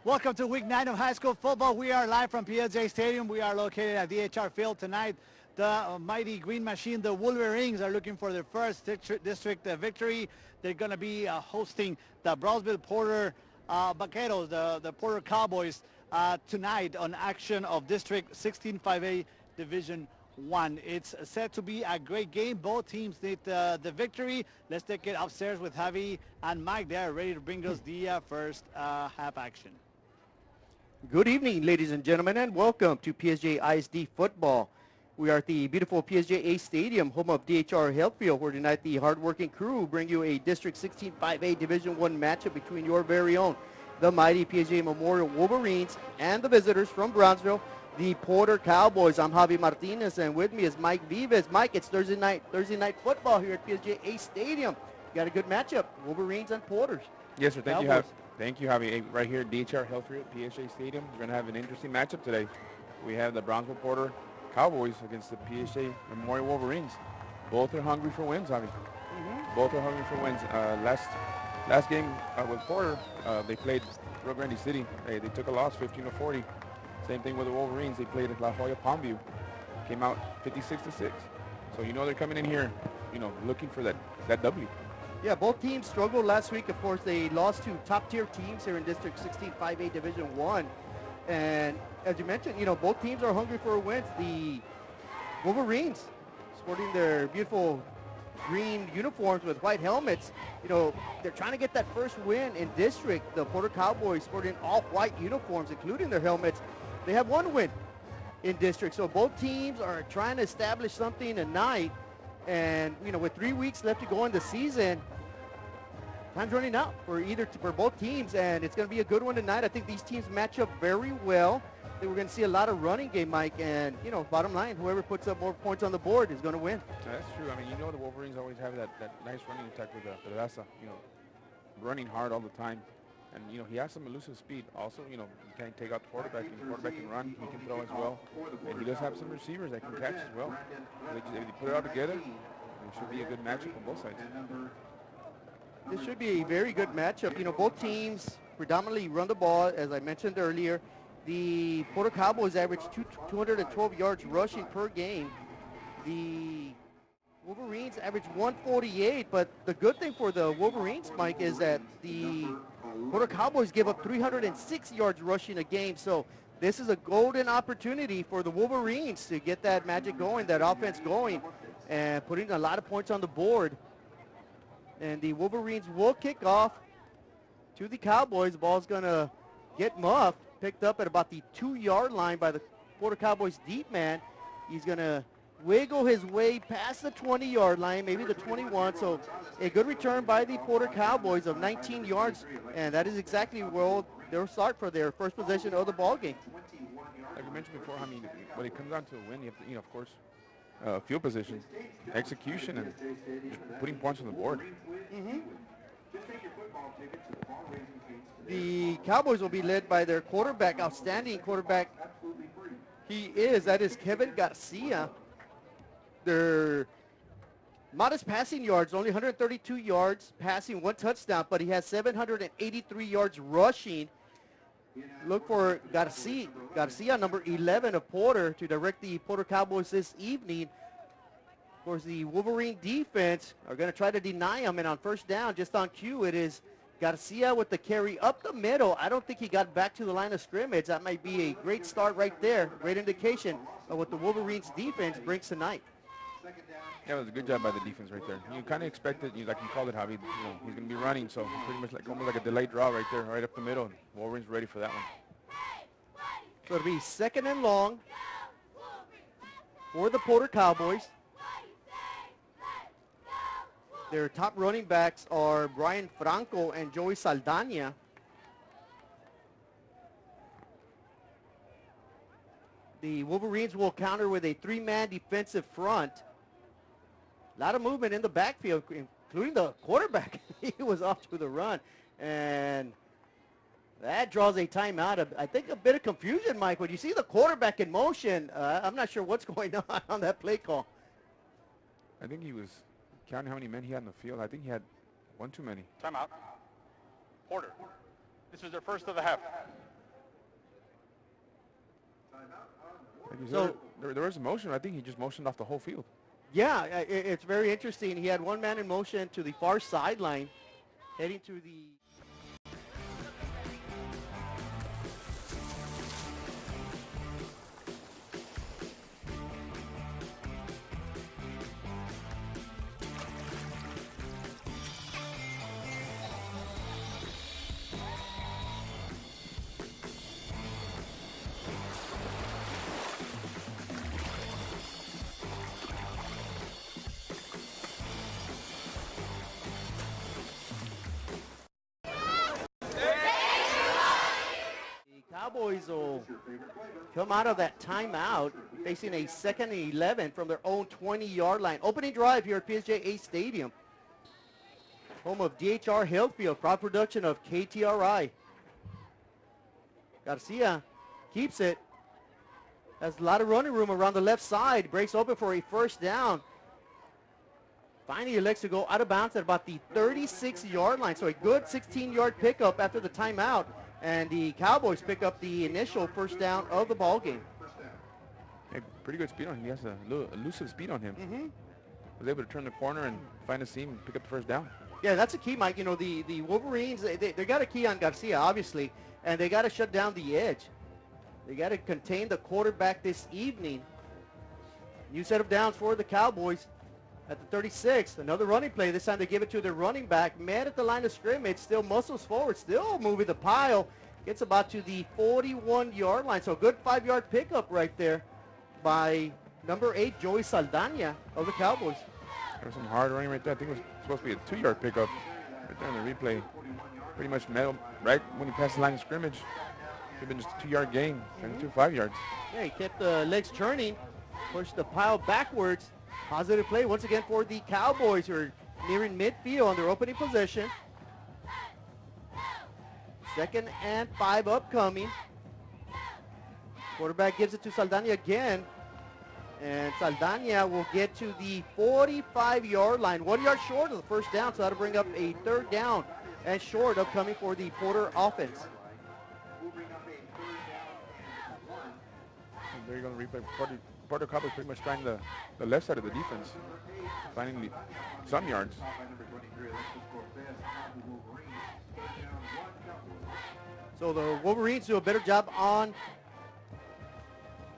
Welcome to week 9 of high school football. We are live from PSJA Stadium. We are located at DHR Field tonight. The mighty Green Machine, the Wolverines, are looking for their first district victory. They're going to be hosting the Brownsville Porter Vaqueros, the Porter Cowboys, tonight on action of District 16 5A Division 1. It's set to be a great game. Both teams need the victory. Let's take it upstairs with Javi and Mike. They are ready to bring us the first half action. Good evening, ladies and gentlemen, and welcome to PSJA ISD football. We are at the beautiful PSJA Stadium, home of DHR Healthfield, where tonight the hardworking crew bring you a District 16 5A Division 1 matchup between your very own, the mighty PSJA Memorial Wolverines, and the visitors from Brownsville, the Porter Cowboys. I'm Javi Martinez, and with me is Mike Vives. Mike, it's Thursday night football here at PSJA Stadium. Got a good matchup, Wolverines and Porters. Yes, sir. Thank Cowboys. Thank you, Javi. Right here at DHR Healthfield, PSJA Stadium. We're going to have an interesting matchup today. We have the Brownsville Porter Cowboys against the PSJA Memorial Wolverines. Both are hungry for wins, Javi. Both are hungry for wins. Last game with Porter, they played Rio Grande City. They took a loss, 15-40. Same thing with the Wolverines. They played at La Jolla Palmview. Came out 56-6. So you know they're coming in here, looking for that W. Yeah, both teams struggled last week. Of course, they lost to top-tier teams here in District 16 5A Division 1. And as you mentioned, both teams are hungry for wins. The Wolverines, sporting their beautiful green uniforms with white helmets, they're trying to get that first win in district. The Porter Cowboys, sporting all white uniforms, including their helmets, they have one win in district. So both teams are trying to establish something tonight. And, with 3 weeks left to go in the season, time's running out for both teams, and it's going to be a good one tonight. I think these teams match up very well. I think we're going to see a lot of running game, Mike, and, bottom line, whoever puts up more points on the board is going to win. That's true. I mean, the Wolverines always have that nice running attack with Raza, running hard all the time. And, he has some elusive speed. Also, he can take out the quarterback, and the quarterback can run. He can throw as well. And he does have some receivers that can catch as well. If they put it all together, it should be a good matchup on both sides. This should be a very good matchup. Both teams predominantly run the ball, as I mentioned earlier. The Porter Cowboys average 212 yards rushing per game. The Wolverines average 148, but the good thing for the Wolverines, Mike, is that the Porter Cowboys give up 306 yards rushing a game. So this is a golden opportunity for the Wolverines to get that magic going, that offense going, and putting a lot of points on the board. And the Wolverines will kick off to the Cowboys. The ball's going to get muffed, picked up at about the 2-yard line by the Porter Cowboys deep man. He's going to wiggle his way past the 20-yard line, maybe the 21. So a good return by the Porter Cowboys of 19 yards, and that is exactly where they'll start for their first possession of the ball game. Like I mentioned before, I mean, when it comes down to a win, you have to, of course, field position, execution, and just putting points on the board. The Cowboys will be led by their quarterback, outstanding quarterback. That is Kevin Garcia. Their modest passing yards, only 132 yards passing, 1 touchdown, but he has 783 yards rushing. Look for Garcia, number 11 of Porter, to direct the Porter Cowboys this evening. Of course, the Wolverine defense are going to try to deny him, and on first down, just on cue, it is Garcia with the carry up the middle. I don't think he got back to the line of scrimmage. That might be a great start right there, great indication of what the Wolverines defense brings tonight. Yeah, it was a good job by the defense right there. You kind of expected, like you called it, Javi, he's going to be running, so pretty much almost like a delayed draw right there, right up the middle. Wolverines ready for that one. So it'll be 2nd and long for the Porter Cowboys. Their top running backs are Brian Franco and Joey Saldana. The Wolverines will counter with a 3-man defensive front. A lot of movement in the backfield, including the quarterback. He was off to the run. And that draws a timeout. I think a bit of confusion, Mike. When you see the quarterback in motion, I'm not sure what's going on that play call. I think he was counting how many men he had in the field. I think he had one too many. Timeout. Porter. This was their first of the half. Like you So- said, there was a motion. I think he just motioned off the whole field. Yeah, it's very interesting. He had one man in motion to the far sideline, heading to the... Cowboys will come out of that timeout facing a 2nd and 11 from their own 20-yard line. Opening drive here at PSJA Stadium, home of DHR Healthfield, proud production of KTRI. Garcia keeps it. Has a lot of running room around the left side. Breaks open for a first down. Finally elects to go out of bounds at about the 36-yard line. So a good 16-yard pickup after the timeout. And the Cowboys pick up the initial first down of the ball game. Hey, pretty good speed on him. He has a little elusive speed on him. Was able to turn the corner and find a seam and pick up the first down. Yeah, that's a key, Mike. You know, the Wolverines, they got a key on Garcia, obviously, and they got to shut down the edge. They got to contain the quarterback this evening. New set of downs for the Cowboys at the 36. Another running play. This time they give it to their running back. Met at the line of scrimmage. Still muscles forward. Still moving the pile. Gets about to the 41-yard line. So a good 5-yard pickup right there by number 8, Joey Saldana of the Cowboys. There was some hard running right there. I think it was supposed to be a 2-yard pickup. Right there in the replay. Pretty much met him right when he passed the line of scrimmage. Should have been just a 2-yard gain. And 2 5-yards. Yeah, he kept the legs churning. Pushed the pile backwards. Positive play once again for the Cowboys, who are nearing midfield on their opening possession. 2nd and 5 upcoming. Quarterback gives it to Saldana again. And Saldana will get to the 45-yard line. 1 yard short of the first down, so that'll bring up a 3rd down and short upcoming for the Porter offense. And there you go, the replay. Porter Cowboys pretty much trying the left side of the defense. Finding some yards. So the Wolverines do a better job on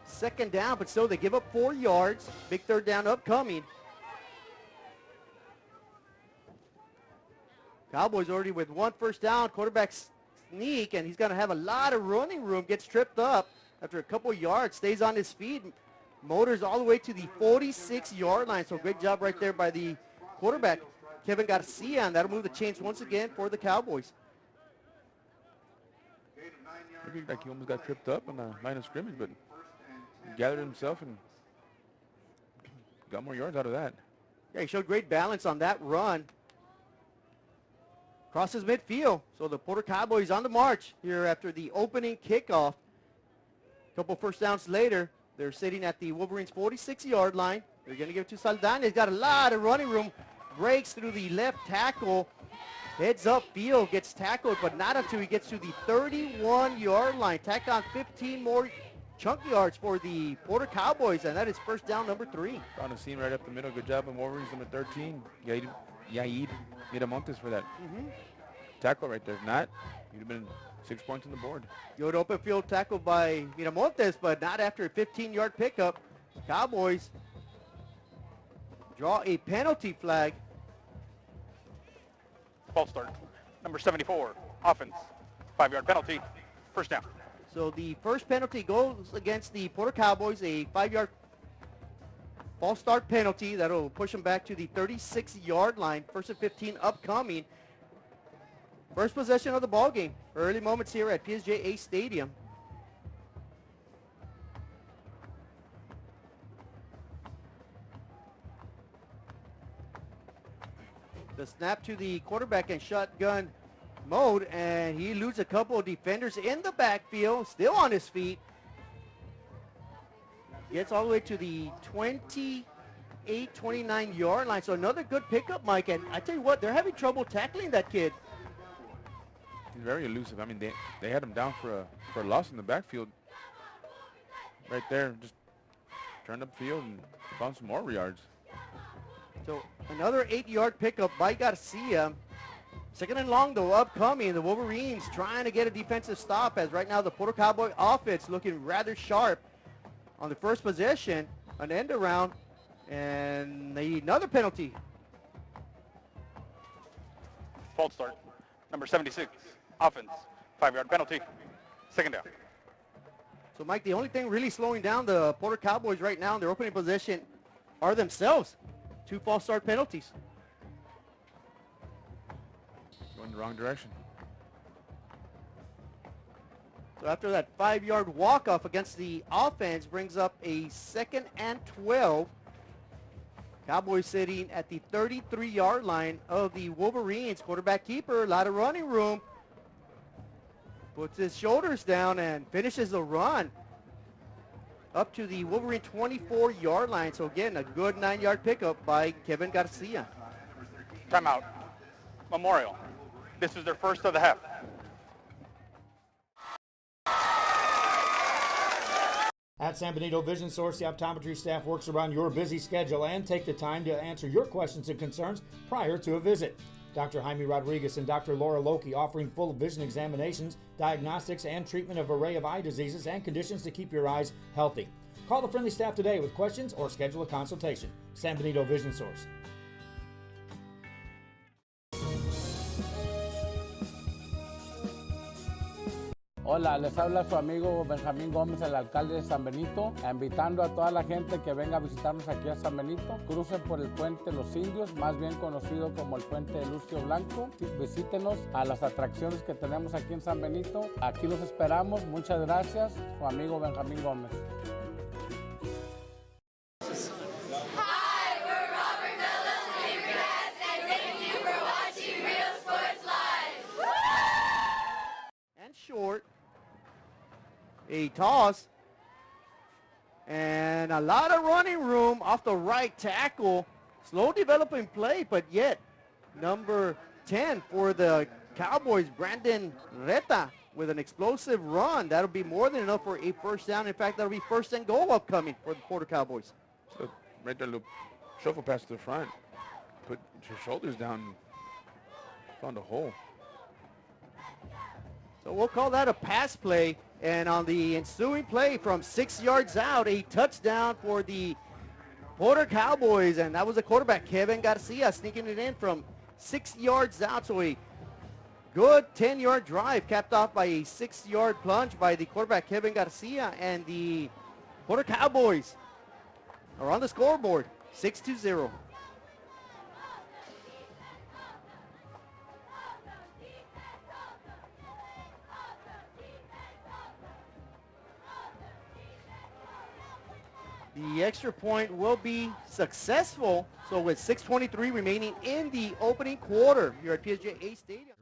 2nd down, but still they give up 4 yards. Big 3rd down upcoming. Cowboys already with 1 first down. Quarterback sneak, and he's going to have a lot of running room. Gets tripped up after a couple yards. Stays on his feet. Motors all the way to the 46-yard line. So great job right there by the quarterback, Kevin Garcia, and that'll move the chains once again for the Cowboys. Looked like he almost got tripped up on the line of scrimmage, but he gathered himself and got more yards out of that. Yeah, he showed great balance on that run. Crosses midfield. So the Porter Cowboys on the march here after the opening kickoff. A couple first downs later, they're sitting at the Wolverines' 46-yard line. They're going to give it to Saldana. He's got a lot of running room. Breaks through the left tackle. Heads up field, gets tackled, but not until he gets to the 31-yard line. Tacked on 15 more chunk yards for the Porter Cowboys, and that is first down number 3. Found a seam right up the middle. Good job on Wolverines number 13. Yair Miramontes for that tackle right there. If not, you'd have been 6 points on the board. Good open field tackle by Miramontes, but not after a 15-yard pickup. Cowboys draw a penalty flag. False start. Number 74, offense. 5-yard penalty. First down. So the first penalty goes against the Porter Cowboys, a 5-yard false start penalty. That'll push them back to the 36-yard line. First and 15 upcoming. First possession of the ball game. Early moments here at PSJA Stadium. The snap to the quarterback in shotgun mode, and he eludes a couple of defenders in the backfield, still on his feet. Gets all the way to the 28, 29-yard line. So another good pickup, Mike. And I tell you what, they're having trouble tackling that kid. He's very elusive. I mean, they had him down for a loss in the backfield. right there, just turned upfield and found some more yards. So another 8-yard pickup by Garcia. Second and long, though, upcoming. The Wolverines trying to get a defensive stop, as right now the Porter Cowboy offense looking rather sharp on the first possession. An end around, and another penalty. False start. Number 76, offense. 5-yard penalty. Second down. So, Mike, the only thing really slowing down the Porter Cowboys right now in their opening possession are themselves. 2 false start penalties. Going the wrong direction. So after that 5-yard walk-off against the offense brings up a 2nd and 12. Cowboys sitting at the 33-yard line of the Wolverines. Quarterback keeper, a lot of running room. Puts his shoulders down and finishes the run up to the Wolverine 24-yard line. So again, a good 9-yard pickup by Kevin Garcia. Timeout. Memorial. This is their first of the half. At San Benito Vision Source, the optometry staff works around your busy schedule and take the time to answer your questions and concerns prior to a visit. Dr. Jaime Rodriguez and Dr. Laura Loki offering full vision examinations, diagnostics, and treatment of an array of eye diseases and conditions to keep your eyes healthy. Call the friendly staff today with questions or schedule a consultation. San Benito Vision Source. Hola, les habla su amigo Benjamín Gómez, el alcalde de San Benito, invitando a toda la gente que venga a visitarnos aquí a San Benito. Crucen por el puente Los Indios, más bien conocido como el puente de Lucio Blanco. Visítenos a las atracciones que tenemos aquí en San Benito. Aquí los esperamos. Muchas gracias. Su amigo Benjamín Gómez. Short, a toss, and a lot of running room off the right tackle. Slow developing play, but yet number 10 for the Cowboys, Brandon Reta, with an explosive run. That'll be more than enough for a first down. In fact, that'll be first and goal upcoming for the Porter Cowboys. So right there, little shuffle pass to the front. Put your shoulders down. Found a hole. So we'll call that a pass play. And on the ensuing play from 6 yards out, a touchdown for the Porter Cowboys. And that was the quarterback, Kevin Garcia, sneaking it in from 6 yards out. So a good 10-yard drive capped off by a 6-yard plunge by the quarterback, Kevin Garcia. And the Porter Cowboys are on the scoreboard, 6-0. The extra point will be successful. So with 6:23 remaining in the opening quarter here at PSJA Stadium.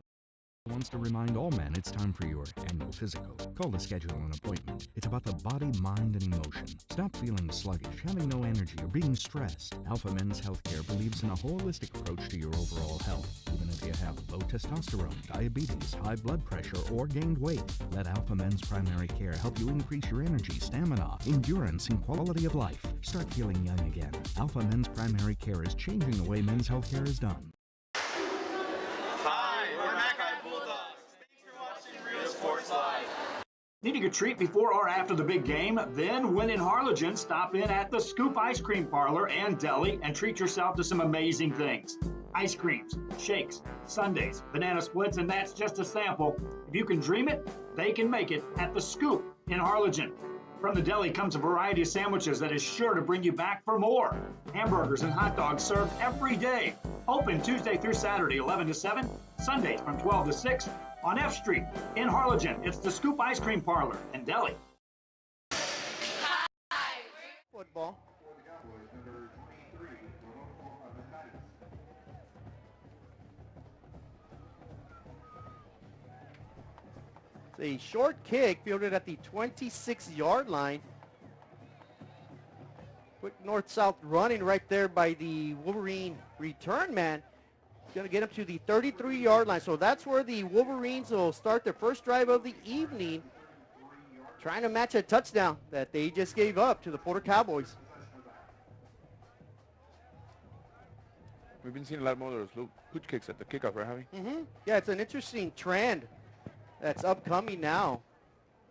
Wants to remind all men it's time for your annual physical. Call to schedule an appointment. It's about the body, mind, and emotion. Stop feeling sluggish, having no energy, or being stressed. Alpha Men's Healthcare believes in a holistic approach to your overall health. Even if you have low testosterone, diabetes, high blood pressure, or gained weight, let Alpha Men's Primary Care help you increase your energy, stamina, endurance, and quality of life. Start feeling young again. Alpha Men's Primary Care is changing the way men's healthcare is done. Needing a treat before or after the big game? Then when in Harlingen, stop in at the Scoop Ice Cream Parlor and Deli and treat yourself to some amazing things. Ice creams, shakes, sundaes, banana splits, and that's just a sample. If you can dream it, they can make it at the Scoop in Harlingen. From the deli comes a variety of sandwiches that is sure to bring you back for more. Hamburgers and hot dogs served every day. Open Tuesday through Saturday, 11 to 7, Sundays from 12 to 6. On F Street in Harlingen, it's the Scoop Ice Cream Parlor and Deli. Football. It's a short kick fielded at the 26-yard line. Quick north-south running right there by the Wolverine return man. Going to get up to the 33-yard line. So that's where the Wolverines will start their first drive of the evening. trying to match a touchdown that they just gave up to the Porter Cowboys. We've been seeing a lot more of those little hooch kicks at the kickoff, right, Javi? Yeah, it's an interesting trend that's upcoming now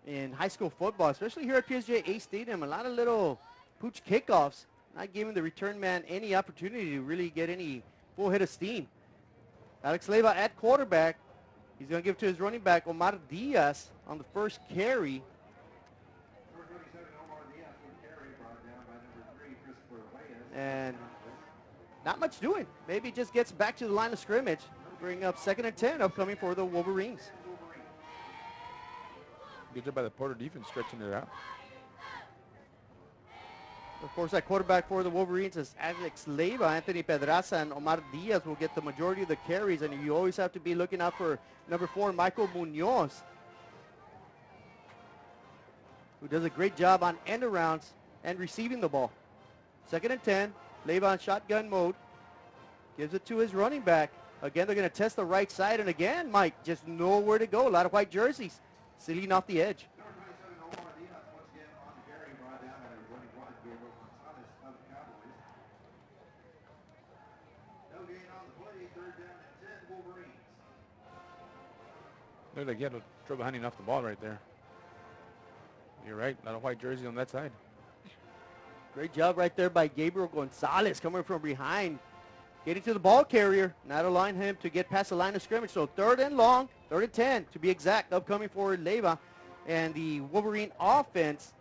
in high school football, especially here at PSJA Stadium. A lot of little pooch kickoffs, not giving the return man any opportunity to really get any full hit of steam. Alex Leyva at quarterback. He's going to give it to his running back, Omar Diaz, on the first carry. And not much doing. Maybe just gets back to the line of scrimmage. Bring up 2nd and 10 upcoming for the Wolverines. Good job by the Porter defense stretching it out. Of course, that quarterback for the Wolverines is Alex Leyva. Anthony Pedraza and Omar Diaz will get the majority of the carries, and you always have to be looking out for number 4, Michael Munoz, who does a great job on end arounds and receiving the ball. 2nd and 10, Leyva on shotgun mode. Gives it to his running back. Again, they're going to test the right side, and again, Mike, just nowhere to go. A lot of white jerseys sitting off the edge. Looked like he had trouble handing off the ball right there. You're right, a lot of white jerseys on that side. Great job right there by Gabriel Gonzalez coming from behind. Getting to the ball carrier, not allowing him to get past the line of scrimmage. So 3rd and long, 3rd and 10 to be exact, upcoming for Leyva and the Wolverine offense.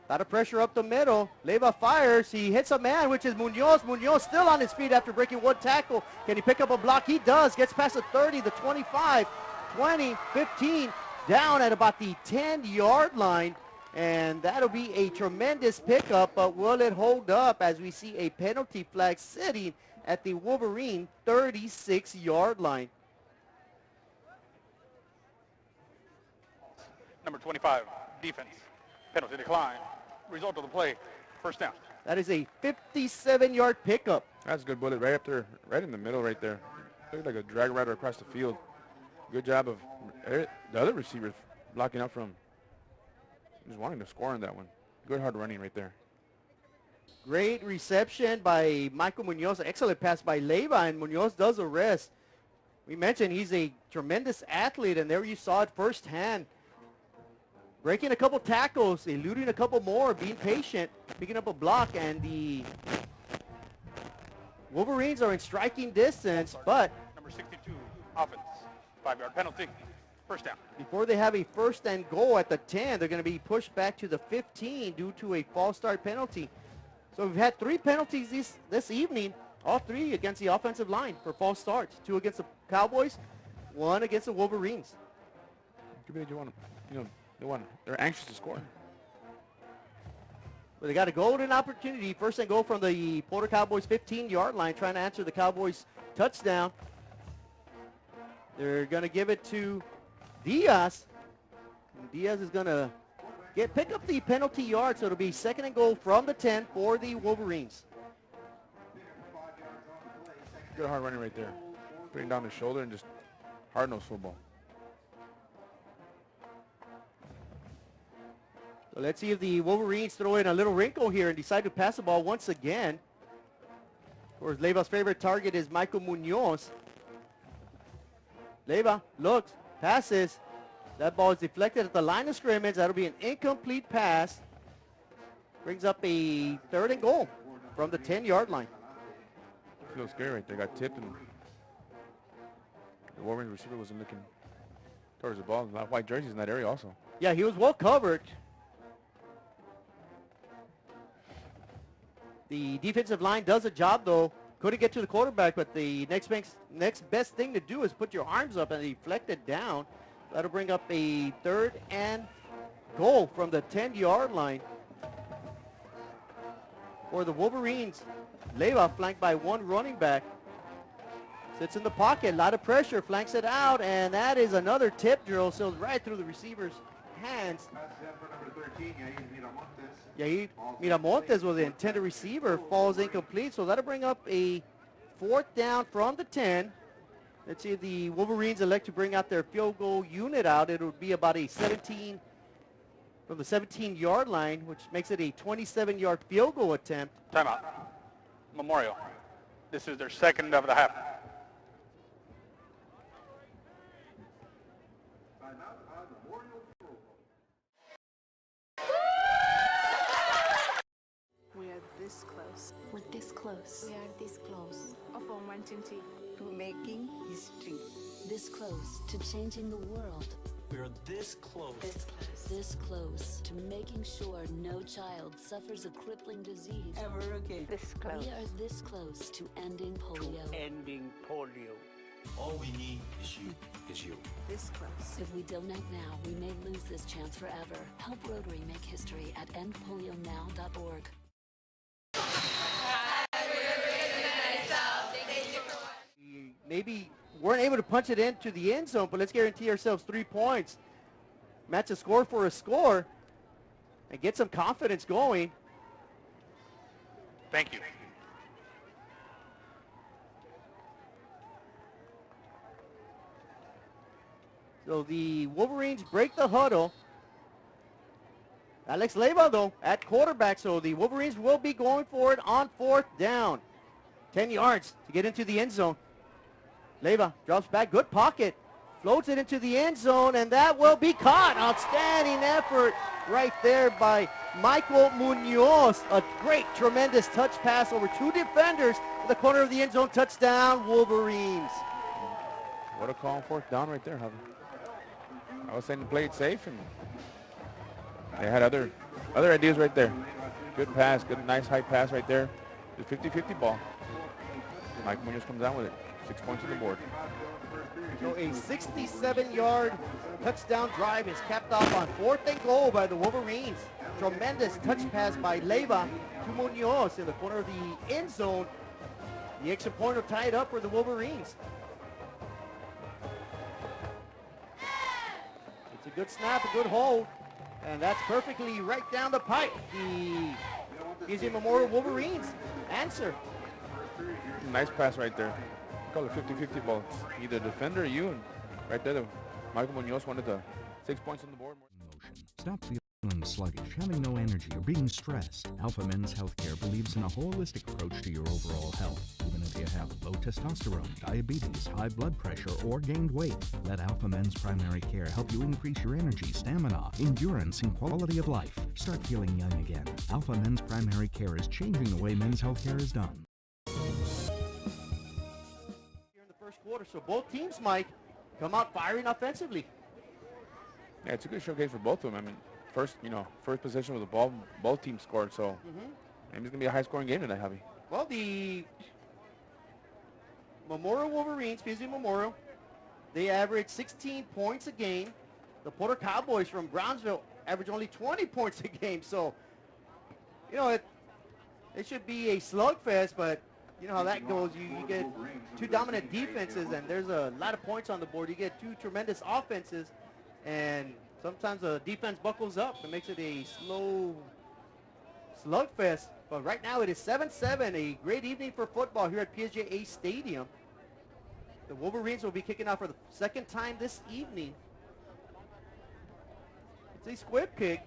A lot of pressure up the middle. Leyva fires. He hits a man, which is Munoz. Munoz still on his feet after breaking one tackle. Can he pick up a block? He does. Gets past the 30, the 25, 20, 15, down at about the 10-yard line. And that'll be a tremendous pickup, but will it hold up as we see a penalty flag sitting at the Wolverine 36-yard line? Number 25, defense. Penalty decline. Result of the play, 1st down. That is a 57-yard pickup. That's a good bullet right up there, right in the middle right there. Looked like a drag rider across the field. Good job of the other receivers blocking up from just wanting to score on that one. Good hard running right there. Great reception by Michael Munoz. Excellent pass by Leyva, and Munoz does arrest. We mentioned he's a tremendous athlete, and there you saw it firsthand. Breaking a couple tackles, eluding a couple more, being patient, picking up a block, and the Wolverines are in striking distance, but Number 62, offense. 5-yard penalty, 1st down. before they have a 1st and goal at the 10, they're going to be pushed back to the 15 due to a false start penalty. So we've had 3 penalties this evening, all 3 against the offensive line for false starts. 2 against the Cowboys, 1 against the Wolverines. They're anxious to score. But they got a golden opportunity. 1st and goal from the Porter Cowboys 15-yard line, trying to answer the Cowboys touchdown. They're going to give it to Diaz. And Diaz is going to pick up the penalty yard, so it'll be 2nd and goal from the 10 for the Wolverines. Good hard running right there. Putting down his shoulder and just hard-nosed football. So let's see if the Wolverines throw in a little wrinkle here and decide to pass the ball once again. Of course, Leyva's favorite target is Michael Munoz. Leyva looks, passes. That ball is deflected at the line of scrimmage. That'll be an incomplete pass. Brings up a 3rd and goal from the 10-yard line. A little scary right there. Got tipped, and the Wolverines receiver wasn't looking towards the ball. A lot of white jerseys in that area also. Yeah, he was well covered. The defensive line does a job, though. Couldn't get to the quarterback, but the next best thing to do is put your arms up and deflect it down. That'll bring up a 3rd and goal from the 10-yard line for the Wolverines. Leyva flanked by 1 running back. Sits in the pocket, a lot of pressure, flanks it out, and that is another tip drill, sails right through the receiver's hands. Yair Miramontes was the intended receiver, falls incomplete, so that'll bring up a 4th down from the 10. Let's see if the Wolverines elect to bring out their field goal unit out. It would be about a from the 17-yard line, which makes it a 27-yard field goal attempt. Timeout. Memorial. This is their second of the half. We are this close. We're this close. We are this close of wanting To making history. This close to changing the world. We are this close. This close. This close to making sure no child suffers a crippling disease Ever again. This close. We are this close to ending polio. Ending polio. All we need is you. This close. If we don't act now, we may lose this chance forever. Help Rotary make history at endpolionow.org. Maybe weren't able to punch it into the end zone, but let's guarantee ourselves 3 points. Match a score for a score and get some confidence going. Thank you. So the Wolverines break the huddle. Alex Leyva, though, at quarterback, so the Wolverines will be going for it on 4th down. 10 yards to get into the end zone. Leyva drops back, good pocket, floats it into the end zone, and that will be caught. Outstanding effort right there by Michael Munoz. A great, tremendous touch pass over 2 defenders in the corner of the end zone. Touchdown, Wolverines. What a call on 4th down right there, Javi. I was saying to play it safe, and they had other ideas right there. Good pass, good, nice high pass right there. The 50-50 ball. Mike Munoz comes down with it. 6 points on the board. So a 67-yard touchdown drive is capped off on 4th and goal by the Wolverines. Tremendous touch pass by Leyva to Munoz in the corner of the end zone. The extra point will tie it up for the Wolverines. It's a good snap, a good hold, and that's perfectly right down the pipe. The PSJA Memorial Wolverines answer. Nice pass right there. Call it 50-50 ball. Either defender or you, and right there, Michael Munoz wanted the 6 points on the board. Stop feeling sluggish, having no energy, or being stressed. Alpha Men's Healthcare believes in a holistic approach to your overall health. Even if you have low testosterone, diabetes, high blood pressure, or gained weight, let Alpha Men's Primary Care help you increase your energy, stamina, endurance, and quality of life. Start feeling young again. Alpha Men's Primary Care is changing the way men's healthcare is done. Quarter, so both teams, Mike, come out firing offensively. Yeah, it's a good showcase for both of them. I mean, first possession with the ball, both teams scored, so maybe it's gonna be a high-scoring game tonight, Javi. Well, the Memorial Wolverines, PSJA Memorial, they average 16 points a game. The Porter Cowboys from Brownsville average only 20 points a game, so it should be a slugfest, but you know how that goes. You get 2 dominant defenses, and there's a lot of points on the board. You get 2 tremendous offenses, and sometimes the defense buckles up and makes it a slow slugfest. But right now it is 7-7, a great evening for football here at PSJA Stadium. The Wolverines will be kicking off for the 2nd time this evening. It's a squib kick.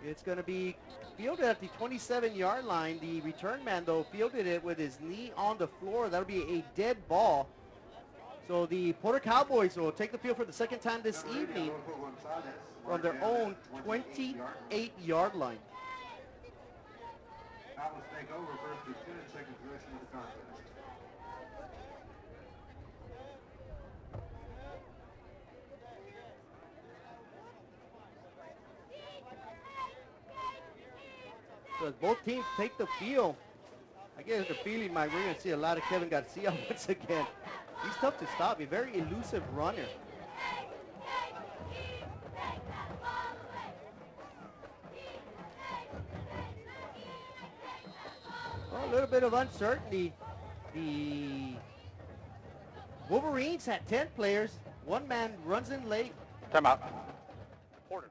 It's going to be fielded at the 27-yard line. The return man, though, fielded it with his knee on the floor. That'll be a dead ball. So the Porter Cowboys will take the field for the 2nd time this evening from their own 28-yard line. Cowboys take over first and 2nd possession of the contest. So as both teams take the field, I get the feeling, Mike, we're going to see a lot of Kevin Garcia once again. He's tough to stop. A very elusive runner. Well, a little bit of uncertainty. The Wolverines had 10 players. One man runs in late. Timeout. Porter.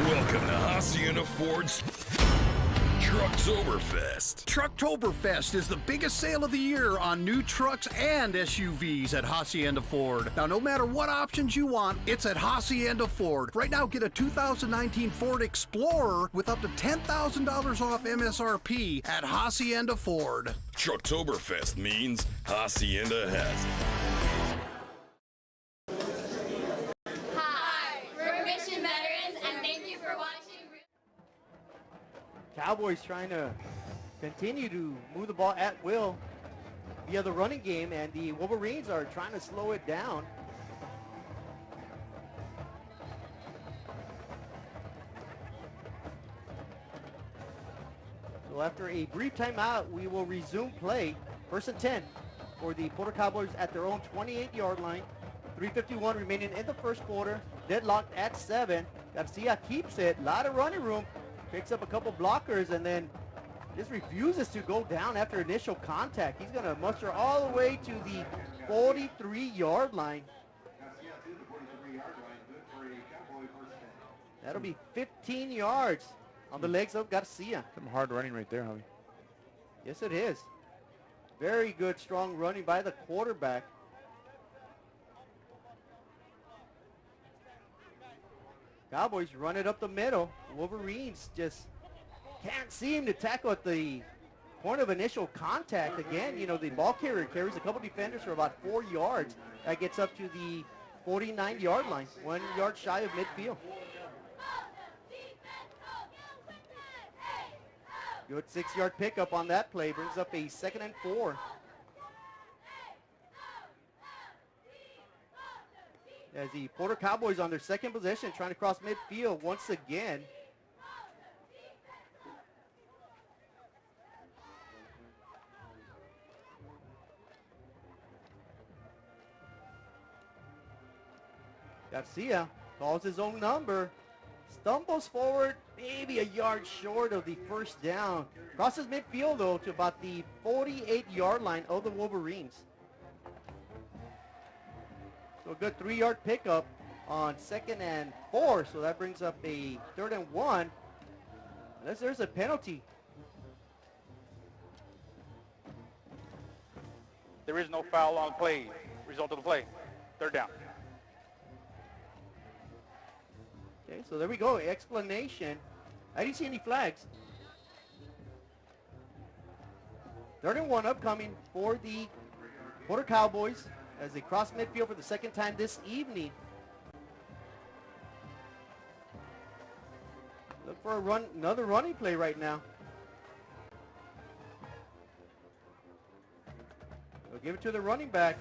Welcome to Hacienda Ford's Trucktoberfest. Trucktoberfest is the biggest sale of the year on new trucks and SUVs at Hacienda Ford. Now, no matter what options you want, it's at Hacienda Ford. Right now, get a 2019 Ford Explorer with up to $10,000 off MSRP at Hacienda Ford. Trucktoberfest means Hacienda has it. Hi, we're Mission Veterans, and thank you for watching. Cowboys trying to continue to move the ball at will via the running game, and the Wolverines are trying to slow it down. So after a brief timeout, we will resume play. 1st and 10 for the Porter Cowboys at their own 28-yard line. 3:51 remaining in the first quarter. Deadlocked at 7. Garcia keeps it. A lot of running room. Picks up a couple blockers and then just refuses to go down after initial contact. He's going to muster all the way to the 43-yard line. That'll be 15 yards on the legs of Garcia. Some hard running right there, Javi. Yes, it is. Very good, strong running by the quarterback. Cowboys run it up the middle. Wolverines just can't seem to tackle at the point of initial contact. Again, you know, the ball carrier carries a couple defenders for about 4 yards. That gets up to the 49-yard line, 1 yard shy of midfield. Good 6-yard pickup on that play. Brings up a 2nd and 4. As the Porter Cowboys on their second possession trying to cross midfield once again. Garcia calls his own number, stumbles forward, maybe a yard short of the first down. Crosses midfield though to about the 48-yard line of the Wolverines. So a good 3-yard pickup on 2nd and 4. So that brings up a 3rd and 1. Unless there's a penalty. There is no foul on play. Result of the play, 3rd down. Okay, so there we go. Explanation. I didn't see any flags. 3rd and 1 upcoming for the Porter Cowboys as they cross midfield for the second time this evening. Look for another running play right now. They'll give it to the running back.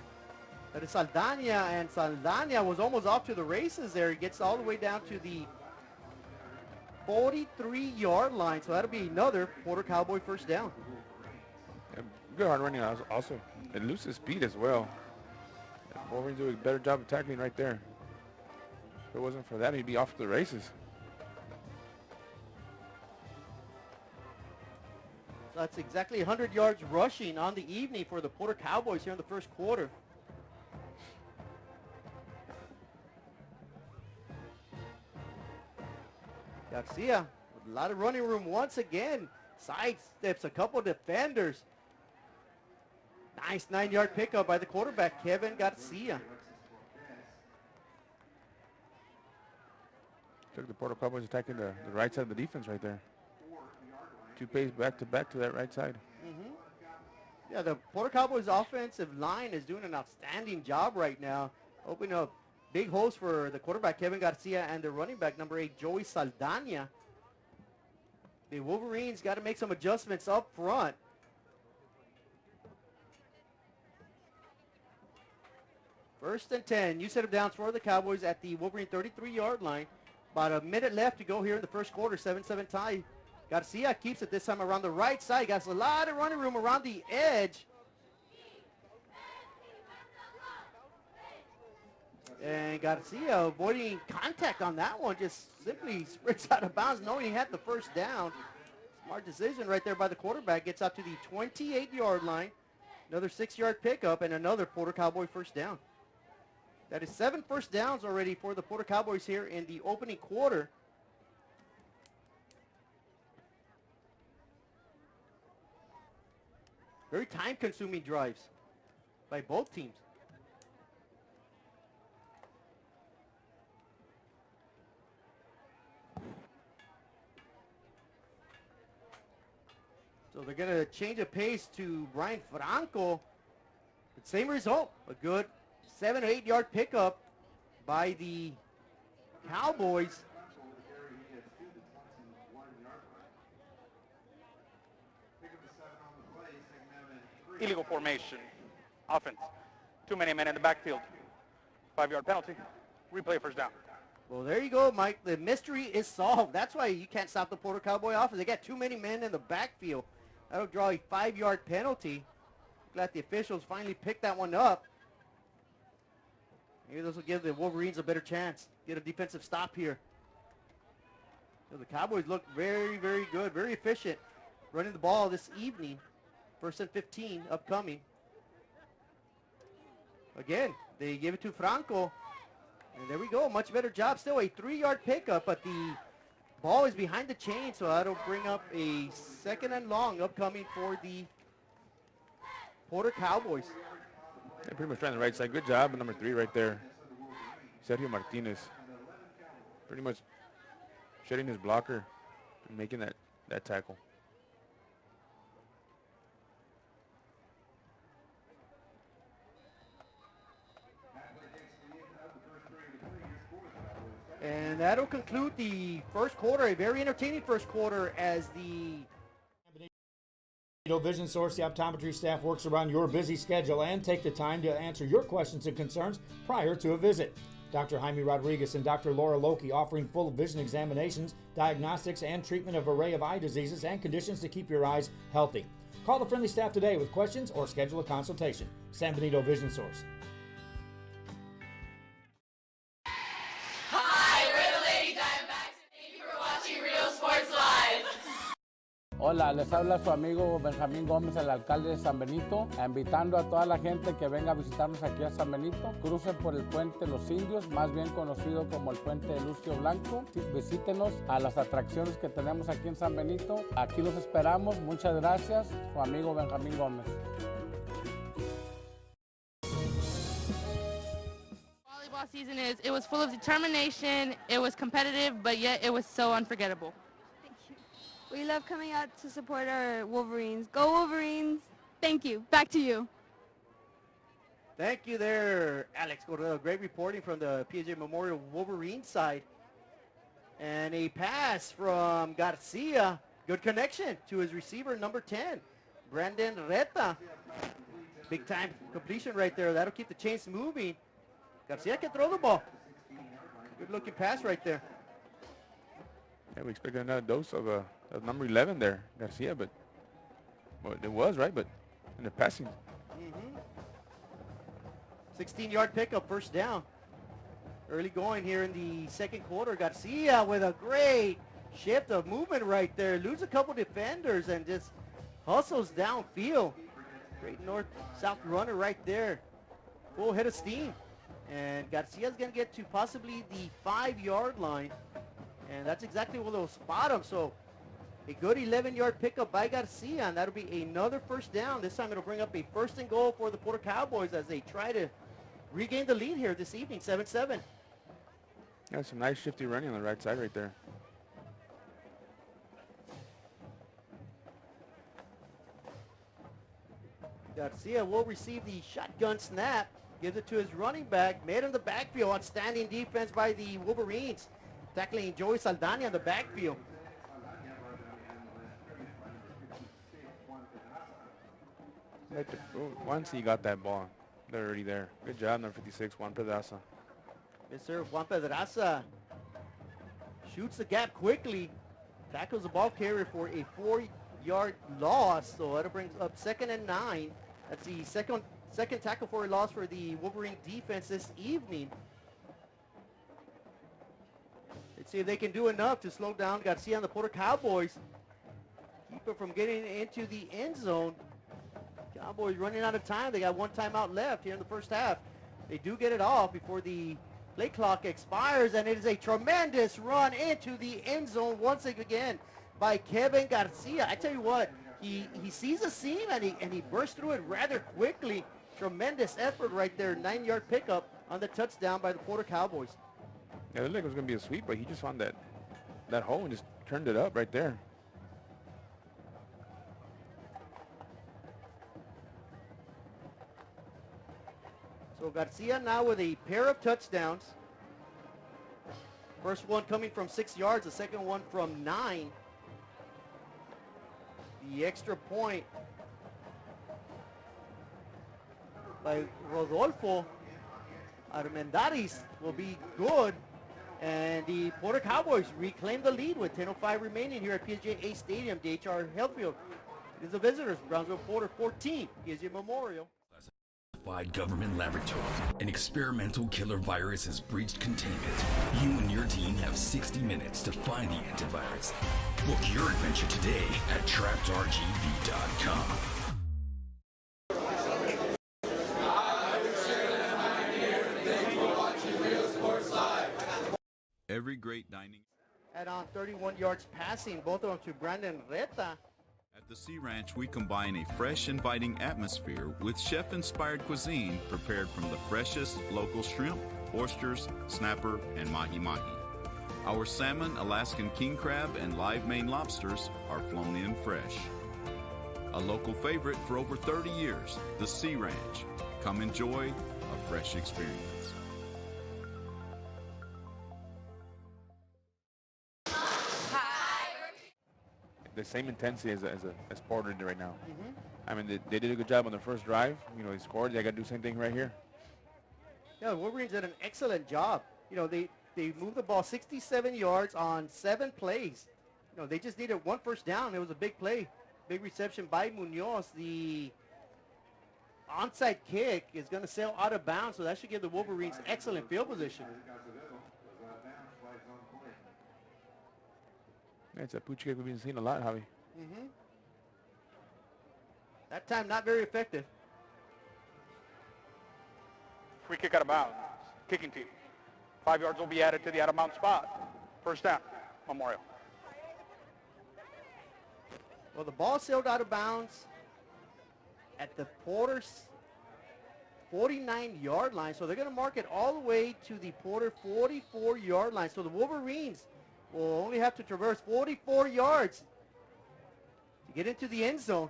That is Saldana, and Saldana was almost off to the races there. He gets all the way down to the 43-yard line, so that'll be another Porter Cowboy first down. Yeah, good hard running also. It loses speed as well. Wolverines do a better job of tackling right there. If it wasn't for that, he'd be off to the races. So that's exactly 100 yards rushing on the evening for the Porter Cowboys here in the first quarter. Garcia with a lot of running room once again. Sidesteps a couple defenders. Nice 9-yard pickup by the quarterback, Kevin Garcia. Took the Porter Cowboys attacking the right side of the defense right there. 2 plays back-to-back to that right side. Yeah, the Porter Cowboys offensive line is doing an outstanding job right now, opening up big holes for the quarterback, Kevin Garcia, and the running back, number 8, Joey Saldana. The Wolverines got to make some adjustments up front. First and 10. You set them down for the Cowboys at the Wolverine 33-yard line. About a minute left to go here in the first quarter. 7-7 tie. Garcia keeps it this time around the right side. Got a lot of running room around the edge. And Garcia avoiding contact on that one. Just simply sprints out of bounds knowing he had the first down. Smart decision right there by the quarterback. Gets out to the 28-yard line. Another 6-yard pickup and another Porter Cowboy first down. That is 7 first downs already for the Porter Cowboys here in the opening quarter. Very time-consuming drives by both teams. So they're going to change the pace to Brian Franco. But same result. A good 7 or 8 yard pickup by the Cowboys. Illegal formation. Offense. Too many men in the backfield. 5-yard penalty. Replay first down. Well, there you go, Mike. The mystery is solved. That's why you can't stop the Porter Cowboy offense. They got too many men in the backfield. That'll draw a 5-yard penalty. Glad the officials finally picked that one up. Maybe this will give the Wolverines a better chance. Get a defensive stop here. So the Cowboys look very, very good, very efficient running the ball this evening. 1st and 15 upcoming. Again, they give it to Franco. And there we go, much better job. Still a 3-yard pickup, but the ball is behind the chain, so that'll bring up a 2nd and long upcoming for the Porter Cowboys. They're pretty much trying the right side. Good job, number 3 right there. Sergio Martinez. Pretty much shedding his blocker and making that tackle. And that'll conclude the first quarter, a very entertaining first quarter as the Vision Source, the optometry staff works around your busy schedule and take the time to answer your questions and concerns prior to a visit. Dr. Jaime Rodriguez and Dr. Laura Loki offering full vision examinations, diagnostics, and treatment of an array of eye diseases and conditions to keep your eyes healthy. Call the friendly staff today with questions or schedule a consultation. San Benito Vision Source. Hola, les habla su amigo Benjamín Gómez, el alcalde de San Benito, invitando a toda la gente que venga a visitarnos aquí a San Benito. Crucen por el puente Los Indios, más bien conocido como el puente de Lucio Blanco. Visítenos a las atracciones que tenemos aquí en San Benito. Aquí los esperamos. Muchas gracias. Su amigo Benjamín Gómez. Volleyball season it was full of determination, it was competitive, but yet it was so unforgettable. We love coming out to support our Wolverines. Go Wolverines! Thank you. Back to you. Thank you there, Alex Corrado. Great reporting from the PSJA Memorial Wolverines side. And a pass from Garcia. Good connection to his receiver, number 10, Brandon Reta. Big time completion right there. That'll keep the chains moving. Garcia can throw the ball. Good looking pass right there. Yeah, we expected another dose of number 11 there, Garcia, but well, it was, right? But in the passing. 16-yard pickup, first down. Early going here in the second quarter. Garcia with a great shift of movement right there. Lose a couple defenders and just hustles downfield. Great north-south runner right there. Full head of steam. And Garcia's going to get to possibly the 5-yard line. And that's exactly where they'll spot him. So a good 11-yard pickup by Garcia, and that'll be another first down. This time it'll bring up a 1st and goal for the Porter Cowboys as they try to regain the lead here this evening, 7-7. Yeah, some nice shifty running on the right side right there. Garcia will receive the shotgun snap, gives it to his running back, made in the backfield. Outstanding defense by the Wolverines, tackling Joey Saldana in the backfield. Once he got that ball, they're already there. Good job, number 56, Juan Pedraza. Yes, sir. Juan Pedraza shoots the gap quickly, tackles the ball carrier for a 4-yard loss. So that'll bring up 2nd and 9. That's the second tackle for a loss for the Wolverine defense this evening. Let's see if they can do enough to slow down Garcia and the Porter Cowboys. Keep it from getting into the end zone. Cowboys running out of time. They got one timeout left here in the first half. They do get it off before the play clock expires, and it is a tremendous run into the end zone once again by Kevin Garcia. I tell you what, he sees a seam and he bursts through it rather quickly. Tremendous effort right there. 9-yard pickup on the touchdown by the Porter Cowboys. Yeah, it looked like it was going to be a sweep, but he just found that hole and just turned it up right there. So Garcia now with a pair of touchdowns. First one coming from 6 yards, the second one from 9. The extra point by Rodolfo Armendariz will be good. And the Porter Cowboys reclaim the lead with 10:05 remaining here at PSJA Stadium, DHR Healthfield. It is the visitors, Brownsville Porter 14, PSJA Memorial. Government laboratory. An experimental killer virus has breached containment. You and your team have 60 minutes to find the antivirus. Book your adventure today at trappedrgv.com. Every great dining. And on 31 yards passing, both of them to Brandon Reta. At the Sea Ranch, we combine a fresh, inviting atmosphere with chef-inspired cuisine prepared from the freshest local shrimp, oysters, snapper, and mahi-mahi. Our salmon, Alaskan king crab, and live Maine lobsters are flown in fresh. A local favorite for over 30 years, the Sea Ranch. Come enjoy a fresh experience. The same intensity as Porter did right now. I mean, they did a good job on the first drive. You know, they scored. They got to do the same thing right here. Yeah, the Wolverines did an excellent job. You know, they moved the ball 67 yards on 7 plays. You know, they just needed 1 first down. It was a big play. Big reception by Munoz. The onside kick is going to sail out of bounds, so that should give the Wolverines excellent field position. It's a pooch kick we've been seeing a lot, Javi. That time not very effective. Free kick out of bounds. Kicking team. 5 yards will be added to the out of bounds spot. First down, Memorial. Well, the ball sailed out of bounds at the Porter's 49-yard line. So they're going to mark it all the way to the Porter 44-yard line. So the Wolverines will only have to traverse 44 yards to get into the end zone.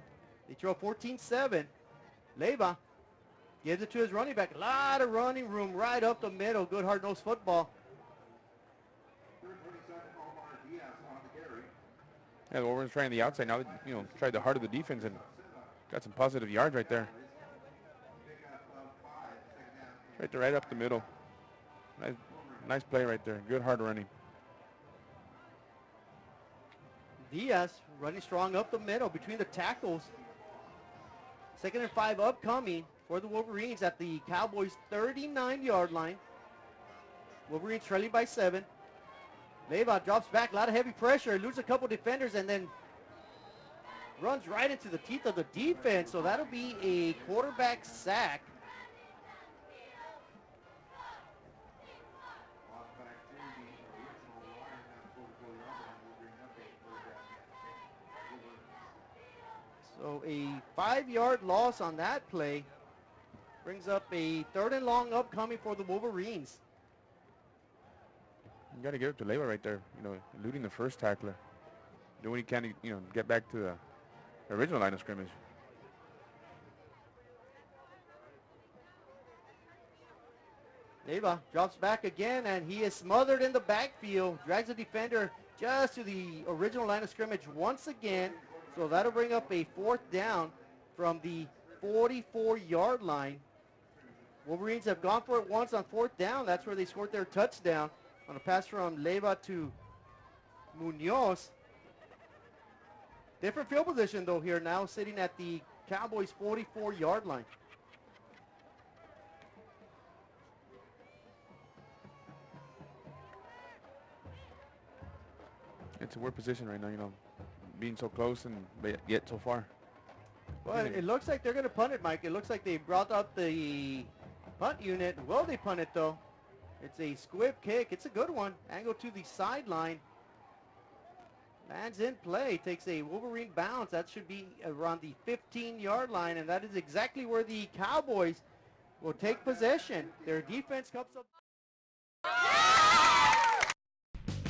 They throw 14-7. Leyva gives it to his running back. A lot of running room right up the middle. Good hard-nosed football. Yeah, the Wolverines trying the outside now. You know, tried the heart of the defense and got some positive yards right there. Right up the middle. Nice play right there. Good hard running. Diaz running strong up the middle between the tackles. 2nd and 5 upcoming for the Wolverines at the Cowboys 39-yard line. Wolverines trailing by 7. Leyva drops back, a lot of heavy pressure, loses a couple defenders, and then runs right into the teeth of the defense. So that'll be a quarterback sack. So a 5-yard loss on that play brings up a 3rd and long upcoming for the Wolverines. You got to give it to Leyva right there. You know, eluding the first tackler. Doing what he can to, you know, get back to the original line of scrimmage. Leyva drops back again, and he is smothered in the backfield. Drags the defender just to the original line of scrimmage once again. So that'll bring up a 4th down from the 44-yard line. Wolverines have gone for it once on 4th down. That's where they scored their touchdown on a pass from Leyva to Munoz. Different field position, though, here now, sitting at the Cowboys' 44-yard line. It's a weird position right now, you know, being so close and yet so far. Well, it looks like they're going to punt it, Mike. It looks like they brought up the punt unit. Well, they punt it, though. It's a squib kick. It's a good one. Angle to the sideline. Lands in play, takes a Wolverine bounce. That should be around the 15-yard line, and that is exactly where the Cowboys will take possession. Their defense comes up.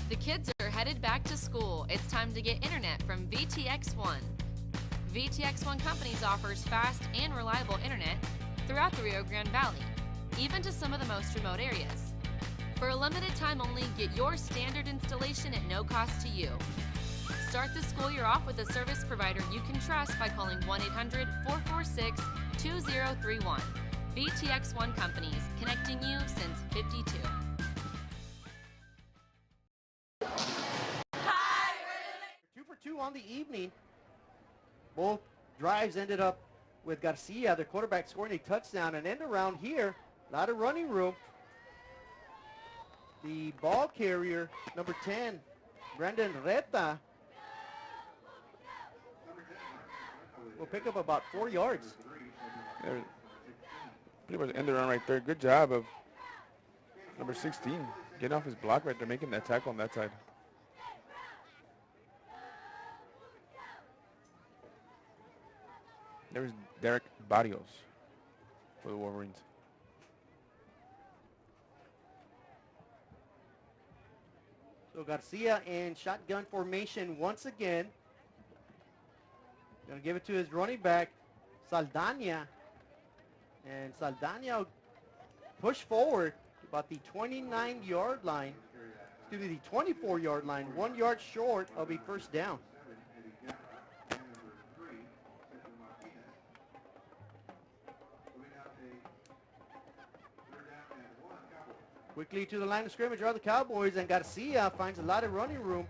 The kids are headed back to school. It's time to get internet from VTX1. VTX1 Companies offers fast and reliable internet throughout the Rio Grande Valley, even to some of the most remote areas. For a limited time only, get your standard installation at no cost to you. Start the school year off with a service provider you can trust by calling 1-800-446-2031. VTX1 Companies, connecting you since '52. Two for two on the evening. Both drives ended up with Garcia, the quarterback, scoring a touchdown. And end around here, a lot of running room. The ball carrier, number 10, Brandon Reta, will pick up about 4 yards. There, pretty much end around right there. Good job of number 16 getting off his block right there, making that tackle on that side. There's Derek Barrios for the Wolverines. So Garcia in shotgun formation once again. Gonna give it to his running back, Saldana. And Saldana will push forward to about the 29-yard line. Excuse me, the 24-yard line, 1 yard short of a first down. Quickly to the line of scrimmage are the Cowboys, and Garcia finds a lot of running room,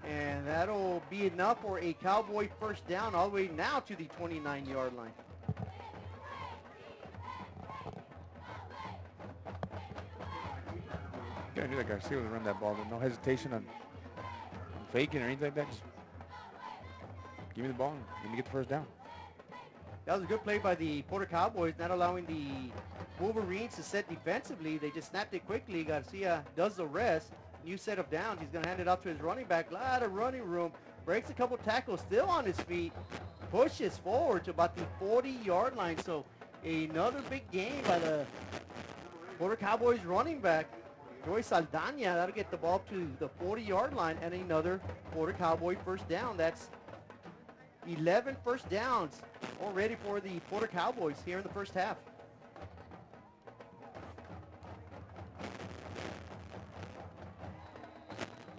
and that'll be enough for a Cowboy first down all the way now to the 29-yard line. I knew that Garcia would run that ball, but no hesitation on faking or anything like that. Just give me the ball and let me get the first down. That was a good play by the Porter Cowboys, not allowing the Wolverines to set defensively. They just snapped it quickly. Garcia does the rest. New set of downs. He's going to hand it off to his running back. A lot of running room. Breaks a couple tackles. Still on his feet. Pushes forward to about the 40-yard line. So another big gain by the Porter Cowboys running back, Joey Saldana. That'll get the ball to the 40-yard line, and another Porter Cowboy first down. That's 11 first downs already for the Porter Cowboys here in the first half.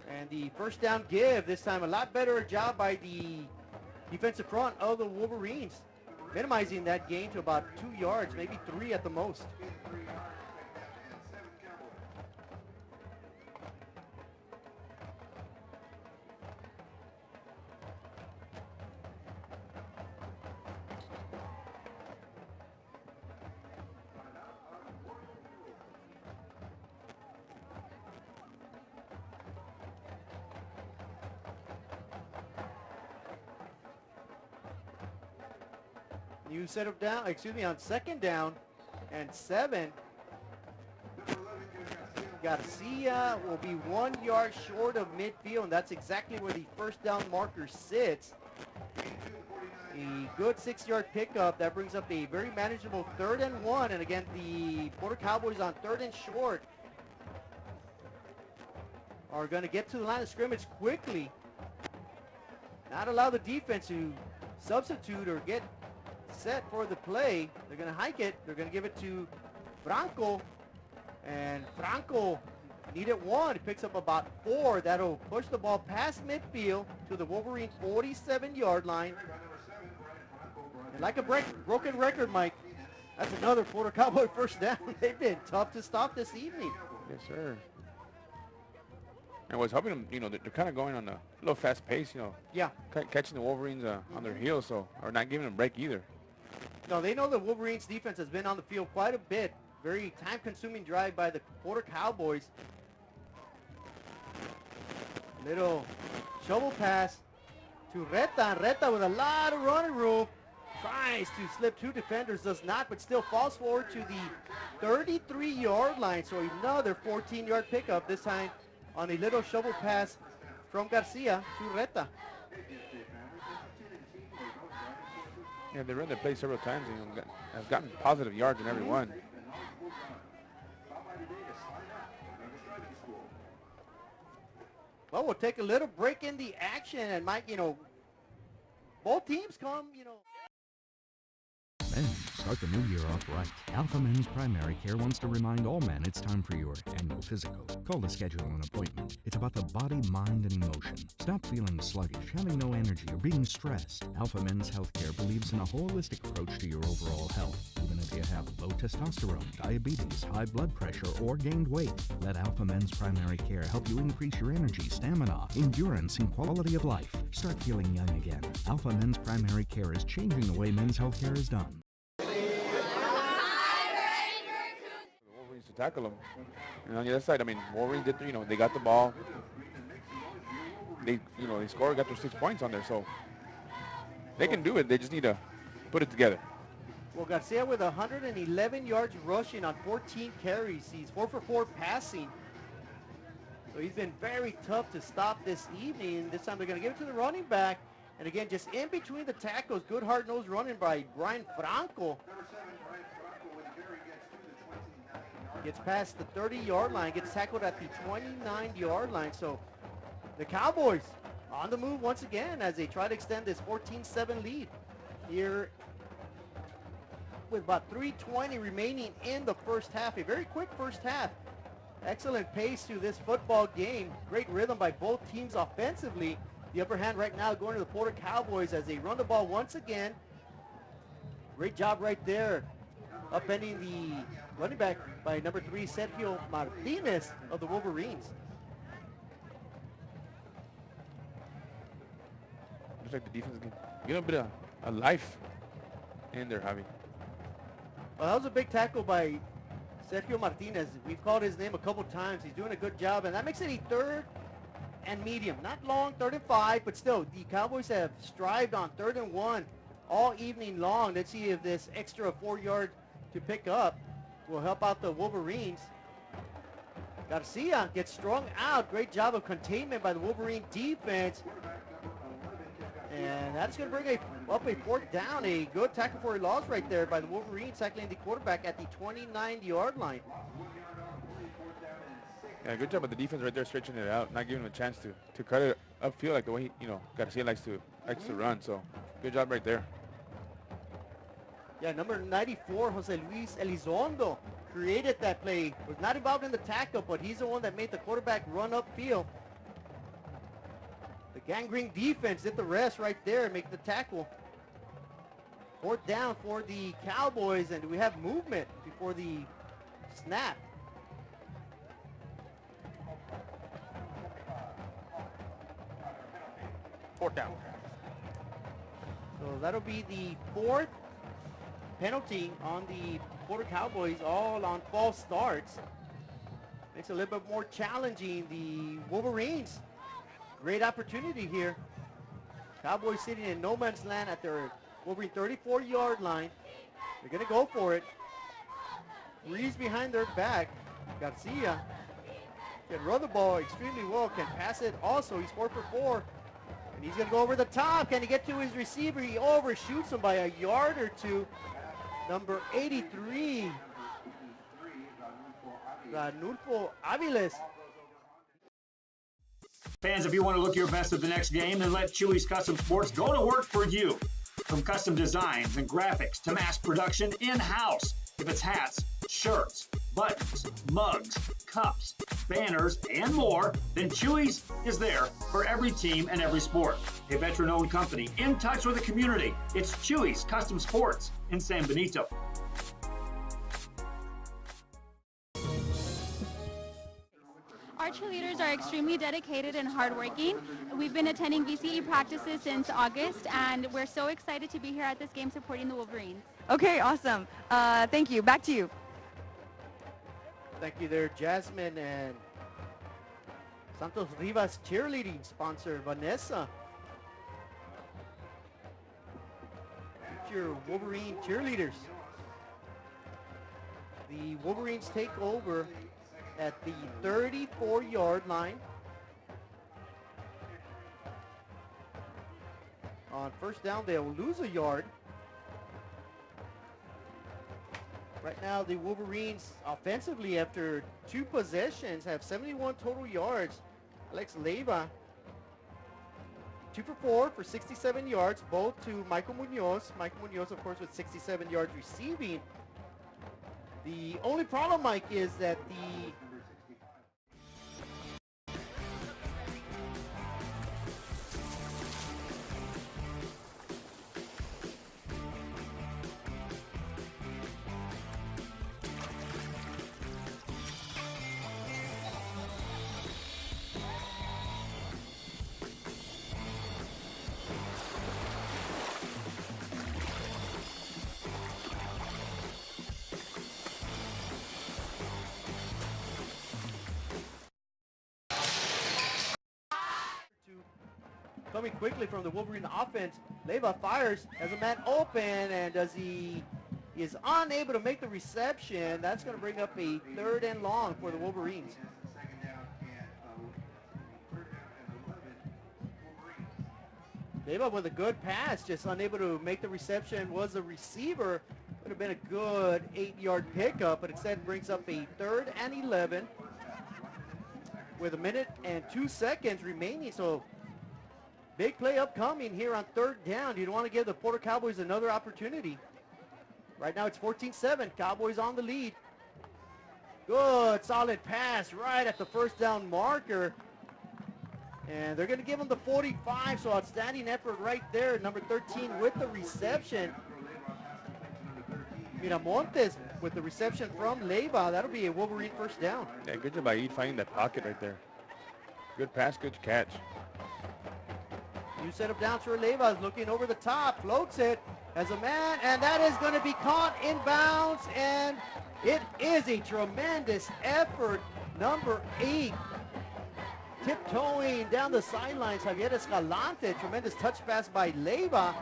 And the first down give, this time a lot better job by the defensive front of the Wolverines, minimizing that gain to about 2 yards, maybe 3 at the most. New set of down, on second down and 7. Garcia will be 1 yard short of midfield, and that's exactly where the first down marker sits. A good 6-yard pickup. That brings up a very manageable 3rd and 1. And again, the Porter Cowboys on 3rd and short are going to get to the line of scrimmage quickly. Not allow the defense to substitute or get set for the play. They're going to hike it. They're going to give it to Franco. And Franco needed 1. He picks up about 4. That'll push the ball past midfield to the Wolverine 47-yard line. And like a broken record, Mike, that's another Porter Cowboy first down. They've been tough to stop this evening. Yes, sir. And what's helping them, they're kind of going on a little fast pace, Yeah. Catching the Wolverines on their heels, so, or not giving them a break either. No, they know the Wolverines defense has been on the field quite a bit. Very time-consuming drive by the Porter Cowboys. Little shovel pass to Reta. Reta with a lot of running room. Tries to slip 2 defenders, does not, but still falls forward to the 33-yard line. So another 14-yard pickup, this time on a little shovel pass from Garcia to Reta. Yeah, they run their play several times and have gotten positive yards in every one. Well, we'll take a little break in the action, and Mike, both teams come, Men, start the new year off right. Alpha Men's Primary Care wants to remind all men it's time for your annual physical. Call to schedule an appointment. It's about the body, mind, and emotion. Stop feeling sluggish, having no energy, or being stressed. Alpha Men's Healthcare believes in a holistic approach to your overall health. Even if you have low testosterone, diabetes, high blood pressure, or gained weight, let Alpha Men's Primary Care help you increase your energy, stamina, endurance, and quality of life. Start feeling young again. Alpha Men's Primary Care is changing the way men's healthcare is done. To tackle them. And on the other side, I mean, Wolverines did, they got the ball. They scored, got their 6 points on there, so they can do it. They just need to put it together. Well, Garcia with 111 yards rushing on 14 carries. He's 4 for 4 passing. So he's been very tough to stop this evening. This time they're going to give it to the running back. And again, just in between the tackles, good hard-nosed running by Brian Franco. Gets past the 30-yard line, gets tackled at the 29-yard line. So the Cowboys on the move once again as they try to extend this 14-7 lead here with about 3:20 remaining in the first half. A very quick first half. Excellent pace to this football game. Great rhythm by both teams offensively. The upper hand right now going to the Porter Cowboys as they run the ball once again. Great job right there, upending the running back by number 3, Sergio Martinez of the Wolverines. Looks like the defense is getting a bit of a life in there, Javi. Well, that was a big tackle by Sergio Martinez. We've called his name a couple times. He's doing a good job, and that makes it a 3rd and medium. Not long, 3rd and 5, but still, the Cowboys have strived on 3rd and 1 all evening long. Let's see if this extra 4 yards to pick up will help out the Wolverines. Garcia gets strung out. Great job of containment by the Wolverine defense. And that's going to bring up a 4th down. A good tackle for a loss right there by the Wolverines, tackling the quarterback at the 29-yard line. Yeah, good job of the defense right there, stretching it out, not giving him a chance to cut it upfield like the way Garcia likes to run. So good job right there. Yeah, number 94, Jose Luis Elizondo, created that play. Was not involved in the tackle, but he's the one that made the quarterback run upfield. The gangrene defense did the rest right there and make the tackle. 4th down for the Cowboys, and we have movement before the snap. Fourth down. So that'll be the 4th penalty on the Porter Cowboys, all on false starts. Makes it a little bit more challenging. The Wolverines, great opportunity here. Cowboys sitting in no man's land at their Wolverine 34-yard line. They're going to go for it. Reese behind their back. Garcia can run the ball extremely well, can pass it also. He's 4 for 4. And he's going to go over the top. Can he get to his receiver? He overshoots him by a yard or two. Number 83, Ranulfo Aviles. Fans, if you want to look your best at the next game, then let Chewy's Custom Sports go to work for you. From custom designs and graphics to mass production in-house. If it's hats, shirts, buttons, mugs, cups, banners, and more, then Chewy's is there for every team and every sport. A veteran-owned company in touch with the community. It's Chewy's Custom Sports in San Benito. Our cheerleaders are extremely dedicated and hardworking. We've been attending VCE practices since August, and we're so excited to be here at this game supporting the Wolverines. Okay, awesome. Thank you. Back to you. Thank you there, Jasmine, and Santos Rivas cheerleading sponsor, Vanessa. Your Wolverine cheerleaders. The Wolverines take over at the 34-yard line. On first down, they'll lose a yard. Right now, the Wolverines offensively, after 2 possessions, have 71 total yards. Alex Leiva, 2 for 4 for 67 yards, both to Michael Munoz. Michael Munoz, of course, with 67 yards receiving. The only problem, Mike, is that the coming quickly from the Wolverine offense. Leiva fires as a man open, and he is unable to make the reception. That's going to bring up a 3rd and long for the Wolverines. Leiva with a good pass, just unable to make the reception. Was a receiver. Would have been a good 8-yard pickup, but instead brings up a 3rd and 11 with 1 minute and 2 seconds remaining. So big play upcoming here on 3rd down. You don't want to give the Porter Cowboys another opportunity. Right now it's 14-7. Cowboys on the lead. Good, solid pass right at the first down marker. And they're going to give him the 45, so outstanding effort right there. Number 13 with the reception. Miramontes with the reception from Leiva. That'll be a Wolverine first down. Yeah, good job by Ede finding that pocket right there. Good pass, good catch. New setup down for Leiva, is looking over the top, floats it as a man, and that is going to be caught in bounds, and it is a tremendous effort. Number 8, tiptoeing down the sidelines, Javier Escalante. Tremendous touch pass by Leiva.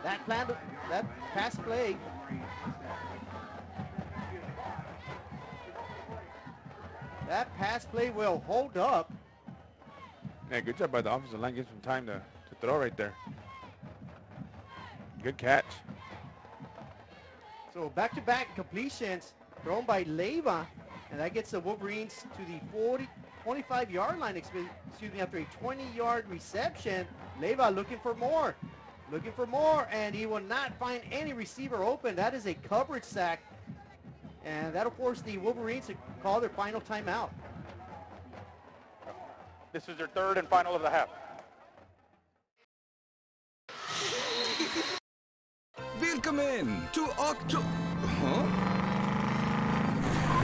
That pass play. That pass play will hold up. Yeah, good job by the offensive line. Gives some time to throw right there. Good catch. So back-to-back completions thrown by Leiva, and that gets the Wolverines to the 25-yard line, excuse me, after a 20-yard reception. Leiva looking for more, and he will not find any receiver open. That is a coverage sack, and that'll force the Wolverines to call their final timeout. This is their 3rd and final of the half. Willkommen to October.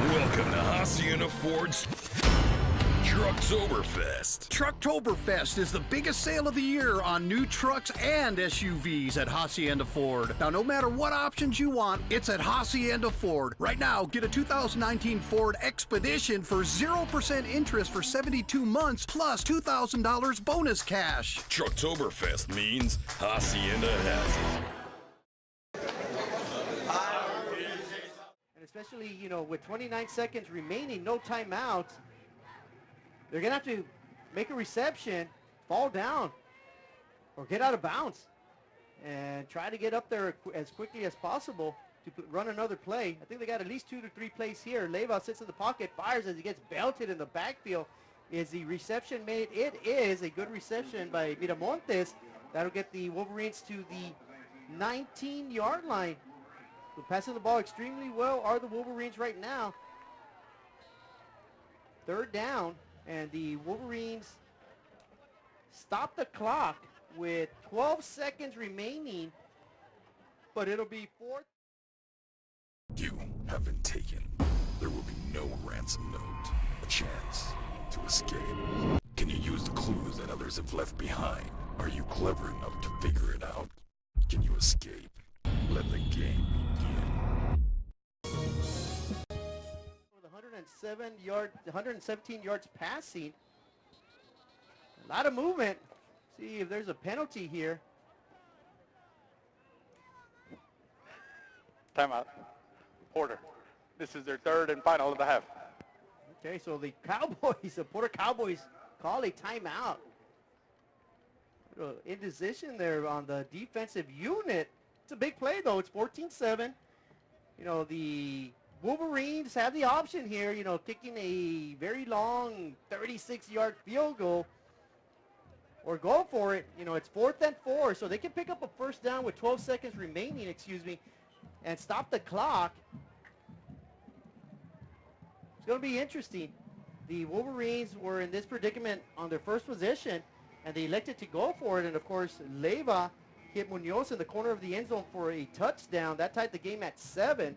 Welcome to Hacienda Ford's Trucktoberfest. Trucktoberfest is the biggest sale of the year on new trucks and SUVs at Hacienda Ford. Now, no matter what options you want, it's at Hacienda Ford. Right now, get a 2019 Ford Expedition for 0% interest for 72 months plus $2,000 bonus cash. Trucktoberfest means Hacienda has it. And especially, with 29 seconds remaining, no timeouts, they're going to have to make a reception, fall down, or get out of bounds, and try to get up there as quickly as possible to run another play. I think they got at least 2 to 3 plays here. Leiva sits in the pocket, fires as he gets belted in the backfield. Is the reception made? It is a good reception by Miramontes. That'll get the Wolverines to the 19-yard line. So passing the ball extremely well are the Wolverines right now. 3rd down. And the Wolverines stop the clock with 12 seconds remaining, but it'll be 4th. You have been taken. There will be no ransom note, a chance to escape. Can you use the clues that others have left behind? Are you clever enough to figure it out? Can you escape? Let the game begin. 117 yards passing. A lot of movement. See if there's a penalty here. Timeout. Porter. This is their 3rd and final of the half. Okay, so the Cowboys, the Porter Cowboys, call a timeout. indecision there on the defensive unit. It's a big play, though. It's 14-7. You know, the Wolverines have the option here, you know, kicking a very long 36-yard field goal or go for it. You know, it's 4th and 4, so they can pick up a first down with 12 seconds remaining, and stop the clock. It's going to be interesting. The Wolverines were in this predicament on their first possession, and they elected to go for it. And, of course, Leyva hit Munoz in the corner of the end zone for a touchdown. That tied the game at 7.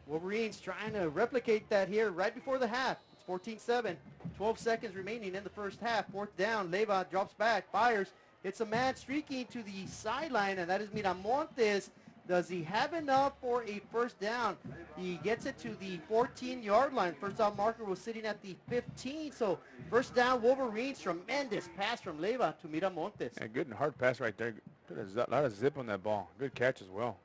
Wolverines trying to replicate that here right before the half. It's 14-7. 12 seconds remaining in the first half. 4th down. Leyva drops back, fires. It's a man streaking to the sideline, and that is Miramontes. Does he have enough for a first down? He gets it to the 14-yard line. First down marker was sitting at the 15. So first down, Wolverines. Tremendous pass from Leyva to Miramontes. And good and hard pass right there. A lot of zip on that ball. Good catch as well.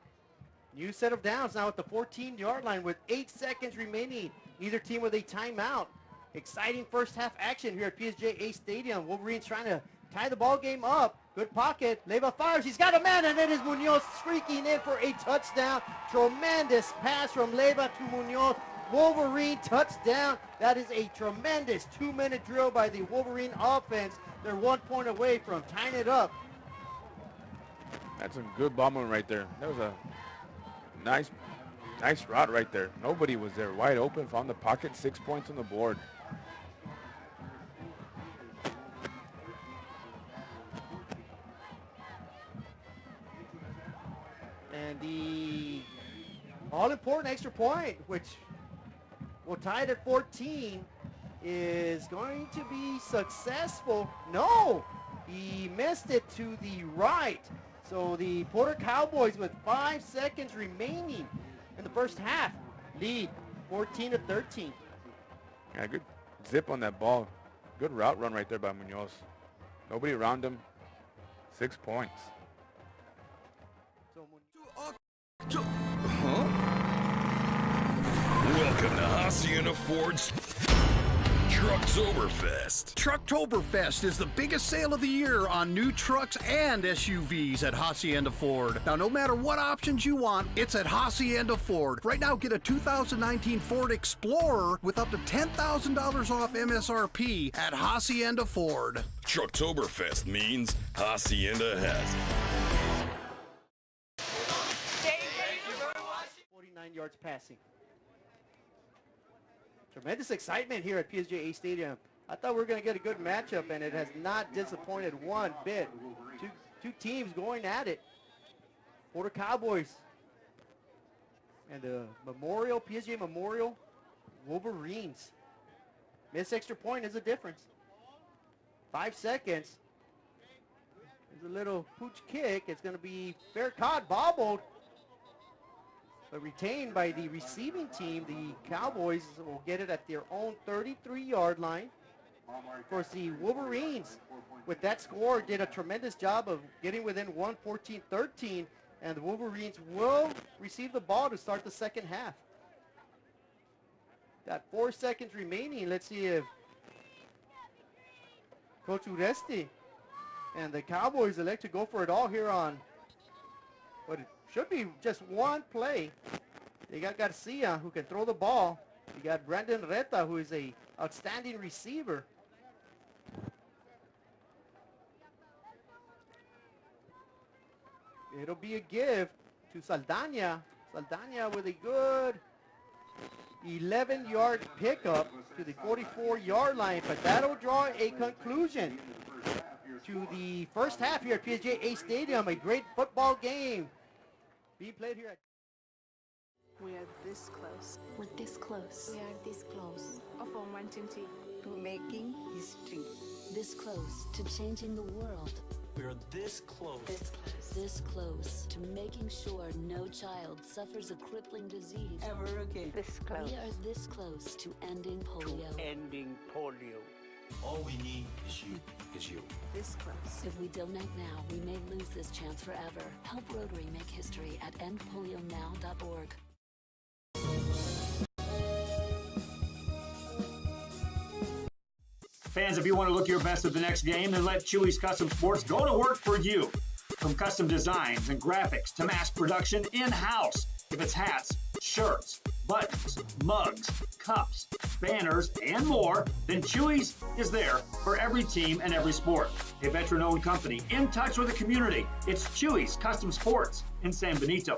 New set of downs now at the 14-yard line with 8 seconds remaining. Neither team with a timeout. Exciting first half action here at PSJA Stadium. Wolverines trying to tie the ball game up. Good pocket. Leyva fires. He's got a man, and it is Munoz streaking in for a touchdown. Tremendous pass from Leyva to Munoz. Wolverine touchdown. That is a tremendous 2-minute drill by the Wolverine offense. They're 1 point away from tying it up. That's some good ball movement right there. That was a nice route right there. Nobody was there. Wide open, found the pocket, 6 points on the board. And the all-important extra point, which will tie it at 14, is going to be successful. No, he missed it to the right. So the Porter Cowboys, with 5 seconds remaining in the first half, lead 14-13. Yeah, good zip on that ball. Good route run right there by Munoz. Nobody around him. 6 points. Welcome to Hacienda Ford's Trucktoberfest. Trucktoberfest is the biggest sale of the year on new trucks and SUVs at Hacienda Ford. Now, no matter what options you want, it's at Hacienda Ford. Right now, get a 2019 Ford Explorer with up to $10,000 off MSRP at Hacienda Ford. Trucktoberfest means Hacienda has it. 49 yards passing. Tremendous excitement here at PSJA Stadium. I thought we were going to get a good matchup, and it has not disappointed one bit. Two teams going at it. Porter Cowboys and the PSJA Memorial Wolverines. Missed extra point is a difference. 5 seconds. There's a little pooch kick. It's going to be fair caught, bobbled, but retained by the receiving team. The Cowboys will get it at their own 33-yard line. Of course, the Wolverines, with that score, did a tremendous job of getting within 14-13, and the Wolverines will receive the ball to start the second half. Got 4 seconds remaining. Let's see if Coach Uresti and the Cowboys elect to go for it all here on what it should be just one play. They got Garcia, who can throw the ball. You got Brandon Reta, who is a outstanding receiver. It'll be a give to Saldana. Saldana with a good 11-yard pickup to the 44-yard line, but that'll draw a conclusion to the first half here at PSJA Stadium. A great football game being played here at... We are this close. We're this close. We are this close. Of wanting to making history. This close to changing the world. We're this close. This close. This close to making sure no child suffers a crippling disease Ever again. This close. We are this close to ending polio. Ending polio. All we need is you. This close. If we don't act now, we may lose this chance forever. Help Rotary make history at endpolionow.org. Fans, if you want to look your best at the next game, then let Chewy's Custom Sports go to work for you. From custom designs and graphics to mass production in-house. If it's hats, shirts, buttons, mugs, cups, banners, and more, then Chewy's is there for every team and every sport. A veteran-owned company in touch with the community. It's Chewy's Custom Sports in San Benito.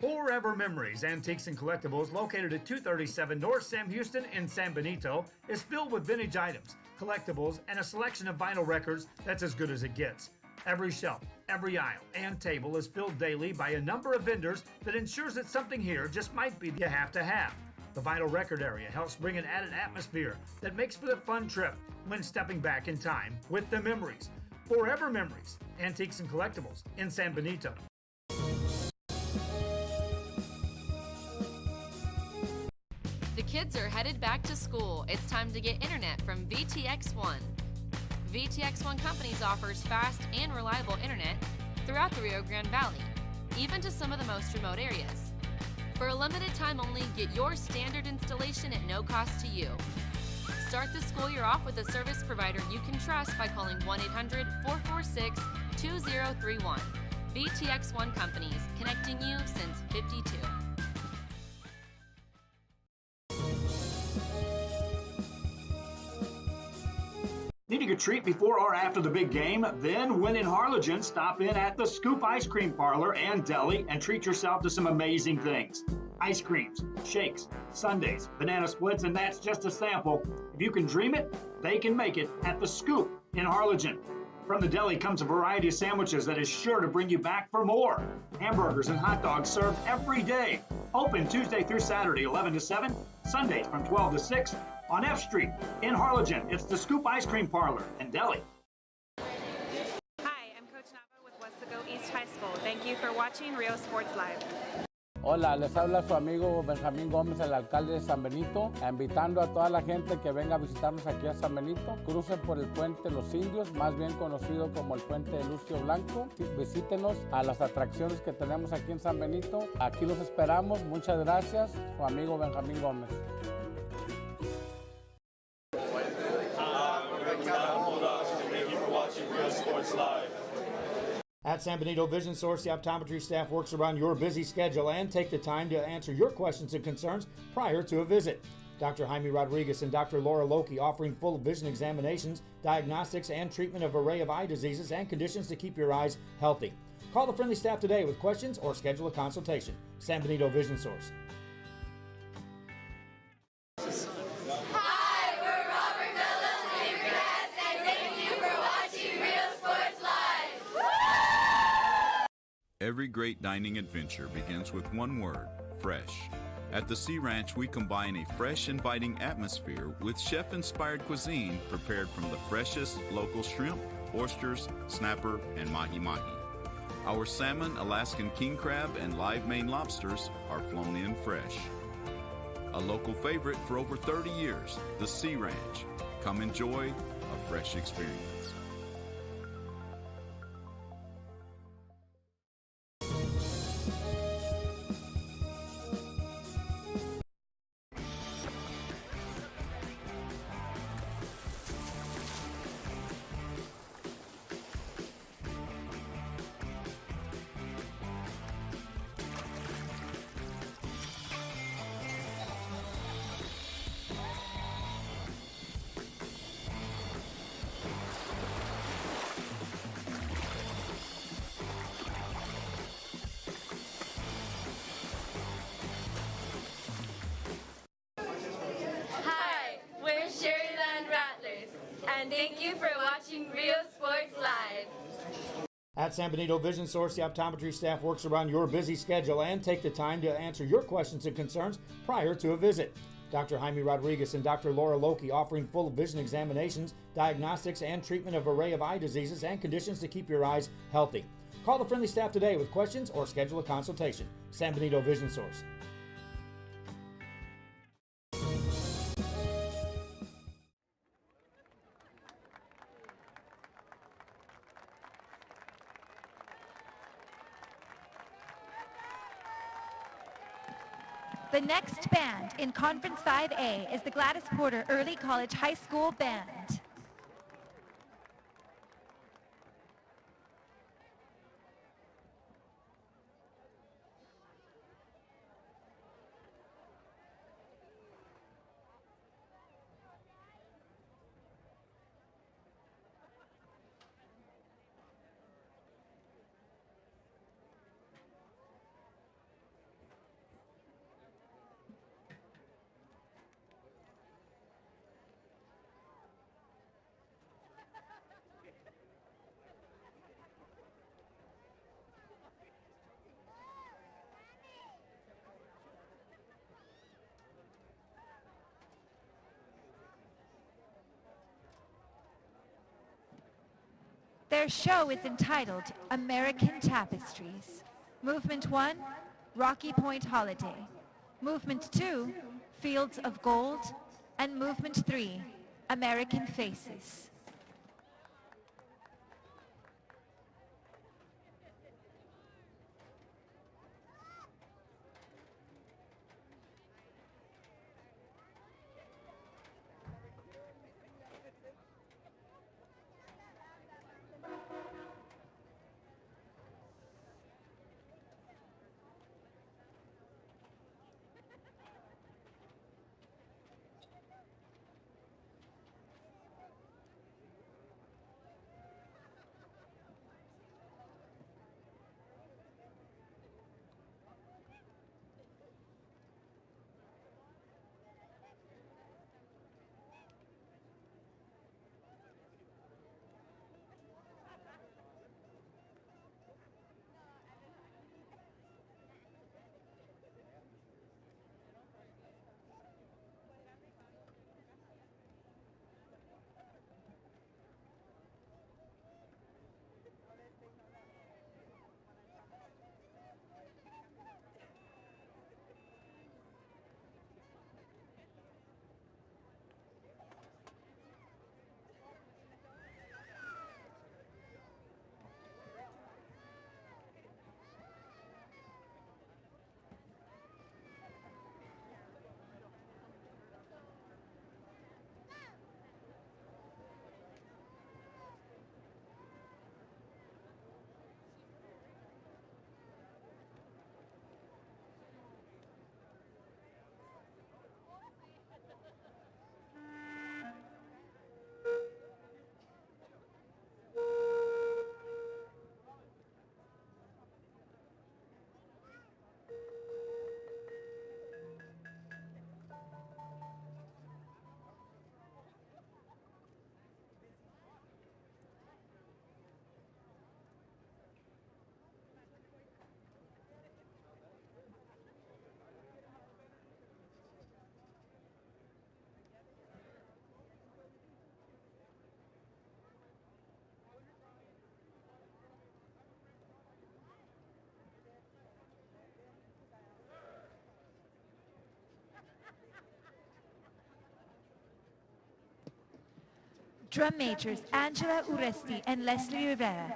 Forever Memories, Antiques and Collectibles, located at 237 North Sam Houston in San Benito, is filled with vintage items, collectibles, and a selection of vinyl records that's as good as it gets. Every shelf, every aisle, and table is filled daily by a number of vendors that ensures that something here just might be you have to have. The vinyl record area helps bring an added atmosphere that makes for the fun trip when stepping back in time with the memories. Forever Memories, Antiques and Collectibles in San Benito. The kids are headed back to school. It's time to get internet from VTX1. VTX1 Companies offers fast and reliable internet throughout the Rio Grande Valley, even to some of the most remote areas. For a limited time only, get your standard installation at no cost to you. Start the school year off with a service provider you can trust by calling 1-800-446-2031. VTX1 Companies, connecting you since '52. Needing a treat before or after the big game? Then, when in Harlingen, stop in at the Scoop Ice Cream Parlor and Deli and treat yourself to some amazing things. Ice creams, shakes, sundaes, banana splits, and that's just a sample. If you can dream it, they can make it at the Scoop in Harlingen. From the deli comes a variety of sandwiches that is sure to bring you back for more. Hamburgers and hot dogs served every day. Open Tuesday through Saturday, 11 to 7, Sundays from 12 to 6. On F Street in Harlingen, it's the Scoop Ice Cream Parlor and Deli. Hi, I'm Coach Nava with Westaco East High School. Thank you for watching Rio Sports Live. Hola, les habla su amigo Benjamín Gómez, el alcalde de San Benito, invitando a toda la gente que venga a visitarnos aquí a San Benito. Crucen por el puente Los Indios, más bien conocido como el puente de Lucio Blanco. Visítenos a las atracciones que tenemos aquí en San Benito. Aquí los esperamos. Muchas gracias, su amigo Benjamín Gómez. At San Benito Vision Source, the optometry staff works around your busy schedule and take the time to answer your questions and concerns prior to a visit. Dr. Jaime Rodriguez and Dr. Laura Loki offering full vision examinations, diagnostics, and treatment of an array of eye diseases and conditions to keep your eyes healthy. Call the friendly staff today with questions or schedule a consultation. San Benito Vision Source. Every great dining adventure begins with one word, fresh. At the Sea Ranch, we combine a fresh, inviting atmosphere with chef-inspired cuisine prepared from the freshest local shrimp, oysters, snapper, and mahi-mahi. Our salmon, Alaskan king crab, and live Maine lobsters are flown in fresh. A local favorite for over 30 years, the Sea Ranch. Come enjoy a fresh experience. And thank you for watching Rio Sports Live. At San Benito Vision Source, the optometry staff works around your busy schedule and take the time to answer your questions and concerns prior to a visit. Dr. Jaime Rodriguez and Dr. Laura Loki offering full vision examinations, diagnostics, and treatment of an array of eye diseases and conditions to keep your eyes healthy. Call the friendly staff today with questions or schedule a consultation. San Benito Vision Source. The next band in Conference 5A is the Gladys Porter Early College High School Band. Their show is entitled American Tapestries. Movement 1, Rocky Point Holiday. Movement 2, Fields of Gold. And Movement 3, American Faces. Drum majors Angela Uresti and Leslie Rivera,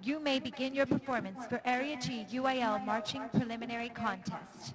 you may begin your performance for Area G UIL Marching Preliminary Contest.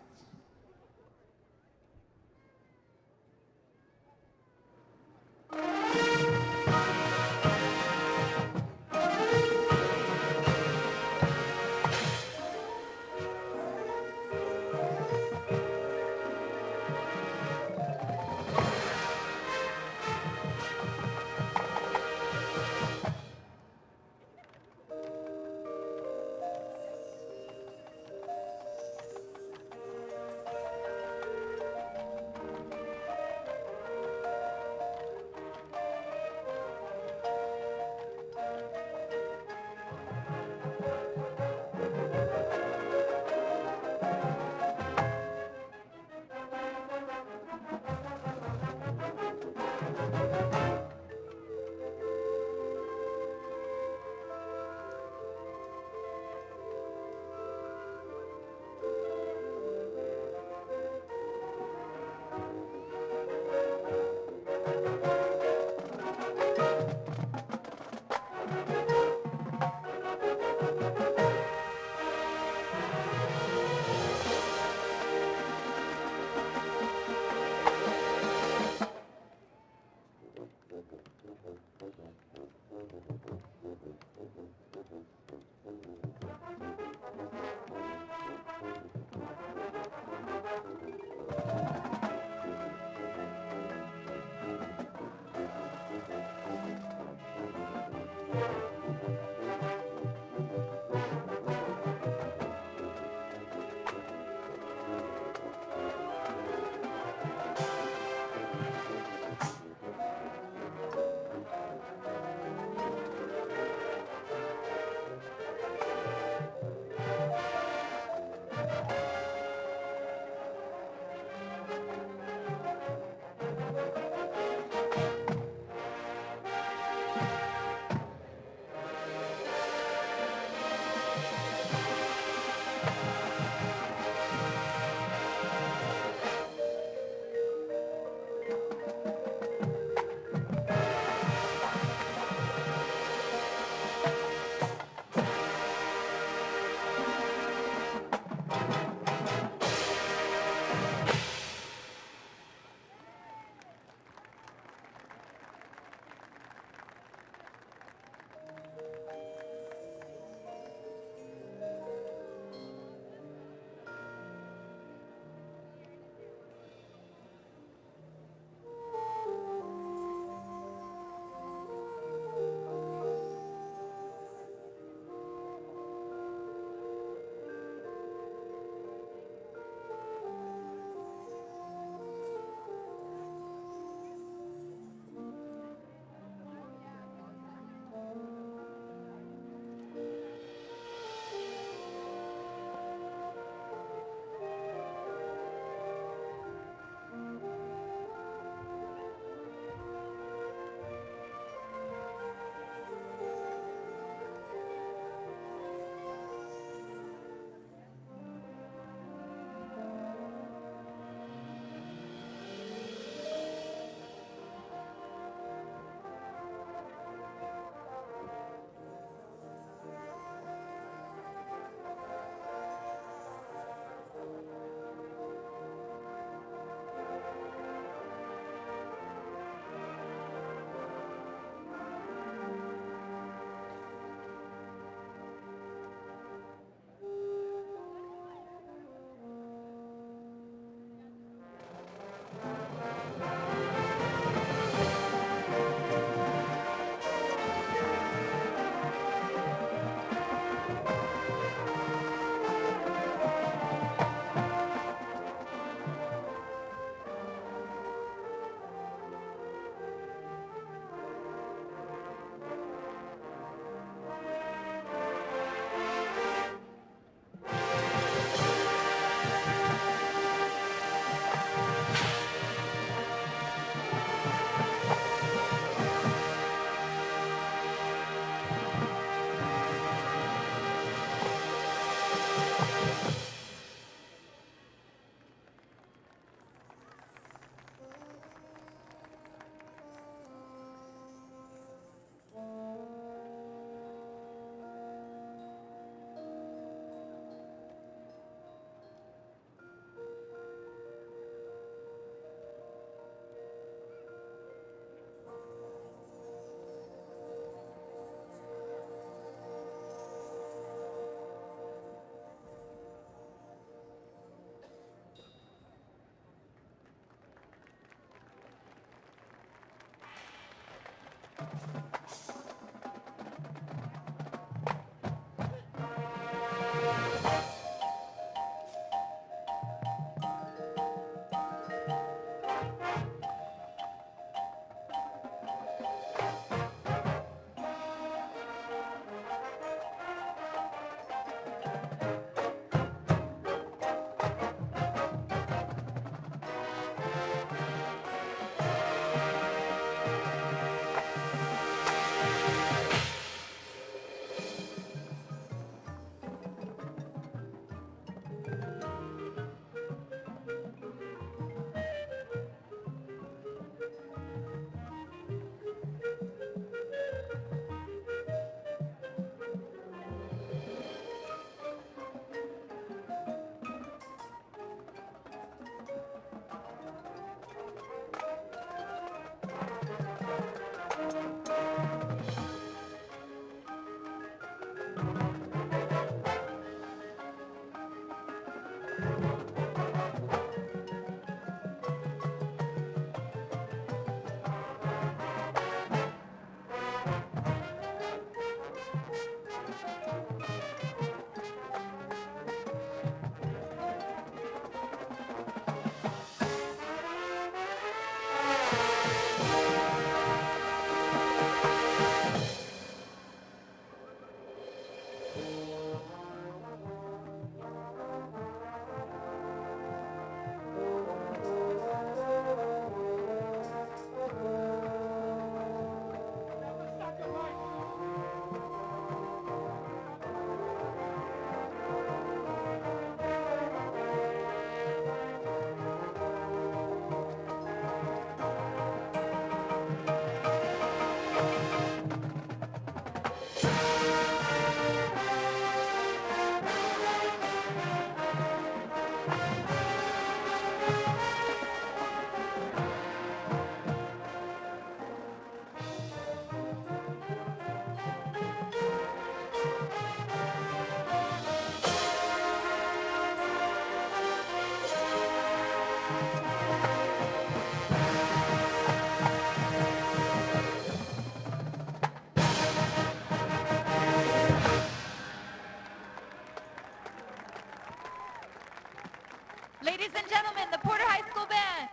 Ladies and gentlemen, the Porter High School Band.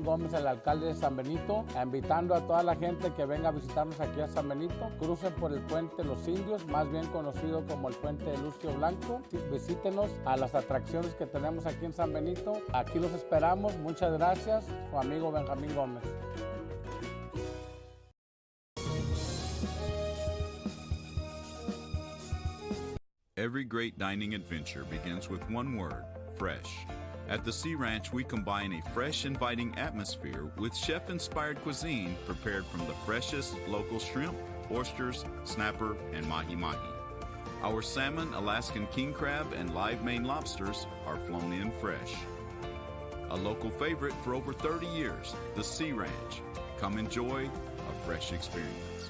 Gómez, el alcalde de San Benito, invitando a toda la gente que venga a visitarnos aquí a San Benito. Crucen por el puente Los Indios, más bien conocido como el puente de Lucio Blanco. Visítenos a las atracciones que tenemos aquí en San Benito. Aquí los esperamos. Muchas gracias. Su amigo Benjamín Gómez. Every great dining adventure begins with one word: fresh. At the Sea Ranch, we combine a fresh, inviting atmosphere with chef-inspired cuisine prepared from the freshest local shrimp, oysters, snapper, and mahi-mahi. Our salmon, Alaskan king crab, and live Maine lobsters are flown in fresh. A local favorite for over 30 years, the Sea Ranch. Come enjoy a fresh experience.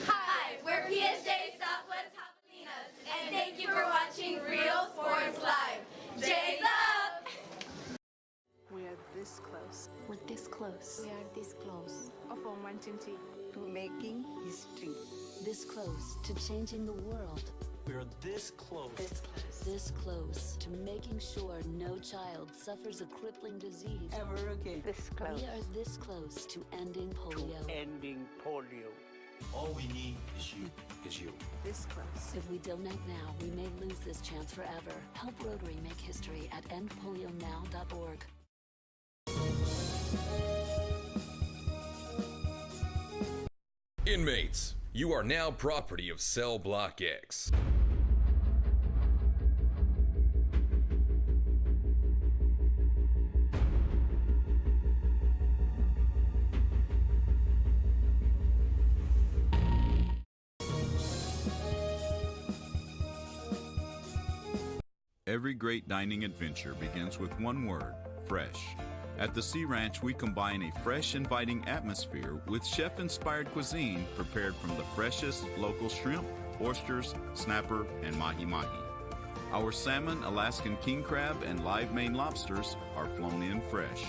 Hi, we're PSJA Southwest Javelinas, and thank you for watching Real Sports Live. J's up! We are this close. We're this close. We are this close of uncertainty to making history. This close to changing the world. We are this close. This close to making sure no child suffers a crippling disease. Ever again. This close. We are this close to ending polio. Ending polio. All we need is you. Is you. This close. If we donate now, we may lose this chance forever. Help Rotary make history at endpolionow.org. Inmates, you are now property of Cell Block X. Every great dining adventure begins with one word: fresh. At the Sea Ranch, we combine a fresh, inviting atmosphere with chef-inspired cuisine prepared from the freshest local shrimp, oysters, snapper, and mahi-mahi. Our salmon, Alaskan king crab, and live Maine lobsters are flown in fresh.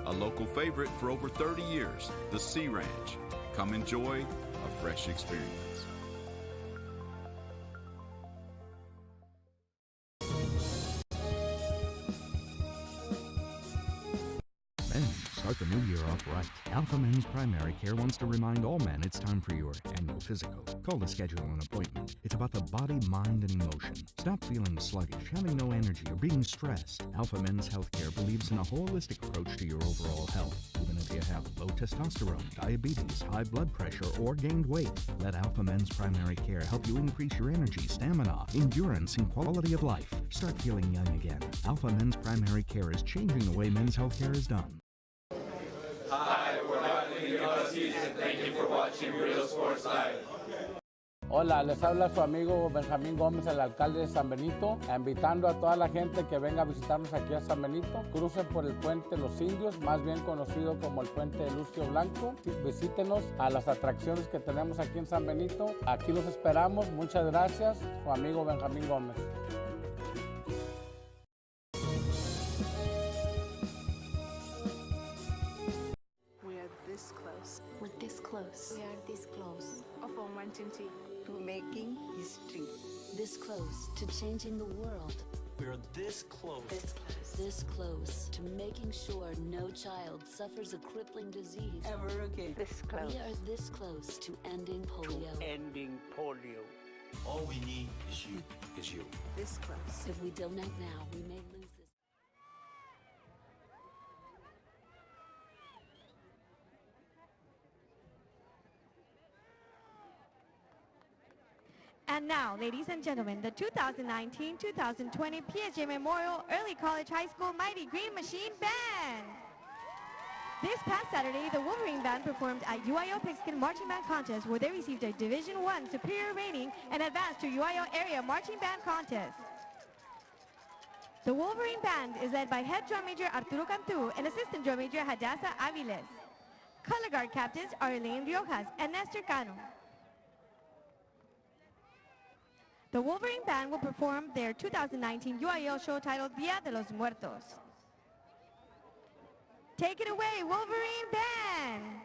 A local favorite for over 30 years, the Sea Ranch. Come enjoy a fresh experience. Men's Start the new year off right. Alpha Men's Primary Care wants to remind all men it's time for your annual physical. Call to schedule an appointment. It's about the body, mind, and emotion. Stop feeling sluggish, having no energy, or being stressed. Alpha Men's Healthcare believes in a holistic approach to your overall health. Even if you have low testosterone, diabetes, high blood pressure, or gained weight, let Alpha Men's Primary Care help you increase your energy, stamina, endurance, and quality of life. Start feeling young again. Alpha Men's Primary Care is changing the way men's healthcare is done. Hi, we're Rodney and thank you for watching Real Sports Live. Hola, les habla su amigo Benjamín Gómez, el alcalde de San Benito, invitando a toda la gente que venga a visitarnos aquí a San Benito. Crucen por el puente Los Indios, más bien conocido como el puente de Lucio Blanco. Visítenos a las atracciones que tenemos aquí en San Benito. Aquí los esperamos. Muchas gracias. Su amigo Benjamín Gómez. We are this close. We're this close. We are this close. Of wanting to making history. This close to changing the world. We're this close. This close. This close to making sure no child suffers a crippling disease. Ever again. This close. We are this close to ending polio. Ending polio. All we need is you. This close. If we don't act now, we may lose this. And now, ladies and gentlemen, the 2019-2020 PSJA Memorial Early College High School Mighty Green Machine Band. This past Saturday, the Wolverine Band performed at UIO Pigskin Marching Band Contest, where they received a Division I Superior rating and advanced to UIO Area Marching Band Contest. The Wolverine Band is led by Head Drum Major Arturo Cantu and Assistant Drum Major Hadassah Aviles. Color Guard Captains are Elaine Riojas and Nestor Cano. The Wolverine Band will perform their 2019 UIL show titled Dia de los Muertos. Take it away, Wolverine Band!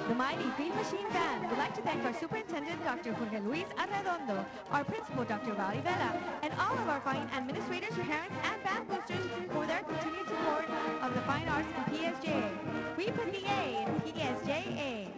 The Mighty Green Machine Band would like to thank our Superintendent, Dr. Jorge Luis Arredondo, our Principal, Dr. Vali Vela, and all of our fine administrators, parents, and band boosters for their continued support of the fine arts in PSJA. We put the A in PSJA.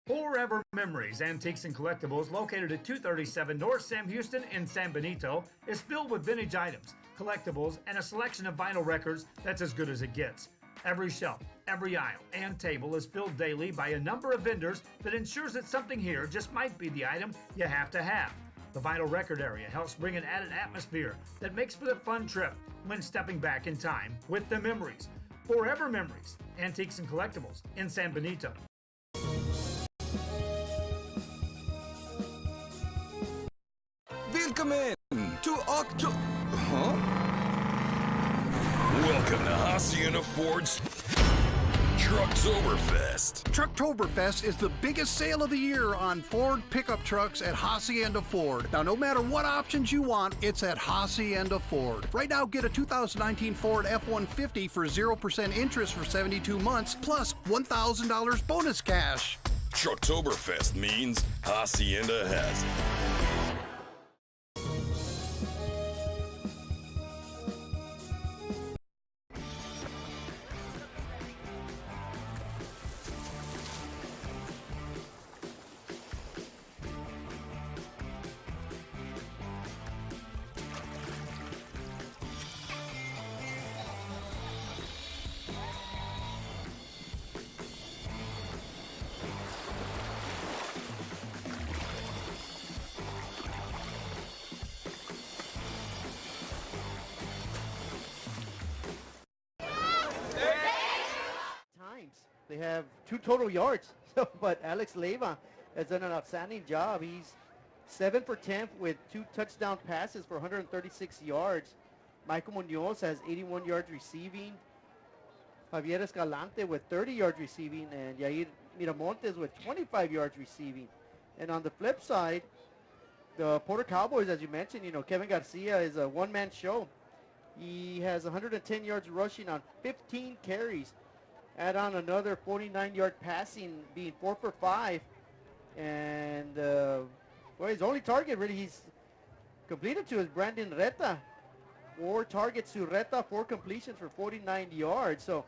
Forever Memories, Antiques and Collectibles, located at 237 North Sam Houston in San Benito, is filled with vintage items, collectibles, and a selection of vinyl records that's as good as it gets. Every shelf, every aisle, and table is filled daily by a number of vendors that ensures that something here just might be the item you have to have. The vinyl record area helps bring an added atmosphere that makes for the fun trip when stepping back in time with the memories. Forever Memories, Antiques and Collectibles in San Benito. Willkommen to Welcome to Hacienda Ford's Trucktoberfest. Trucktoberfest is the biggest sale of the year on Ford pickup trucks at Hacienda Ford. Now, no matter what options you want, it's at Hacienda Ford. Right now, get a 2019 Ford F-150 for 0% interest for 72 months, plus $1,000 bonus cash. Trucktoberfest means Hacienda has it. 2 total yards. So, but Alex Leiva has done an outstanding job. He's 7 for 10 with 2 touchdown passes for 136 yards. Michael Munoz has 81 yards receiving. Javier Escalante with 30 yards receiving, and Yair Miramontes with 25 yards receiving. And on the flip side, the Porter Cowboys, as you mentioned, Kevin Garcia is a one-man show. He has 110 yards rushing on 15 carries. Add on another 49-yard passing, being 4 for 5. And, his only target really he's completed to is Brandon Reta. 4 targets to Reta, 4 completions for 49 yards. So,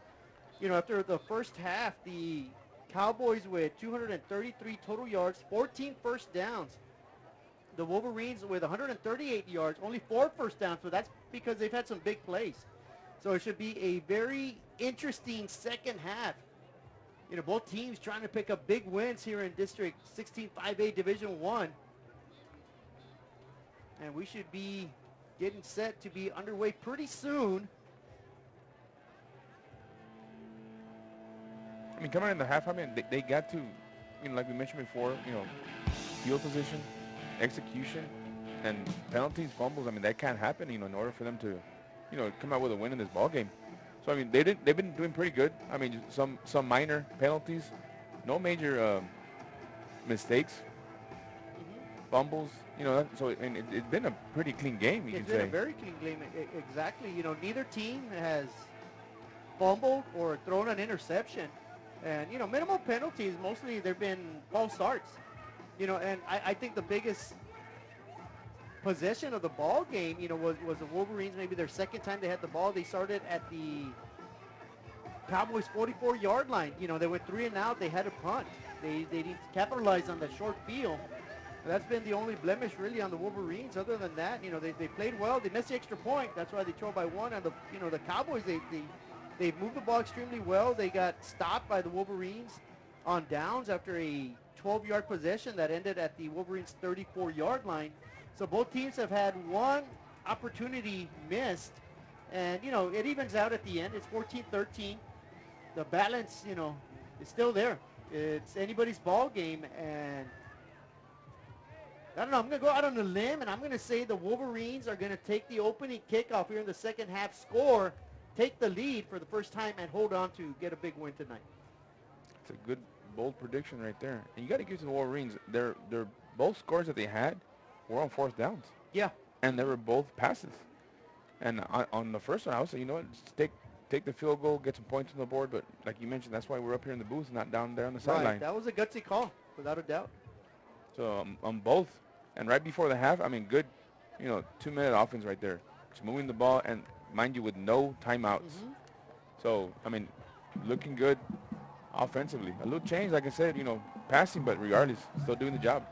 after the first half, the Cowboys with 233 total yards, 14 first downs. The Wolverines with 138 yards, only 4 first downs, so that's because they've had some big plays. So it should be a very interesting second half. Both teams trying to pick up big wins here in District 16 5A Division 1. And we should be getting set to be underway pretty soon. I mean, coming in the half, they got to, like we mentioned before, field position, execution, and penalties, fumbles. That can't happen, in order for them to, come out with a win in this ball game. So, they've been doing pretty good. Some minor penalties, no major mistakes, fumbles, so it's been a pretty clean game, you can say. It's been a very clean game, exactly. Neither team has fumbled or thrown an interception. And, minimal penalties, mostly they've been false starts. And I think the biggest possession of the ball game, was the Wolverines, maybe their second time they had the ball. They started at the Cowboys 44-yard line. They went 3 and out. They had a punt. They didn't capitalize on the short field. That's been the only blemish really on the Wolverines. Other than that, they played well. They missed the extra point. That's why they trailed by 1. And the Cowboys, they moved the ball extremely well. They got stopped by the Wolverines on downs after a 12-yard possession that ended at the Wolverines 34-yard line. So both teams have had one opportunity missed. And, it evens out at the end. It's 14-13. The balance, is still there. It's anybody's ball game. And I don't know. I'm going to go out on a limb, and I'm going to say the Wolverines are going to take the opening kickoff here in the second half, score, take the lead for the first time, and hold on to get a big win tonight. It's a good, bold prediction right there. And you got to give it to the Wolverines. Their both scores that they had were on 4th downs. Yeah. And they were both passes. And on the first one, I would say, just take the field goal, get some points on the board. But like you mentioned, that's why we're up here in the booth, not down there on the sideline. Right. That was a gutsy call, without a doubt. So on both. And right before the half, good, 2-minute offense right there. Just moving the ball, and mind you, with no timeouts. So, looking good offensively. A little change, like I said, passing, but regardless, still doing the job.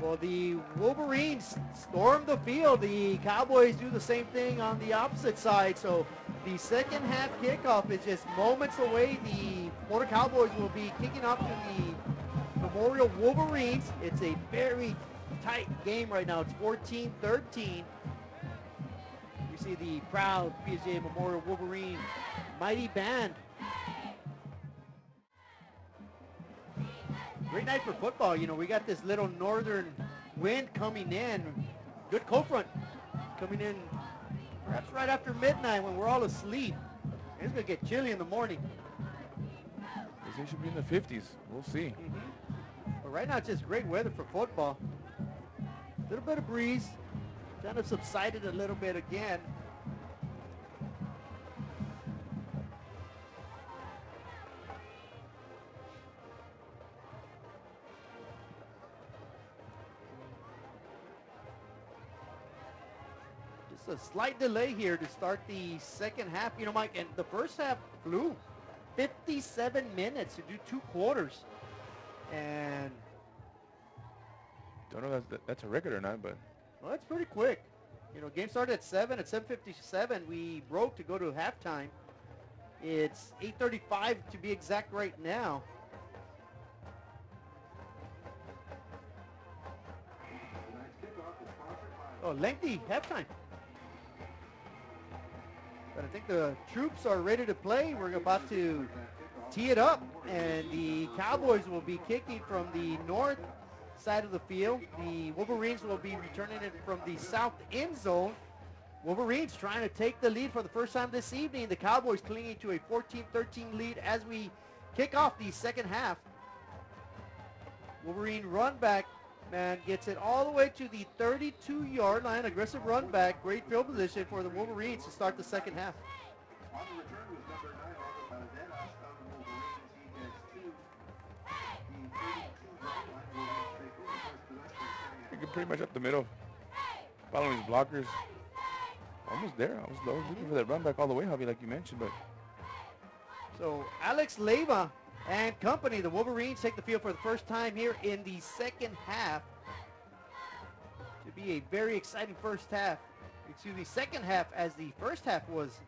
Well, the Wolverines storm the field. The Cowboys do the same thing on the opposite side. So the second half kickoff is just moments away. The Porter Cowboys will be kicking off to the Memorial Wolverines. It's a very tight game right now. It's 14-13. You see the proud PSJA Memorial Wolverine mighty band. Great night for football. We got this little northern wind coming in. Good cold front coming in perhaps right after midnight when we're all asleep. It's going to get chilly in the morning. They should be in the 50s. We'll see. But right now it's just great weather for football. A little bit of breeze. Kind of subsided a little bit again. A slight delay here to start the second half. Mike, and the first half flew 57 minutes to do 2 quarters. And don't know if that's a record or not, but well, that's pretty quick. Game started at 7. At 7:57, we broke to go to halftime. It's 8:35 to be exact right now. Oh, lengthy halftime. But I think the troops are ready to play. We're about to tee it up, and the Cowboys will be kicking from the north side of the field. The Wolverines will be returning it from the south end zone. Wolverines trying to take the lead for the first time this evening. The Cowboys clinging to a 14-13 lead as we kick off the second half. Wolverine run back, man, gets it all the way to the 32-yard line. Aggressive run back, great field position for the Wolverines to start the second half. Pretty much up the middle, following his blockers. Almost there. I was looking for that run back all the way, Javi, like you mentioned. But so Alex Leyva and company, the Wolverines take the field for the first time here in the second half. To be a very exciting second half, as the first half was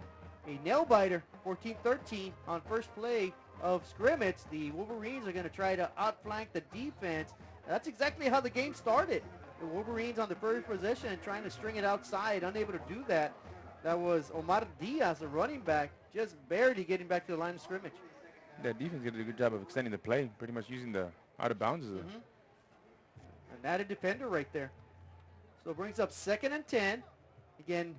a nail-biter, 14-13 on first play of scrimmage. The Wolverines are going to try to outflank the defense. That's exactly how the game started. The Wolverines on the first possession trying to string it outside, unable to do that. That was Omar Diaz, a running back, just barely getting back to the line of scrimmage. that defense did a good job of extending the play, pretty much using the out of bounds as a An added defender right there. So it brings up 2nd and 10. Again,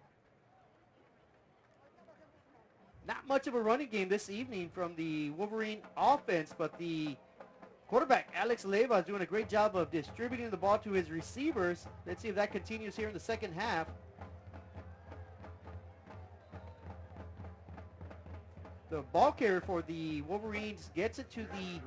not much of a running game this evening from the Wolverine offense, but the quarterback, Alex Leyva, is doing a great job of distributing the ball to his receivers. Let's see if that continues here in the second half. The ball carrier for the Wolverines gets it to the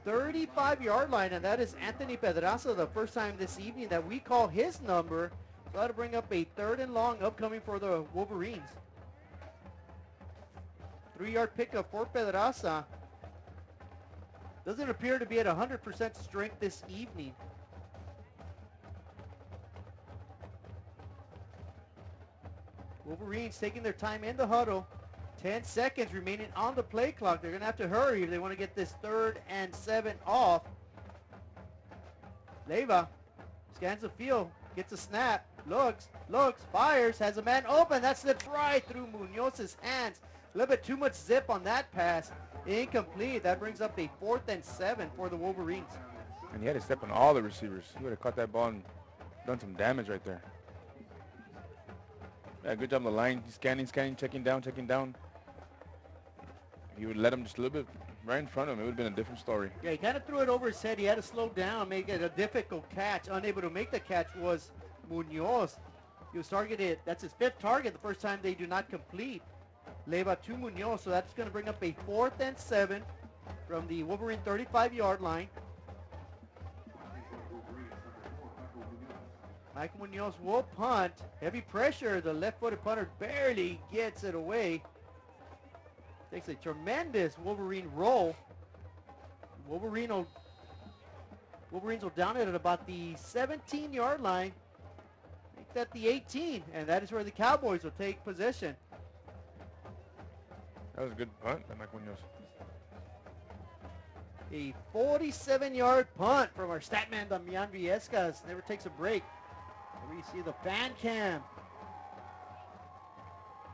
35-yard line, and that is Anthony Pedraza, the first time this evening that we call his number. So that'll bring up a 3rd and long upcoming for the Wolverines. 3-yard pickup for Pedraza. Doesn't appear to be at 100% strength this evening. Wolverines taking their time in the huddle. 10 seconds remaining on the play clock. They're going to have to hurry if they want to get this 3rd and 7 off. Leyva scans the field, gets a snap, looks, fires, has a man open. That slips right through Munoz's hands. A little bit too much zip on that pass. Incomplete. That brings up a 4th and 7 for the Wolverines. And he had to step on all the receivers. He would have caught that ball and done some damage right there. Yeah, good job on the line. He's scanning, checking down. If he would let him just a little bit right in front of him, it would have been a different story. Yeah, he kind of threw it over his head. He had to slow down, make it a difficult catch. Unable to make the catch was Munoz. He was targeted. That's his 5th target the first time they do not complete. Leyva to Munoz, so that's going to bring up a 4th and 7 from the Wolverine 35-yard line. Michael Munoz will punt. Heavy pressure. The left-footed punter barely gets it away. Takes a tremendous Wolverine roll. Wolverines will down it at about the 17-yard line. Make that the 18, and that is where the Cowboys will take possession. That was a good punt by Michael Munoz. A 47-yard punt from our stat man, Damian Viescas. Never takes a break. Here we see the fan cam.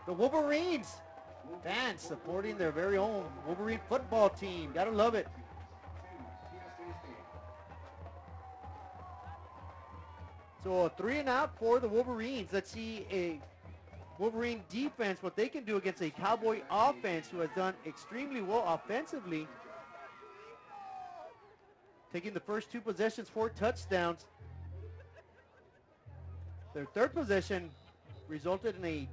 The Wolverines. Fans supporting their very own Wolverine football team. Gotta love it. So a 3 and out for the Wolverines. Let's see a Wolverine defense, what they can do against a Cowboy offense who has done extremely well offensively. Taking the first 2 possessions, 4 touchdowns. Their 3rd possession resulted in a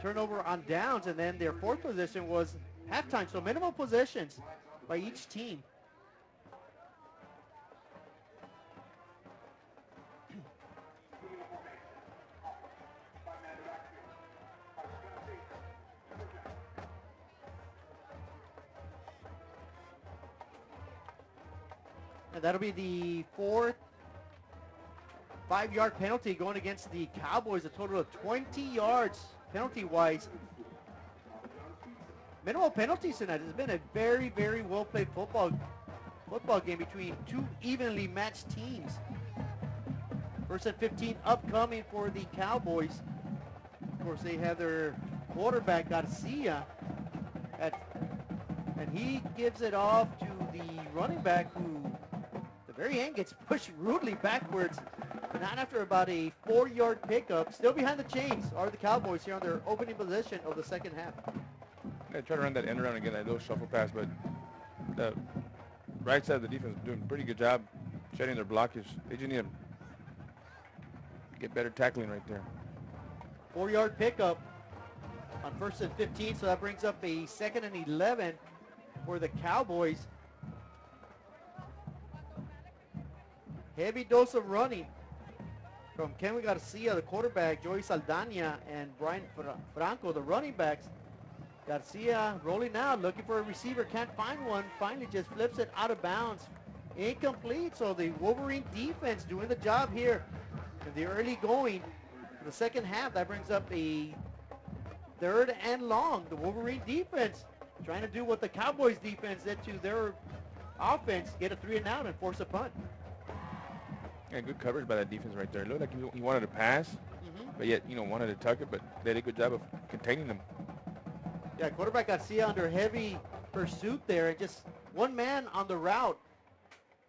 turnover on downs, and then their 4th possession was halftime. So minimal possessions by each team. And that'll be the 4th 5-yard penalty going against the Cowboys, a total of 20 yards penalty-wise. Minimal penalties tonight. It's been a very, very well-played football game between 2 evenly matched teams. 1st and 15 upcoming for the Cowboys. Of course, they have their quarterback, Garcia, at And he gives it off to the running back who, at the very end, gets pushed rudely backwards. Not after about a 4-yard pickup. Still behind the chains are the Cowboys here on their opening possession of the second half. They try to run that end around again, that little shuffle pass, but the right side of the defense is doing a pretty good job shedding their blockage. They just need to get better tackling right there. 4-yard pickup on 1st and 15, so that brings up a 2nd and 11 for the Cowboys. Heavy dose of running from Ken Garcia, the quarterback, Joey Saldana, and Brian Franco, the running backs. Garcia rolling out, looking for a receiver, can't find one, finally just flips it out of bounds. Incomplete, so the Wolverine defense doing the job here in the early going for the second half. That brings up a 3rd and long. The Wolverine defense trying to do what the Cowboys defense did to their offense, get a 3 and out and force a punt. Yeah, good coverage by that defense right there. It looked like he wanted to pass, but yet, wanted to tuck it, but they did a good job of containing them. Yeah, quarterback Garcia under heavy pursuit there, and just one man on the route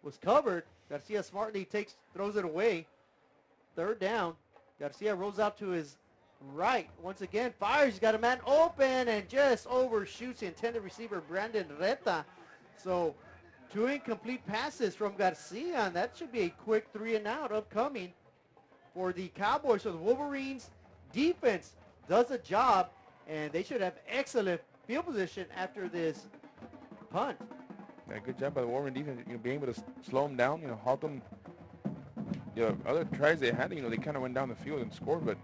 was covered. Garcia smartly throws it away. 3rd down. Garcia rolls out to his right. Once again, fires. He's got a man open and just overshoots the intended receiver, Brandon Reta. So 2 incomplete passes from Garcia, and that should be a quick 3 and out upcoming for the Cowboys. So the Wolverines defense does a job, and they should have excellent field position after this punt. Yeah, good job by the Wolverine defense, being able to slow them down, halt them. Other tries they had, they kind of went down the field and scored, but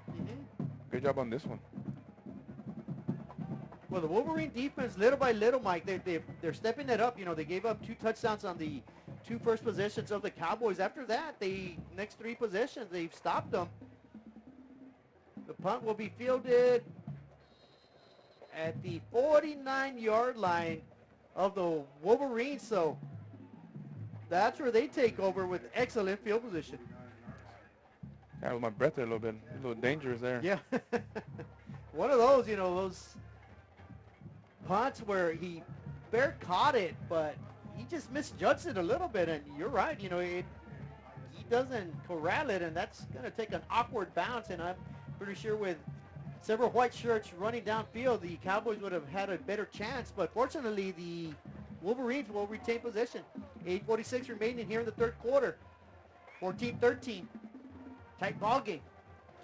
good job on this one. Well, the Wolverine defense, little by little, Mike, they're stepping it up. They gave up 2 touchdowns on the 2 first possessions of the Cowboys. After that, the next 3 possessions, they've stopped them. The punt will be fielded at the 49-yard line of the Wolverines, so that's where they take over with excellent field position. Yeah, with my breath there a little bit, a little dangerous there. Yeah. One of those, those punts where he bare caught it, but he just misjudged it a little bit, and you're right, he doesn't corral it, and that's going to take an awkward bounce, and I'm pretty sure with several white shirts running downfield, the Cowboys would have had a better chance, but fortunately the Wolverines will retain possession. 8:46 remaining here in the 3rd quarter. 14-13. Tight ball game.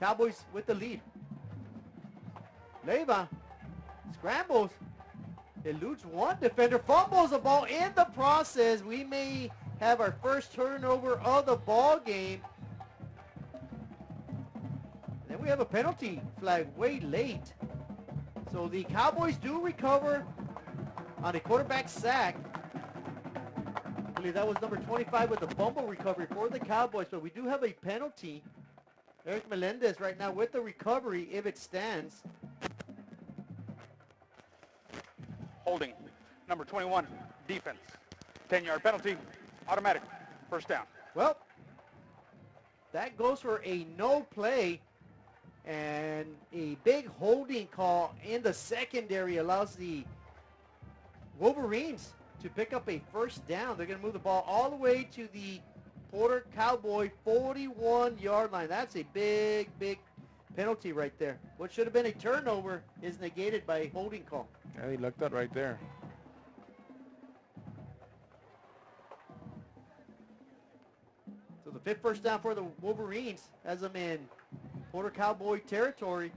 Cowboys with the lead. Leiva scrambles. Eludes one defender. Fumbles the ball in the process. We may have our first turnover of the ball game. Then we have a penalty flag way late. So the Cowboys do recover on a quarterback sack. I believe that was number 25 with the fumble recovery for the Cowboys, but we do have a penalty. Eric Melendez right now with the recovery if it stands. Holding, number 21, defense. 10-yard penalty, automatic, 1st down. Well, that goes for a no play, and a big holding call in the secondary allows the Wolverines to pick up a 1st down. They're going to move the ball all the way to the Porter Cowboy 41-yard line. That's a big, big penalty right there. What should have been a turnover is negated by a holding call. Yeah, he lucked out right there. So the 5th 1st down for the Wolverines has them in Porter Cowboy territory.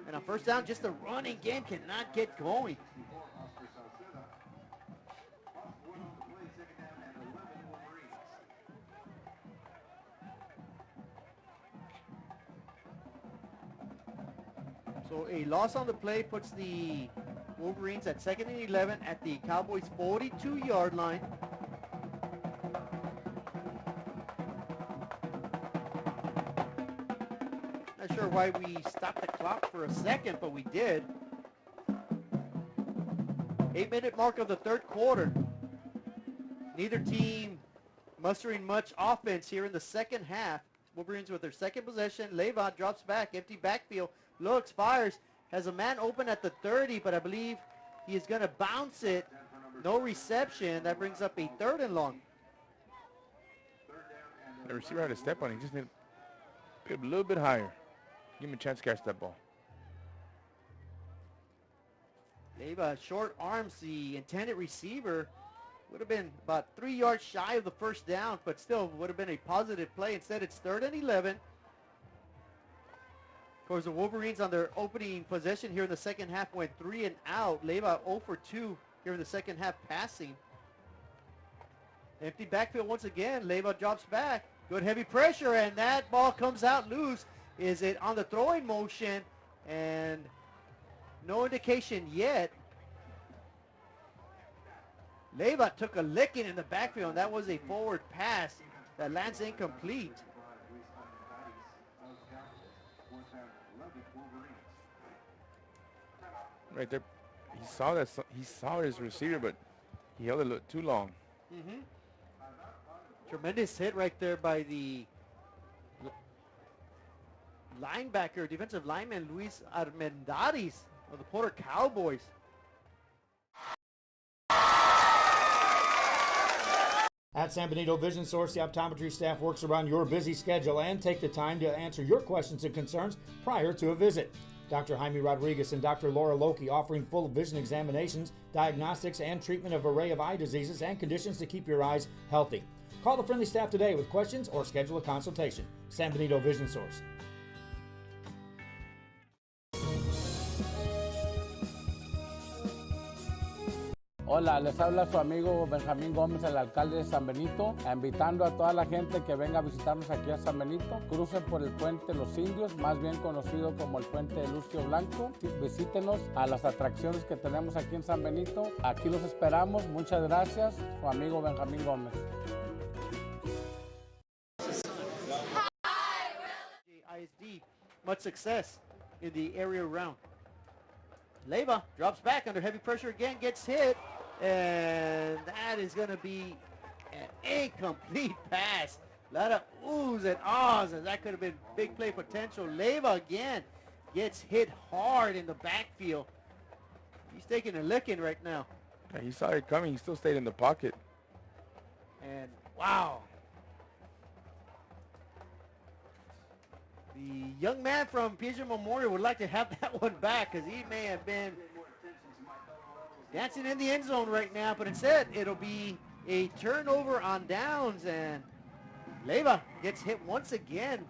And on 1st down, just the running game cannot get going. So a loss on the play puts the Wolverines at 2nd and 11 at the Cowboys 42-yard line. Not sure why we stopped the clock for a second, but we did. 8-minute mark of the 3rd quarter. Neither team mustering much offense here in the second half. Wolverines with their 2nd possession. Leiva drops back, empty backfield, looks, fires, has a man open at the 30, but I believe He is going to bounce it. No reception. That brings up a 3rd and long. The receiver had a step on it. He just need to be a little bit higher. Give him a chance to catch that ball. Leyva short arms the intended receiver. Would have been about 3 yards shy of the first down, but still would have been a positive play. Instead, it's 3rd and 11. Of course, the Wolverines on their opening possession here in the second half went 3 and out. Leyva 0 for 2 here in the second half passing. Empty backfield once again. Leyva drops back. Good heavy pressure, and that ball comes out loose. Is it on the throwing motion? And no indication yet. Leyva took a licking in the backfield, and that was a forward pass that lands incomplete. Right there, he saw his receiver, but he held it a little too long. Tremendous hit right there by the linebacker, defensive lineman Luis Armendariz of the Porter Cowboys. At San Benito Vision Source, the optometry staff works around your busy schedule and take the time to answer your questions and concerns prior to a visit. Dr. Jaime Rodriguez and Dr. Laura Loki offering full vision examinations, diagnostics, and treatment of an array of eye diseases and conditions to keep your eyes healthy. Call the friendly staff today with questions or schedule a consultation. San Benito Vision Source. Hola, les habla su amigo Benjamín Gómez, el alcalde de San Benito, invitando a toda la gente que venga a visitarnos aquí a San Benito. Crucen por el puente Los Indios, más bien conocido como el puente de Lucio Blanco. Visítenos a las atracciones que tenemos aquí en San Benito. Aquí los esperamos. Muchas gracias. Su amigo Benjamín Gómez. ISD, much success in the area round. Leyva drops back under heavy pressure again, gets hit, and that is going to be an incomplete pass. A lot of oohs and ahs, and that could have been big play potential. Leyva again gets hit hard in the backfield. He's taking a licking right now. Yeah, he saw it coming. He still stayed in the pocket. And wow. The young man from PSJA Memorial would like to have that one back because he may have been dancing in the end zone right now, but instead it'll be a turnover on downs, and Leyva gets hit once again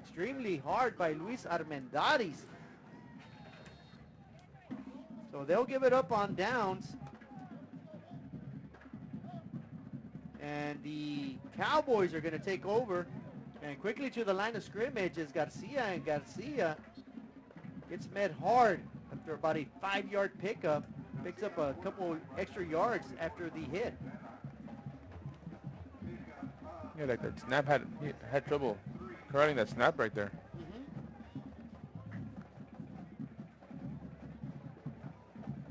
extremely hard by Luis Armendariz. So they'll give it up on downs. And the Cowboys are going to take over. And quickly to the line of scrimmage is Garcia, and Garcia gets met hard after about a 5-yard pickup. Picks up a couple extra yards after the hit. Yeah, like that snap had trouble curling that snap right there.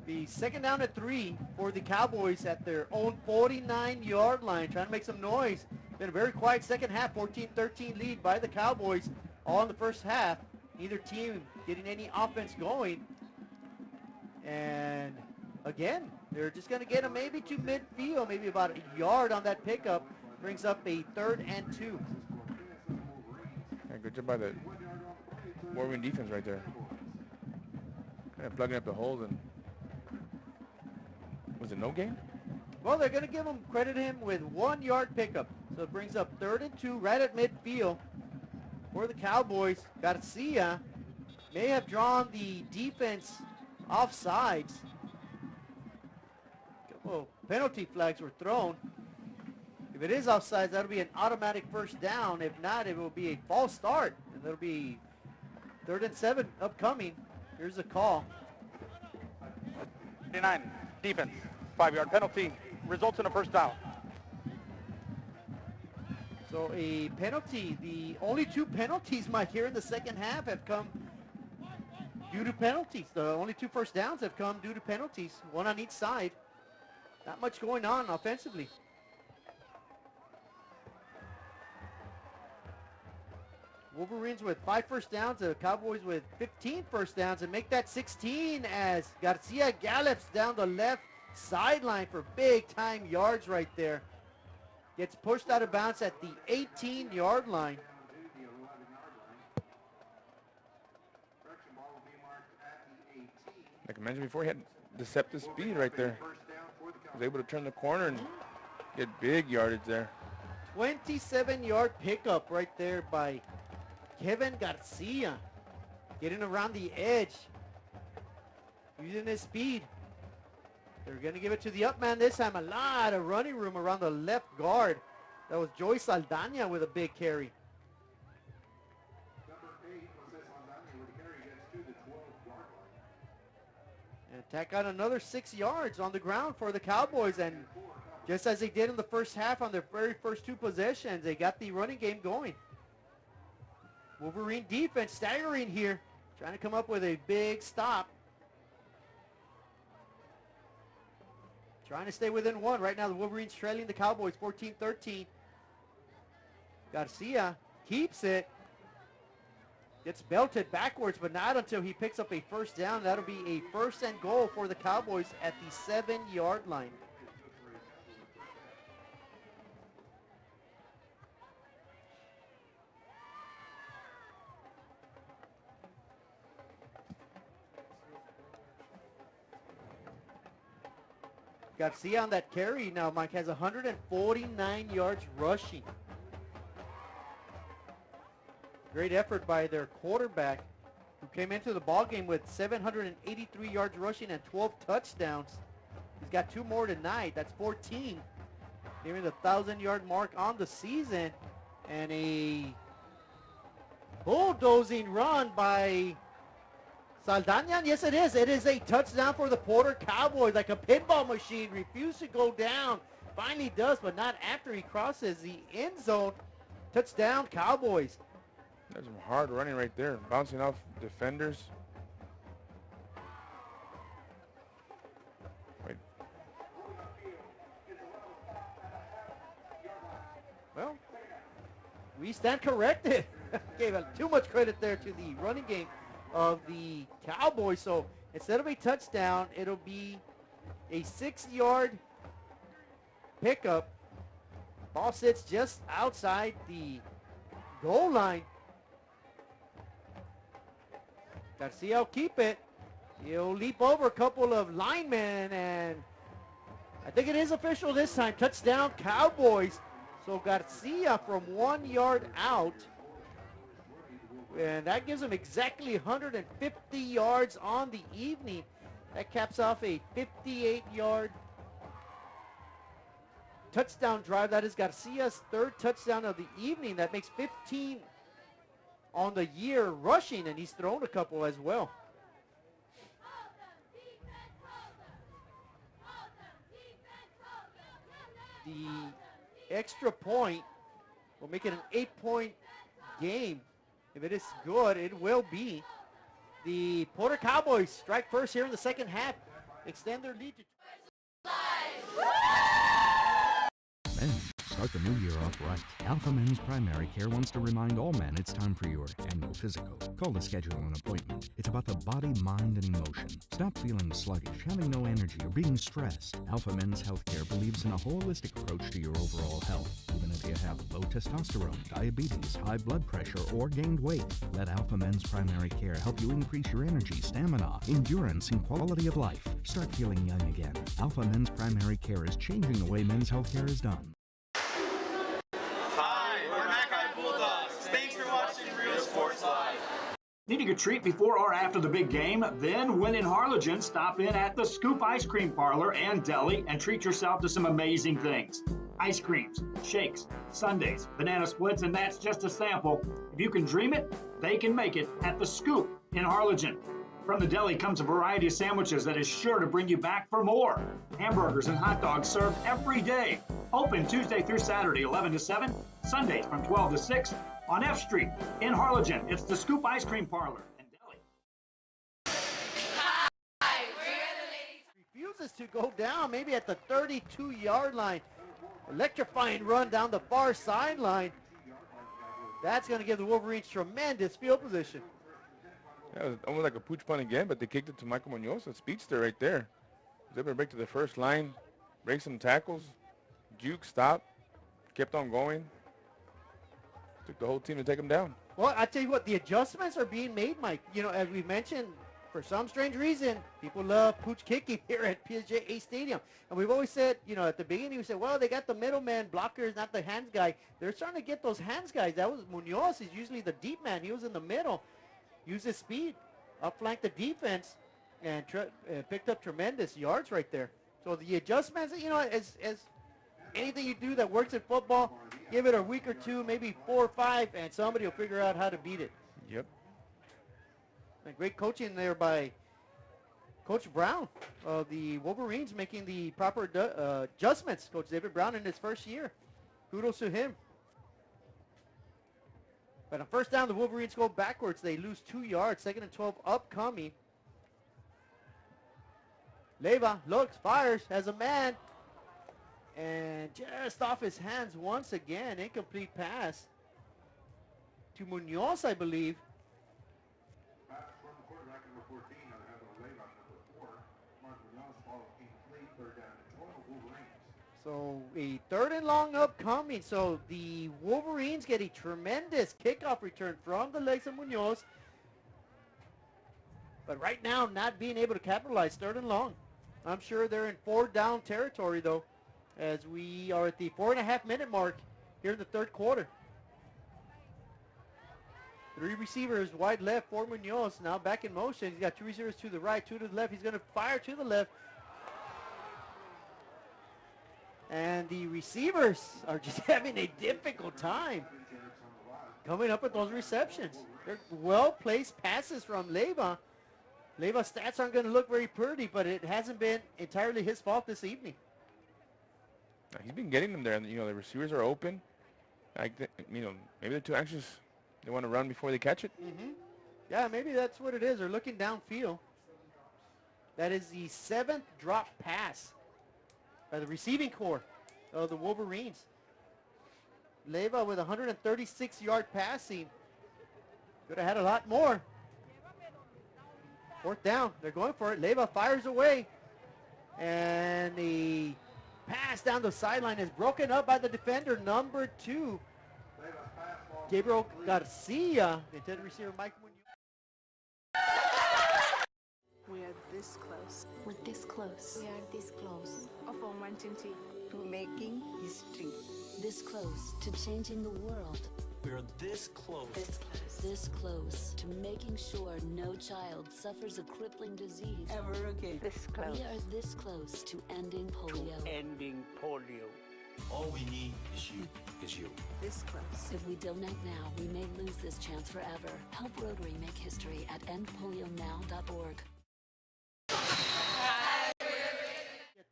The second down at 3 for the Cowboys at their own 49-yard line, trying to make some noise. Been a very quiet second half, 14-13 lead by the Cowboys all in the first half. Neither team getting any offense going. And again, they're just going to get them maybe to midfield, maybe about a yard on that pickup. Brings up a 3rd and 2. Yeah, good job by the Wolverine defense right there. Kind of plugging up the holes. And was it no gain? Well, they're going to give him credit him with 1-yard pickup. So it brings up 3rd and 2 right at midfield for the Cowboys. Garcia may have drawn the defense offsides. A couple penalty flags were thrown. If it is offsides, that'll be an automatic first down. If not, it will be a false start. And that'll be 3rd and 7 upcoming. Here's the call. 59, defense, 5-yard penalty, results in a first down. So a penalty, the only 2 penalties, Mike, here in the second half have come due to penalties. The only 2 first downs have come due to penalties, one on each side. Not much going on offensively. Wolverines with 5 first downs, the Cowboys with 15 first downs, and make that 16 as Garcia gallops down the left sideline for big-time yards right there. Gets pushed out of bounds at the 18-yard line. Like I mentioned before, he had deceptive speed right there. He was able to turn the corner and get big yardage there. 27-yard pickup right there by Kevin Garcia. Getting around the edge. Using his speed. They're going to give it to the up man this time. A lot of running room around the left guard. That was Joey Saldana with a big carry. And tack on another 6 yards on the ground for the Cowboys. And just as they did in the first half on their very first 2 possessions, they got the running game going. Wolverine defense staggering here. Trying to come up with a big stop. Trying to stay within 1. Right now the Wolverines trailing the Cowboys 14-13. Garcia keeps it. Gets belted backwards, but not until he picks up a first down. That'll be a 1st and goal for the Cowboys at the 7-yard line. Garcia on that carry now, Mike, has 149 yards rushing. Great effort by their quarterback, who came into the ballgame with 783 yards rushing and 12 touchdowns. He's got 2 more tonight. That's 14. Nearing the 1,000-yard mark on the season. And a bulldozing run by Saldana. Yes, it is. It is a touchdown for the Porter Cowboys. Like a pinball machine. Refused to go down. Finally does, but not after he crosses the end zone. Touchdown, Cowboys. There's some hard running right there. Bouncing off defenders. Wait. Well, we stand corrected. Gave too much credit there to the running game of the Cowboys. So instead of a touchdown, it'll be a 6-yard pickup. Ball sits just outside the goal line. Garcia will keep it. He'll leap over a couple of linemen, and I think it is official this time. Touchdown, Cowboys. So Garcia from 1 yard out. And that gives him exactly 150 yards on the evening. That caps off a 58-yard touchdown drive. That is Garcia's 3rd touchdown of the evening. That makes 15 on the year rushing, and he's thrown a couple as well. The extra point will make it an 8-point game. If it is good, it will be. The Porter Cowboys strike first here in the second half. Extend their lead to... Men, start the new year off right. Alpha Men's Primary Care wants to remind all men it's time for your annual physical. Call to schedule an appointment. It's about the body, mind, and emotion. Stop feeling sluggish, having no energy, or being stressed. Alpha Men's Healthcare believes in a holistic approach to your overall health. Even if you have low testosterone, diabetes, high blood pressure, or gained weight, let Alpha Men's Primary Care help you increase your energy, stamina, endurance, and quality of life. Start feeling young again. Alpha Men's Primary Care is changing the way men's healthcare is done. Needing a treat before or after the big game? Then, when in Harlingen, stop in at the Scoop Ice Cream Parlor and Deli and treat yourself to some amazing things. Ice creams, shakes, sundaes, banana splits, and that's just a sample. If you can dream it, they can make it at the Scoop in Harlingen. From the deli comes a variety of sandwiches that is sure to bring you back for more. Hamburgers and hot dogs served every day. Open Tuesday through Saturday, 11 to 7, Sundays from 12 to 6. On F Street in Harlingen, it's the Scoop Ice Cream Parlor and Deli. Hi, we're the ladies. Refuses to go down, maybe at the 32-yard line. Electrifying run down the far sideline. That's going to give the Wolverines tremendous field position. Yeah, it was almost like a pooch punt again, but they kicked it to Michael Munoz, a speedster right there. He was able to break to the first line, break some tackles, juke, stop, kept on going. Took the whole team to take him down. Well, I tell you what, the adjustments are being made, Mike. You know, as we mentioned, for some strange reason, people love pooch kicking here at PSJA Stadium. And we've always said, you know, at the beginning, we said, well, they got the middleman blockers, not the hands guy. They're starting to get those hands guys. That was Munoz. He's usually the deep man. He was in the middle. Used his speed, outflanked the defense, and picked up tremendous yards right there. So the adjustments, you know, as anything you do that works in football, give it a week or two, maybe 4 or 5, and somebody will figure out how to beat it. Yep. And great coaching there by Coach Brown of the Wolverines, making the proper adjustments. Coach David Brown in his first year. Kudos to him. But on first down, the Wolverines go backwards. They lose 2 yards. 2nd and 12 upcoming. Leyva looks, fires, has a man. And just off his hands once again. Incomplete pass to Munoz, I believe. So a 3rd and long upcoming. So the Wolverines get a tremendous kickoff return from the legs of Munoz. But right now, not being able to capitalize. 3rd and long. I'm sure they're in 4th down territory, though, as we are at the 4.5-minute mark here in the 3rd quarter. 3 receivers wide left for Munoz. Now back in motion. He's got 2 receivers to the right, 2 to the left. He's going to fire to the left. And the receivers are just having a difficult time coming up with those receptions. They're well-placed passes from Leyva. Leyva's stats aren't going to look very pretty, but it hasn't been entirely his fault this evening. He's been getting them there, and, you know, the receivers are open. You know, maybe they're too anxious. They want to run before they catch it. Mm-hmm. Yeah, maybe that's what it is. They're looking downfield. That is the 7th drop pass by the receiving corps of the Wolverines. Leyva with 136-yard passing. Could have had a lot more. 4th down. They're going for it. Leyva fires away. And the pass down the sideline is broken up by the defender, number 2. Gabriel Garcia. The intended receiver, Mike Munoz. We are this close. We're this close. We are this close of unwanting tea. To making history. This close to changing the world. We're this close. This close. This close to making sure no child suffers a crippling disease Ever again. This close. We are this close to ending polio. Ending polio. All we need is you. This close. If we don't act now, we may lose this chance forever. Help Rotary make history at endpolionow.org.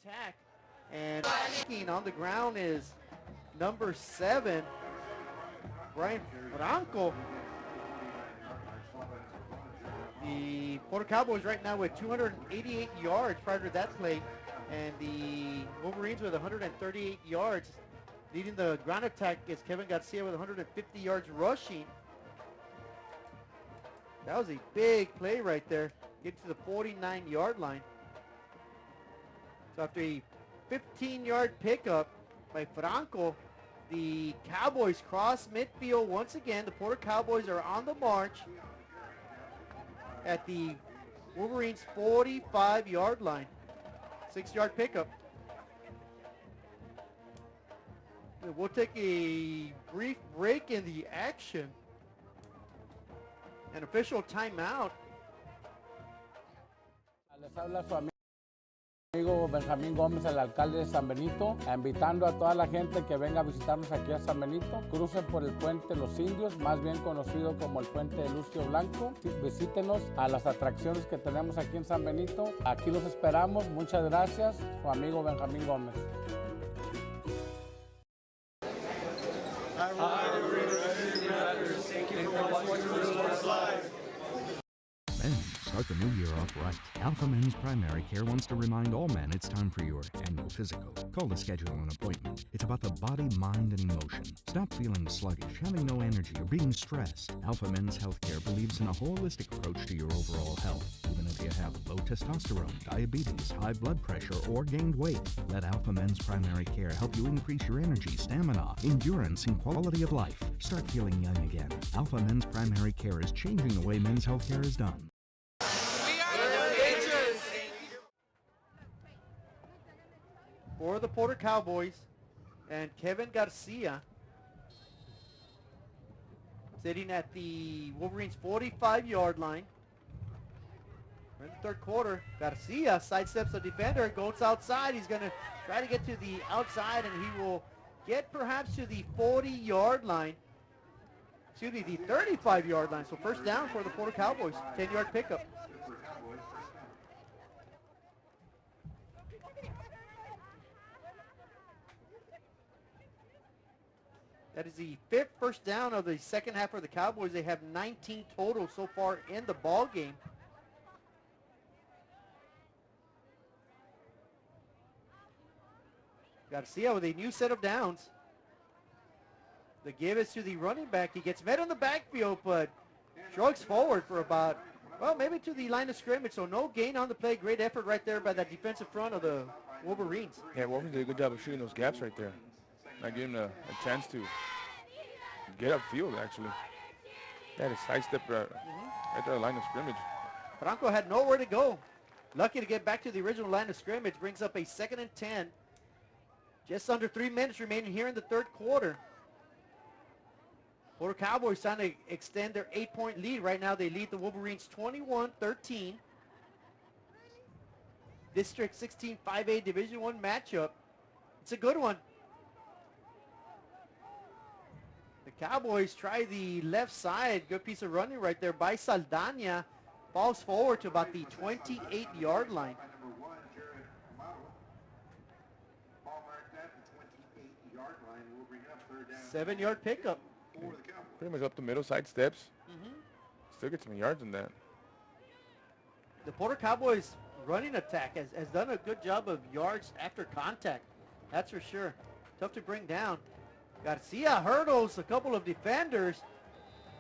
Attack. And on the ground is number 7, Brian Franco. The Porter Cowboys right now with 288 yards prior to that play. And the Wolverines with 138 yards. Leading the ground attack is Kevin Garcia with 150 yards rushing. That was a big play right there. Get to the 49-yard line. So after a 15-yard pickup by Franco, the Cowboys cross midfield once again. The Porter Cowboys are on the march at the Wolverines' 45-yard line. 6-yard pickup. We'll take a brief break in the action. An official timeout. Les habla su amigo Benjamín Gómez, el alcalde de San Benito, invitando a toda la gente que venga a visitarnos aquí a San Benito. Crucen por el puente Los Indios, más bien conocido como el puente de Lucio Blanco. Visítenos a las atracciones que tenemos aquí en San Benito. Aquí los esperamos. Muchas gracias. Su amigo Benjamín Gómez. Men's Start the new year off right. Alpha Men's Primary Care wants to remind all men it's time for your annual physical. Call to schedule an appointment. It's about the body, mind, and emotion. Stop feeling sluggish, having no energy, or being stressed. Alpha Men's Healthcare believes in a holistic approach to your overall health. Even if you have low testosterone, diabetes, high blood pressure, or gained weight, let Alpha Men's Primary Care help you increase your energy, stamina, endurance, and quality of life. Start feeling young again. Alpha Men's Primary Care is changing the way men's healthcare is done. For the Porter Cowboys, and Kevin Garcia sitting at the Wolverines 45-yard line. We're in the third quarter. Garcia sidesteps the defender, goes outside. He's going to try to get to the outside, and he will get perhaps to the 40-yard line. Excuse me, the 35-yard line. So first down for the Porter Cowboys, 10-yard pickup. That is the fifth first down of the second half for the Cowboys. They have 19 total so far in the ball game. Garcia with a new set of downs. The give is to the running back. He gets met on the backfield, but shrugs forward for about, well, maybe to the line of scrimmage. So no gain on the play. Great effort right there by that defensive front of the Wolverines. Yeah, Wolverines did a good job of shooting those gaps right there. Not giving him a chance to get upfield, actually. They had a sidestep right there at the line of scrimmage. Franco had nowhere to go. Lucky to get back to the original line of scrimmage. Brings up a 2nd and 10. Just under 3 minutes remaining here in the third quarter. Porter Cowboys trying to extend their 8-point lead. Right now they lead the Wolverines 21-13. District 16 5A Division I matchup. It's a good one. The Cowboys try the left side. Good piece of running right there by Saldana. Falls forward to about the 28-yard line. Seven-yard pickup. Pretty much up the middle, side steps. Still get some yards in that. The Porter Cowboys running attack has done a good job of yards after contact. That's for sure. Tough to bring down. Garcia hurdles a couple of defenders.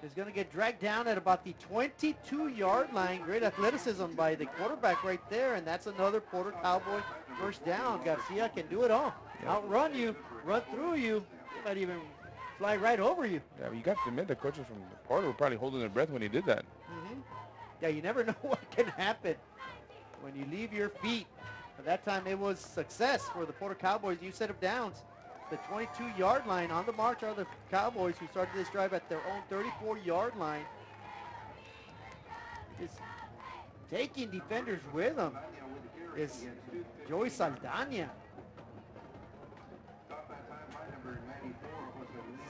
Is going to get dragged down at about the 22-yard line. Great athleticism by the quarterback right there, and that's another Porter Cowboy first down. Garcia can do it all. Outrun you, run through you. He might even fly right over you. Yeah, but you got to admit the coaches from Porter were probably holding their breath when he did that. Yeah, you never know what can happen when you leave your feet. But that time it was success for the Porter Cowboys. New set of downs. The 22-yard line. On the march are the Cowboys, who started this drive at their own 34-yard line. Just taking defenders with them is Joey Saldana.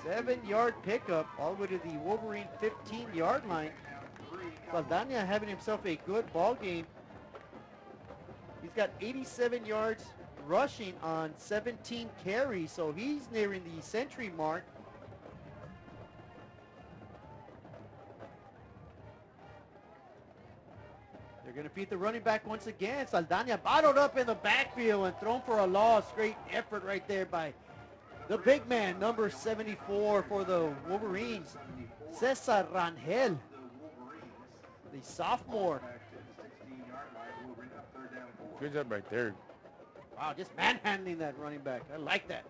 7-yard pickup all the way to the Wolverine 15-yard line. Saldana having himself a good ball game. He's got 87 yards rushing on 17 carries, so he's nearing the century mark. They're going to feed the running back once again. Saldana bottled up in the backfield and thrown for a loss. Great effort right there by the big man, number 74 for the Wolverines, Cesar Rangel, the sophomore. Good job right there. Wow, just manhandling that running back. I like that.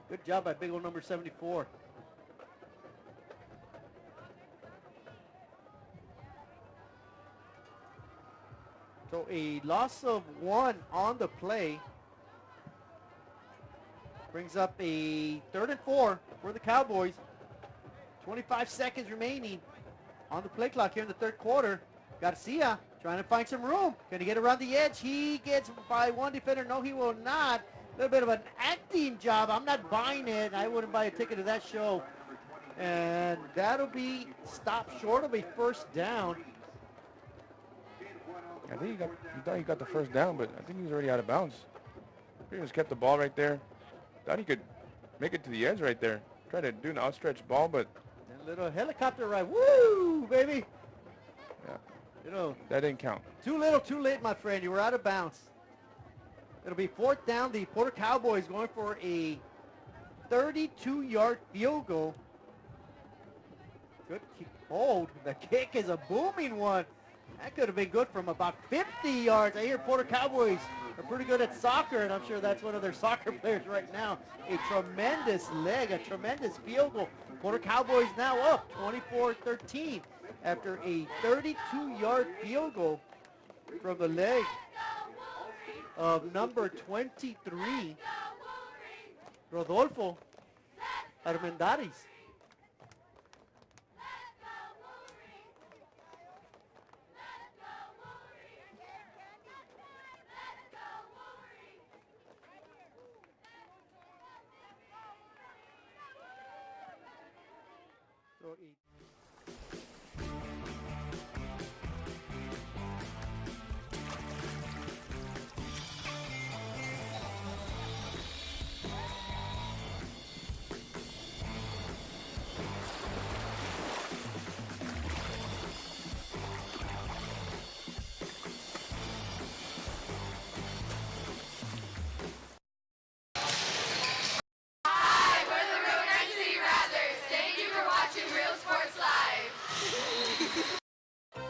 Good job by big old number 74. So a loss of 1 on the play brings up a 3rd and 4 for the Cowboys. 25 seconds remaining on the play clock here in the third quarter. Garcia trying to find some room. Can he get around the edge? He gets by one defender. No, he will not. A little bit of an acting job. I'm not buying it. I wouldn't buy a ticket to that show. And that'll be stopped short of a first down. I think he thought he got the first down, but I think he was already out of bounds. He just kept the ball right there. Thought he could make it to the edge right there. Tried to do an outstretched ball, but... And a little helicopter ride. Woo, baby! Yeah. You know, That didn't count. too little, too late, my friend. You were out of bounds. It'll be 4th down. The Porter Cowboys going for a 32-yard field goal. Good hold. The kick is a booming one. That could have been good from about 50 yards. I hear Porter Cowboys are pretty good at soccer, and I'm sure that's one of their soccer players right now. A tremendous leg, a tremendous field goal. Porter Cowboys now up 24-13 after a 32-yard field goal from the leg of number 23, Rodolfo Armendariz.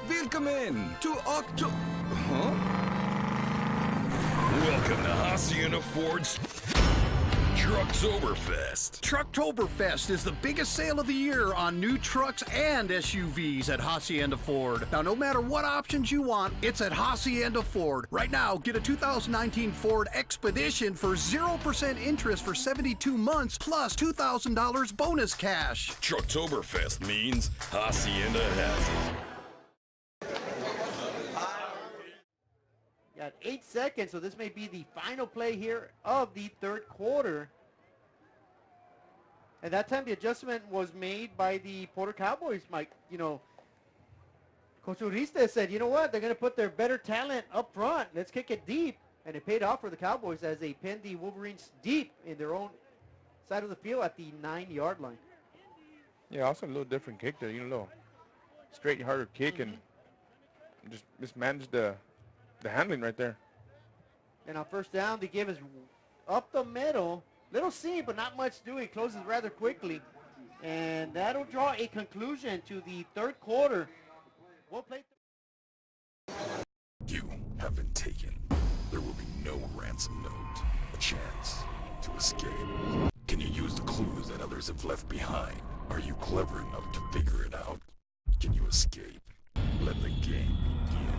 Welcome to October. Welcome to Hacienda Ford's Trucktoberfest. Trucktoberfest is the biggest sale of the year on new trucks and SUVs at Hacienda Ford. Now, no matter what options you want, it's at Hacienda Ford. Right now, get a 2019 Ford Expedition for 0% interest for 72 months plus $2,000 bonus cash. Trucktoberfest means Hacienda has it. Got 8 seconds, so this may be the final play here of the third quarter. And that time the adjustment was made by the Porter Cowboys, Mike. You know, Coach Uriste said, you know what, they're going to put their better talent up front. Let's kick it deep. And it paid off for the Cowboys as they pinned the Wolverines deep in their own side of the field at the 9-yard line. Yeah, also a little different kick there. You know, a little straight, harder kick and just mismanaged the handling right there. And on first down, they give us up the middle. Little seam, but not much doing. Closes rather quickly. And that'll draw a conclusion to the third quarter. We'll play. You have been taken. There will be no ransom note. A chance to escape. Can you use the clues that others have left behind? Are you clever enough to figure it out? Can you escape? Let the game begin.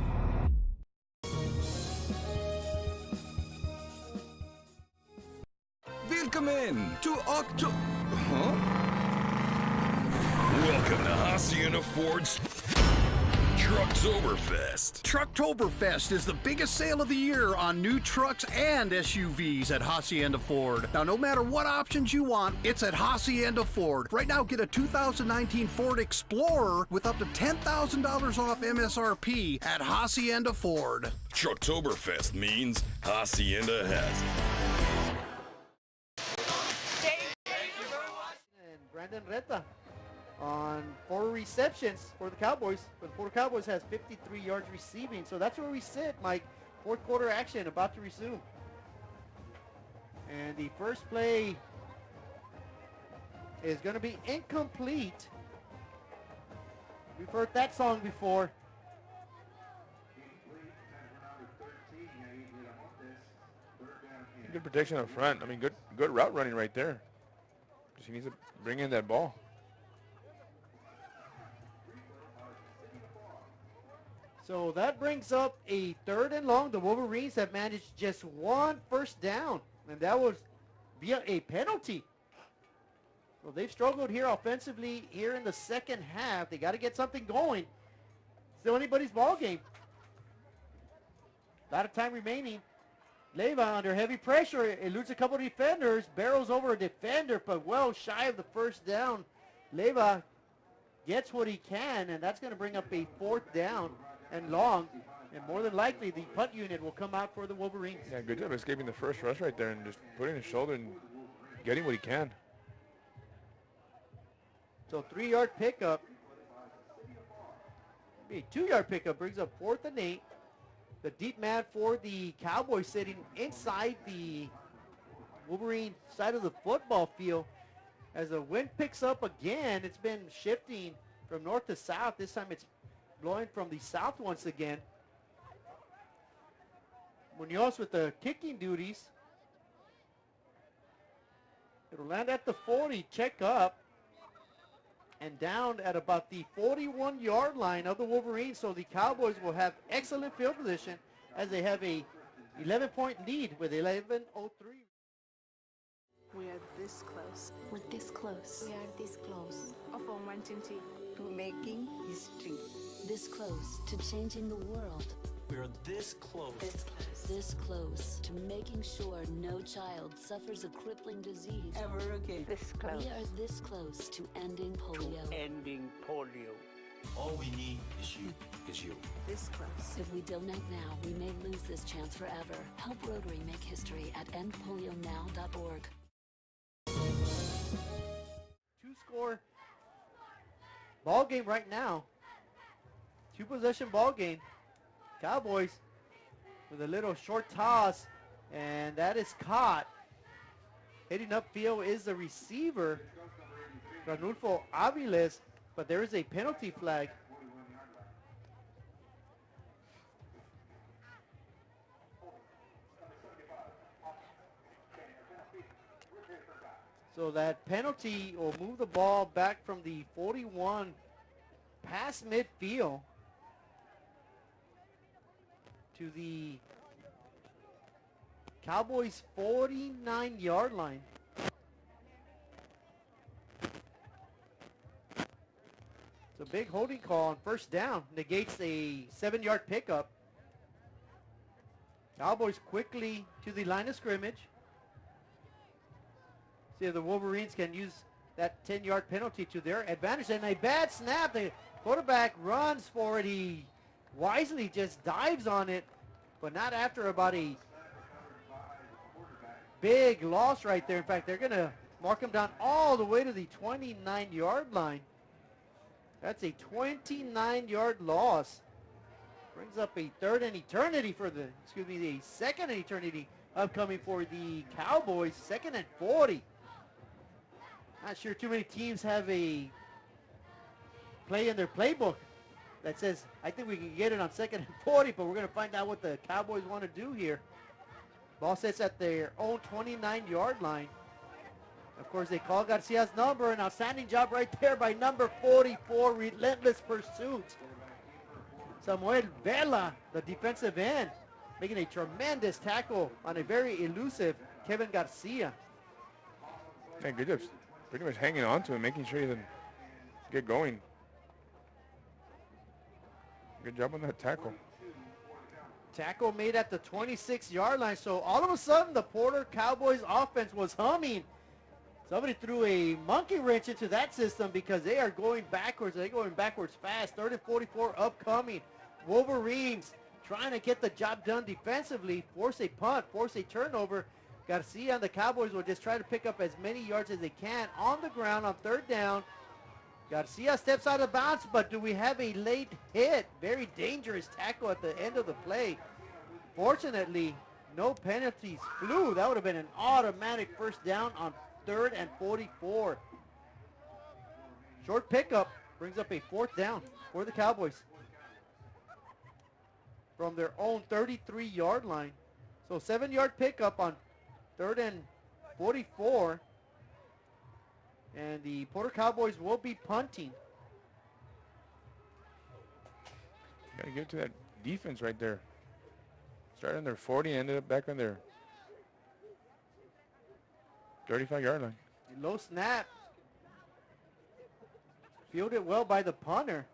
Welcome to October. Welcome to Hacienda Ford's Trucktoberfest. Trucktoberfest is the biggest sale of the year on new trucks and SUVs at Hacienda Ford. Now, no matter what options you want, it's at Hacienda Ford. Right now, get a 2019 Ford Explorer with up to $10,000 off MSRP at Hacienda Ford. Trucktoberfest means Hacienda has it. Brandon Reta on 4 receptions for the Cowboys. But the Porter Cowboys has 53 yards receiving. So that's where we sit, Mike. Fourth quarter action about to resume. And the first play is going to be incomplete. We've heard that song before. Good protection up front. I mean, good route running right there. He needs to bring in that ball. So that brings up a 3rd and long. The Wolverines have managed just 1 first down, and that was via a penalty. So they've struggled here offensively here in the second half. They got to get something going. Still anybody's ball game. A lot of time remaining. Leyva under heavy pressure, eludes a couple of defenders, barrels over a defender, but well shy of the first down. Leyva gets what he can, and that's going to bring up a 4th down and long. And more than likely, the punt unit will come out for the Wolverines. Yeah, good job escaping the first rush right there and just putting his shoulder and getting what he can. So 3-yard pickup. A 2-yard pickup brings up 4th and 8. The deep man for the Cowboys sitting inside the Wolverine side of the football field. As the wind picks up again, it's been shifting from north to south. This time it's blowing from the south once again. Munoz with the kicking duties. It'll land at the 40, check up, and down at about the 41-yard line of the Wolverines. So the Cowboys will have excellent field position as they have a 11-point lead with 11:03. We are this close. We're this close. We are this close of wanting to making history. This close to changing the world. We're this close. This close. This close to making sure no child suffers a crippling disease Ever again. This close. We are this close to ending polio. Ending polio. All we need is you. This close. If we donate now, we may lose this chance forever. Help Rotary make history at endpolionow.org. 2-score ball game right now. 2-possession ball game. Cowboys with a little short toss, and that is caught. Hitting upfield is the receiver, Ranulfo Aviles, but there is a penalty flag. So that penalty will move the ball back from the 41 past midfield to the Cowboys' 49-yard line. It's a big holding call on first down. Negates a 7-yard pickup. Cowboys quickly to the line of scrimmage. See if the Wolverines can use that 10-yard penalty to their advantage. And a bad snap. The quarterback runs for it. He wisely just dives on it, but not after about a big loss right there. In fact, they're going to mark him down all the way to the 29-yard line. That's a 29-yard loss. Brings up a third and eternity for the, the second and eternity upcoming for the Cowboys. 2nd and 40. Not sure too many teams have a play in their playbook that says, I think we can get it on 2nd and 40, but we're going to find out what the Cowboys want to do here. Ball sits at their own 29-yard line. Of course, they call Garcia's number. An outstanding job right there by number 44, relentless pursuit. Samuel Vela, the defensive end, making a tremendous tackle on a very elusive Kevin Garcia. Okay, good job. Pretty much hanging on to him, making sure he doesn't get going. Good job on that tackle. Tackle made at the 26-yard line. So all of a sudden, the Porter Cowboys offense was humming. Somebody threw a monkey wrench into that system because they are going backwards. They're going backwards fast. 3rd and 44 upcoming. Wolverines trying to get the job done defensively. Force a punt, force a turnover. Garcia and the Cowboys will just try to pick up as many yards as they can on the ground on 3rd down. Garcia steps out of bounds, but do we have a late hit? Very dangerous tackle at the end of the play. Fortunately, no penalties flew. That would have been an automatic first down on 3rd and 44. Short pickup brings up a 4th down for the Cowboys from their own 33-yard line. So 7-yard pickup on 3rd and 44. And the Porter Cowboys will be punting. Got to get to that defense right there. Started on their 40, ended up back on their 35-yard line. Low snap. Fielded well by the punter.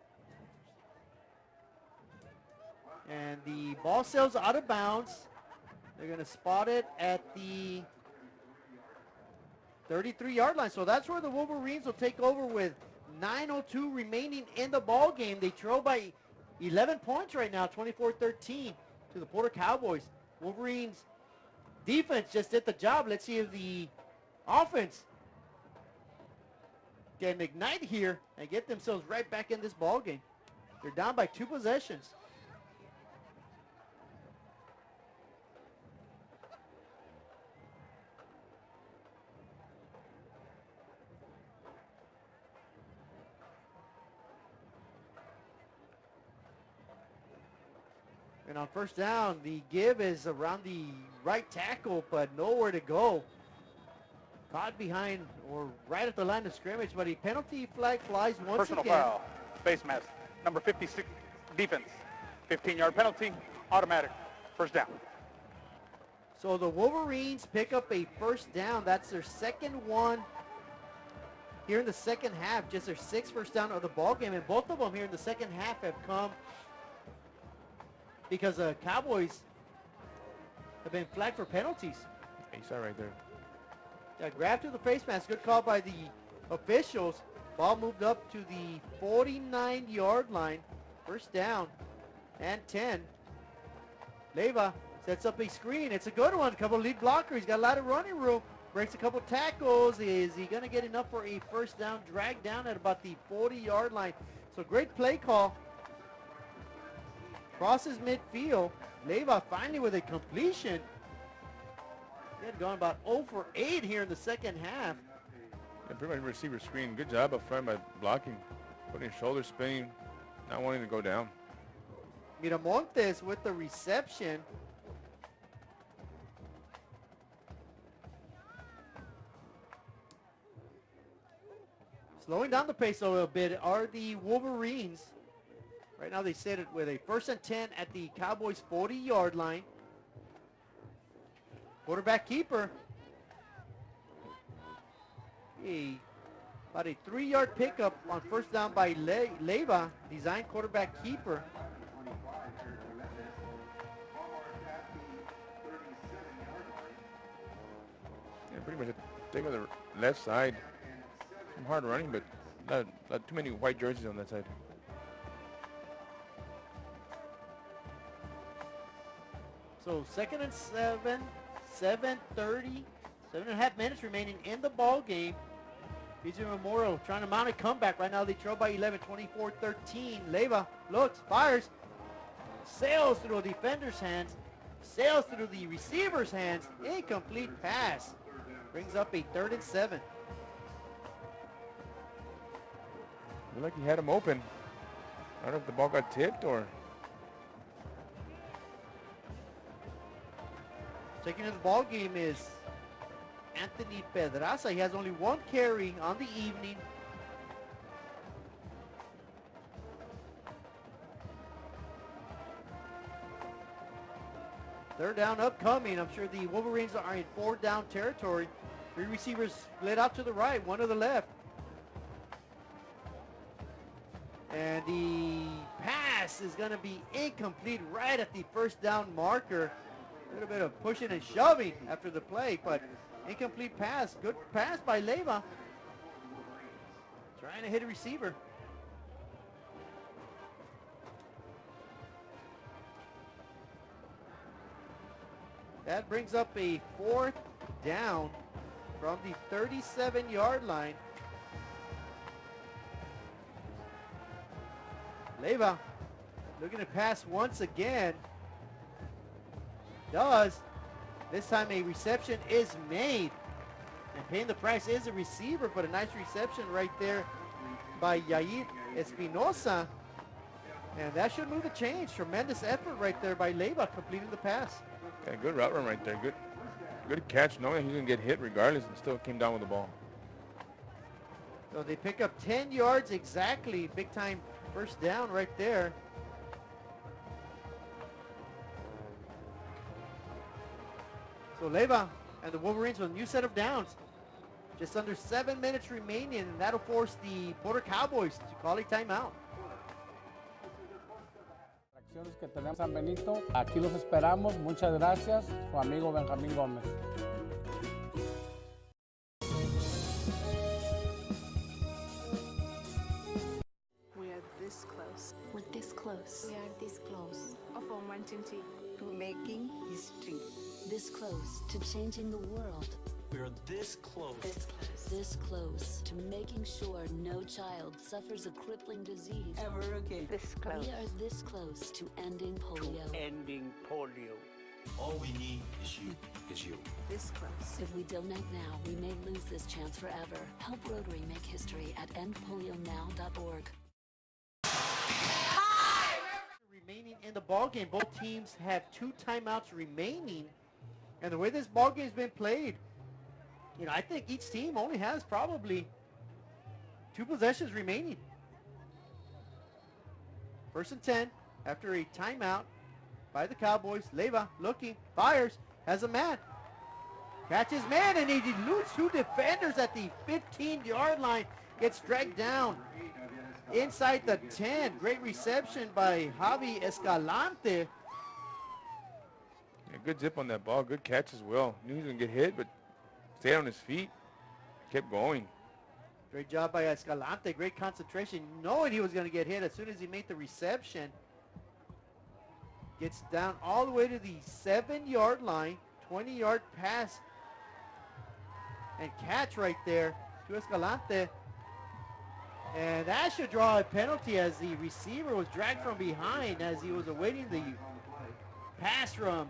And the ball sails out of bounds. They're going to spot it at the 33-yard line. So that's where the Wolverines will take over with 9:02 remaining in the ball game. They trail by 11 points right now, 24-13 to the Porter Cowboys. Wolverines defense just did the job. Let's see if the offense can ignite here and get themselves right back in this ball game. They're down by 2 possessions. And on first down, the give is around the right tackle, but nowhere to go. Caught behind or right at the line of scrimmage, but a penalty flag flies once Personal again. foul, face mask, number 56, defense. 15-yard penalty, automatic, first down. So the Wolverines pick up a first down. That's their second one here in the second half, just their 6th first down of the ball game. And both of them here in the second half have come because the Cowboys have been flagged for penalties. You saw right there. Yeah, grab to the face mask. Good call by the officials. Ball moved up to the 49-yard line. First down and 10. Leyva sets up a screen. It's a good one. Couple lead blocker. He's got a lot of running room. Breaks a couple tackles. Is he going to get enough for a first down? Drag down at about the 40-yard line. So great play call. Crosses midfield. Leyva finally with a completion. He had gone about 0 for 8 here in the second half. Yeah, pretty much receiver screen. Good job up front by blocking. Putting shoulder spinning. Not wanting to go down. Miramontes with the reception. Slowing down the pace a little bit are the Wolverines. Right now they set it with a 1st and 10 at the Cowboys 40-yard line. Quarterback keeper. About a 3-yard pickup on first down by Leyva, design quarterback keeper. Yeah, pretty much a take on the left side. Some hard running, but not too many white jerseys on that side. So 2nd and 7, 7:30, 7.5 minutes remaining in the ball game. PSJA Memorial trying to mount a comeback. Right now they trail by 11, 24-13. Leyva looks, fires, sails through a defender's hands, sails through the receiver's hands. Incomplete pass. Brings up a 3rd and 7. Looked like he had him open. I don't know if the ball got tipped or... Taking to the ball game is Anthony Pedraza. He has only 1 carry on the evening. Third down upcoming. I'm sure the Wolverines are in 4 down territory. 3 receivers split out to the right, 1 to the left. And the pass is going to be incomplete right at the first down marker. A little bit of pushing and shoving after the play, but incomplete pass. Good pass by Leyva. Trying to hit a receiver. That brings up a 4th down from the 37-yard line. Leyva looking to pass once again. Does. This time a reception is made. And paying the price is a receiver, but a nice reception right there by Yair Espinosa. And that should move the chains. Tremendous effort right there by Leyva completing the pass. Yeah, good route run right there. Good catch, knowing he's going to get hit regardless, and still came down with the ball. So they pick up 10 yards exactly. Big time first down right there. So Leyva and the Wolverines with a new set of downs. Just under 7 minutes remaining, and that'll force the Border Cowboys to call a timeout. Que tenemos San Benito, aquí los esperamos. Muchas gracias, su amigo Benjamín Gómez. We are this close. We're this close. We are this close. Of wanting to Making history. This close to changing the world. We're this close. This close to making sure no child suffers a crippling disease Ever again. This close. We are this close to ending polio. Ending polio. All we need is you. This close. If we don't act now, we may lose this chance forever. Help Rotary make history at endpolionow.org. Remaining in the ball game, both teams have 2 timeouts remaining, and the way this ball game's been played, you know, I think each team only has probably 2 possessions remaining. 1st and 10 after a timeout by the Cowboys. Leyva looking, fires, has a man, catches man, and he eludes 2 defenders at the 15-yard line, gets dragged down inside the 10. Great reception by Javi Escalante. Yeah, good zip on that ball. Good catch as well. Knew he was going to get hit, but stayed on his feet. Kept going. Great job by Escalante. Great concentration, knowing he was going to get hit as soon as he made the reception. Gets down all the way to the 7-yard line. 20-yard pass and catch right there to Escalante. And that should draw a penalty as the receiver was dragged from behind as he was awaiting the pass from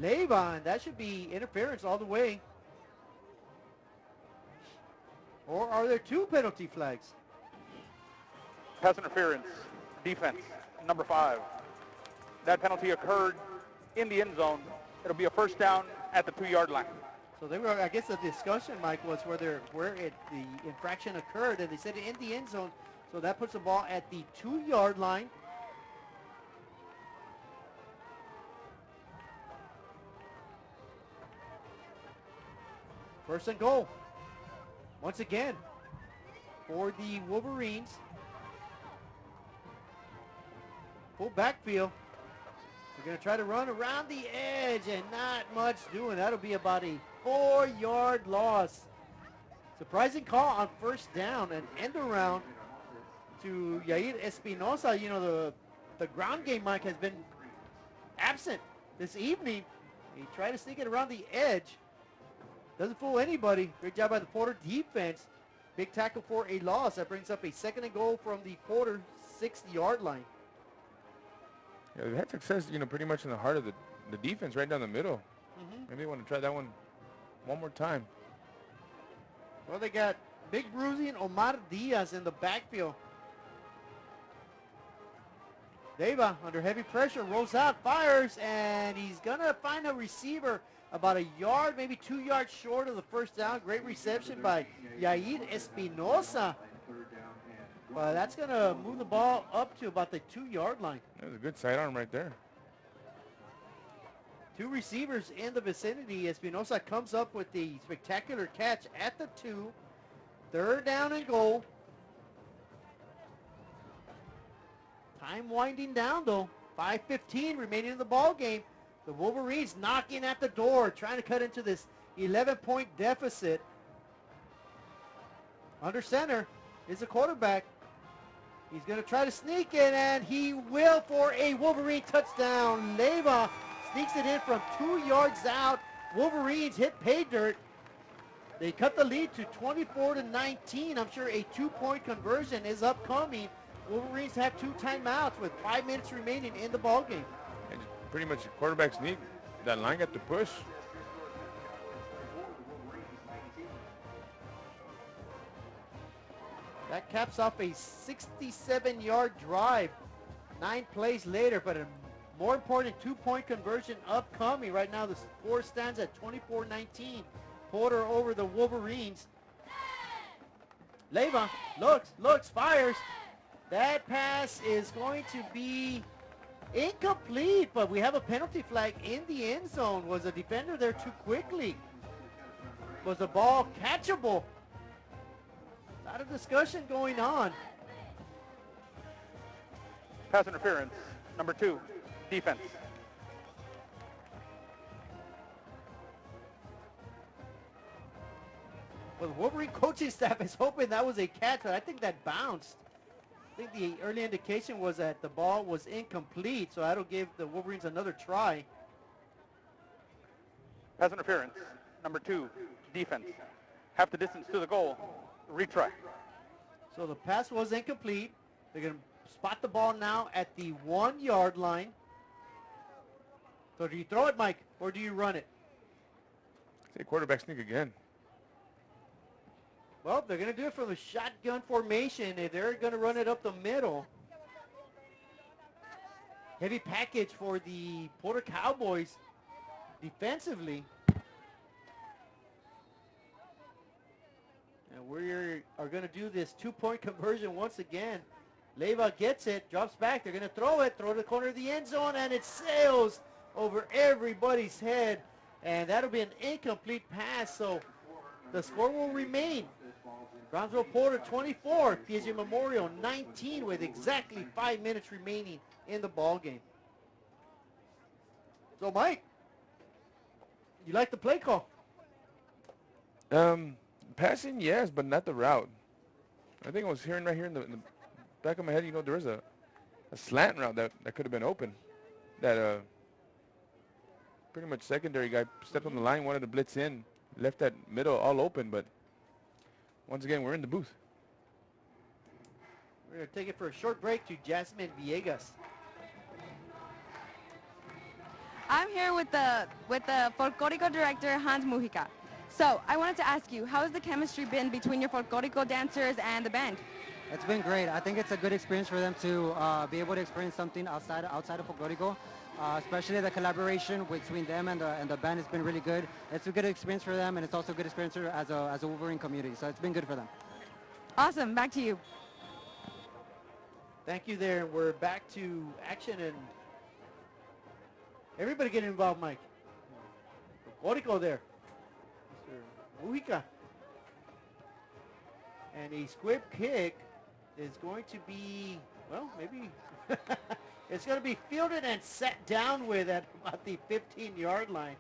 Leyva. And that should be interference all the way. Or are there 2 penalty flags? Pass interference, defense, number 5. That penalty occurred in the end zone. It'll be a first down at the 2-yard line. So they were, I guess the discussion, Mike, was the infraction occurred, and they said in the end zone. So that puts the ball at the 2-yard line. First and goal. Once again, for the Wolverines. Full backfield. They're going to try to run around the edge and not much doing. That'll be about a 4-yard loss. Surprising call on first down, an end around to Yair Espinosa. You know, the ground game, Mike, has been absent this evening. He tried to sneak it around the edge. Doesn't fool anybody. Great job by the Porter defense. Big tackle for a loss. That brings up a 2nd and goal from the Porter 6-yard line. Yeah, they had success, you know, pretty much in the heart of the defense, right down the middle. Maybe they want to try that one more time. Well, they got big bruising Omar Diaz in the backfield. Leyva under heavy pressure, rolls out, fires, and he's going to find a receiver about a yard, maybe 2 yards short of the first down. Great reception by Yair Espinosa. That's going to move the ball up to about the 2-yard line. That was a good sidearm right there. 2 receivers in the vicinity. Espinosa comes up with the spectacular catch at the 2. 3rd down and goal. Time winding down, though. 5:15 remaining in the ball game. The Wolverines knocking at the door, trying to cut into this 11-point deficit. Under center is the quarterback. He's going to try to sneak in, and he will for a Wolverine touchdown. Leyva sneaks it in from 2 yards out. Wolverines hit pay dirt. They cut the lead to 24-19. I'm sure a 2-point conversion is upcoming. Wolverines have 2 timeouts with 5 minutes remaining in the ballgame. And pretty much the quarterback sneak. That line got to push. That caps off a 67-yard drive 9 plays later, but a more important 2-point conversion upcoming. Right now the score stands at 24-19. Porter over the Wolverines. Leyva looks, fires. That pass is going to be incomplete, but we have a penalty flag in the end zone. Was the defender there too quickly? Was the ball catchable? A lot of discussion going on. Pass interference, number 2, defense. Well, the Wolverine coaching staff is hoping that was a catch, but I think that bounced. I think the early indication was that the ball was incomplete, so that'll give the Wolverines another try. Pass interference. Number 2, defense. Half the distance to the goal. Retry. So the pass was incomplete. They're going to spot the ball now at the 1-yard line. So do you throw it, Mike, or do you run it? Say quarterback sneak again. Well, they're going to do it from a shotgun formation. They're going to run it up the middle. Heavy package for the Porter Cowboys defensively. And we are going to do this 2-point conversion once again. Leyva gets it, drops back. They're going to throw to the corner of the end zone, and it sails over everybody's head. And that'll be an incomplete pass, so the score will remain. Brownsville Porter 24, PSJA Memorial 19 with exactly 5 minutes remaining in the ball game. So, Mike, you like the play call? Passing, yes, but not the route. I think I was hearing right here in the back of my head, there was a slant route that could have been open. That pretty much secondary guy stepped on the line, wanted to blitz in, left that middle all open, but once again, we're in the booth. We're going to take it for a short break to Jasmine Villegas. I'm here with the Folclórico director, Hans Mujica. So I wanted to ask you, how has the chemistry been between your Folclórico dancers and the band? It's been great. I think it's a good experience for them to be able to experience something outside of Folclórico. Especially the collaboration between them and the band has been really good. It's a good experience for them, and it's also a good experience as a Wolverine community. So it's been good for them. Awesome. Back to you. Thank you there. We're back to action, and everybody get involved, Mike. Folclórico there. Mr. Mujica. And a squib kick is going to be, well, maybe... It's going to be fielded and set down with at about the 15-yard line.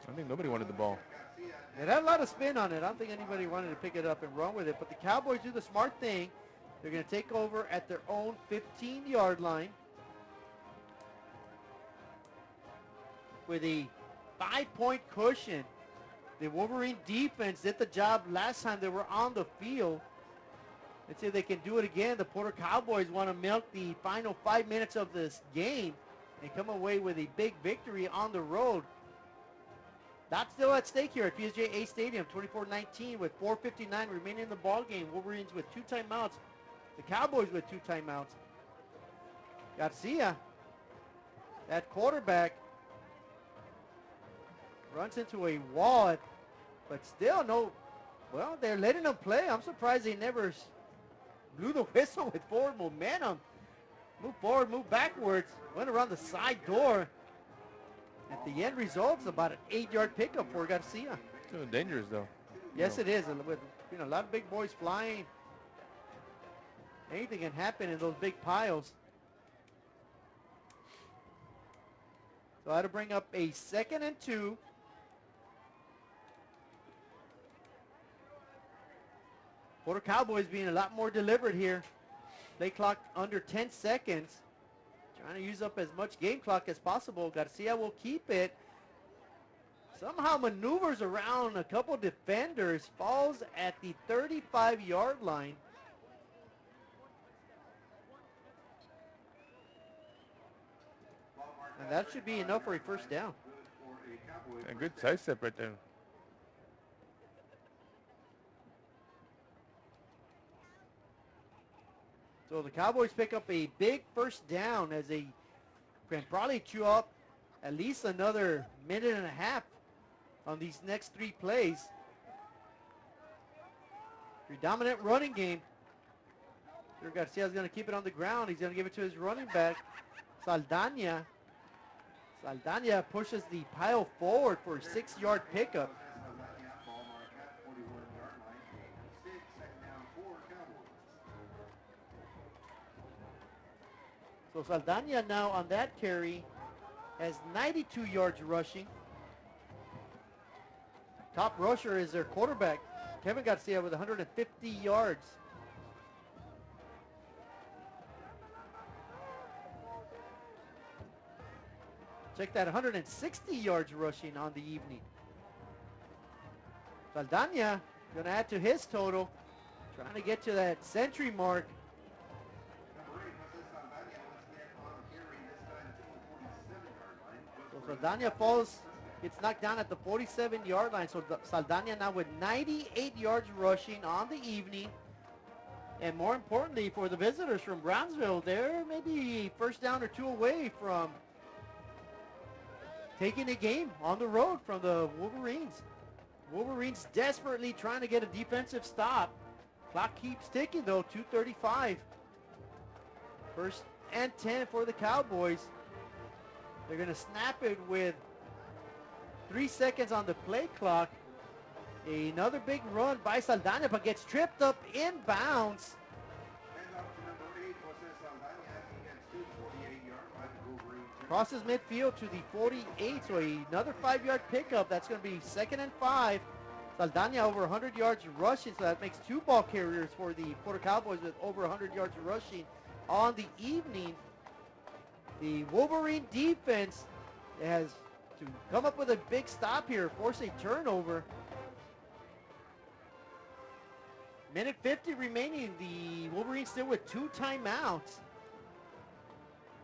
I think nobody wanted the ball. It had a lot of spin on it. I don't think anybody wanted to pick it up and run with it. But the Cowboys do the smart thing. They're going to take over at their own 15-yard line with a 5-point cushion. The Wolverine defense did the job last time they were on the field. Let's see if they can do it again. The Porter Cowboys want to milk the final 5 minutes of this game and come away with a big victory on the road. That's still at stake here at PSJA Stadium, 24-19 with 4:59 remaining in the ball game. Wolverines with 2 timeouts. The Cowboys with 2 timeouts. Garcia, that quarterback, runs into a wall, but still no, well, they're letting them play. I'm surprised they never blew the whistle with forward momentum. Move forward, move backwards. Went around the side door. At the end result's about an 8-yard pickup for Garcia. It's dangerous though. Yes, it is. With a lot of big boys flying. Anything can happen in those big piles. So I had to bring up a 2nd and 2. Porter Cowboys being a lot more deliberate here. Play clock under 10 seconds. Trying to use up as much game clock as possible. Garcia will keep it. Somehow maneuvers around a couple defenders. Falls at the 35-yard line. And that should be enough for a first down. A good side step right there. So the Cowboys pick up a big first down as they can probably chew up at least another minute and a half on these next 3 plays. Predominant running game. Garcia's going to keep it on the ground. He's going to give it to his running back, Saldana. Saldana pushes the pile forward for a 6-yard pickup. So Saldana now on that carry has 92 yards rushing. Top rusher is their quarterback, Kevin Garcia, with 150 yards. Check that, 160 yards rushing on the evening. Saldana going to add to his total, trying to get to that century mark. So Saldana falls, gets knocked down at the 47-yard line. So Saldana now with 98 yards rushing on the evening. And more importantly, for the visitors from Brownsville, they're maybe first down or two away from taking a game on the road from the Wolverines. Wolverines desperately trying to get a defensive stop. Clock keeps ticking though, 2:35. First and 10 for the Cowboys. They're going to snap it with 3 seconds on the play clock. Another big run by Saldana, but gets tripped up inbounds. Crosses midfield to the 48, so another 5-yard pickup. That's going to be 2nd and 5. Saldana over 100 yards rushing, so that makes 2 ball carriers for the Porter Cowboys with over 100 yards rushing on the evening. The Wolverine defense has to come up with a big stop here, force a turnover. Minute 50 remaining. The Wolverines still with 2 timeouts.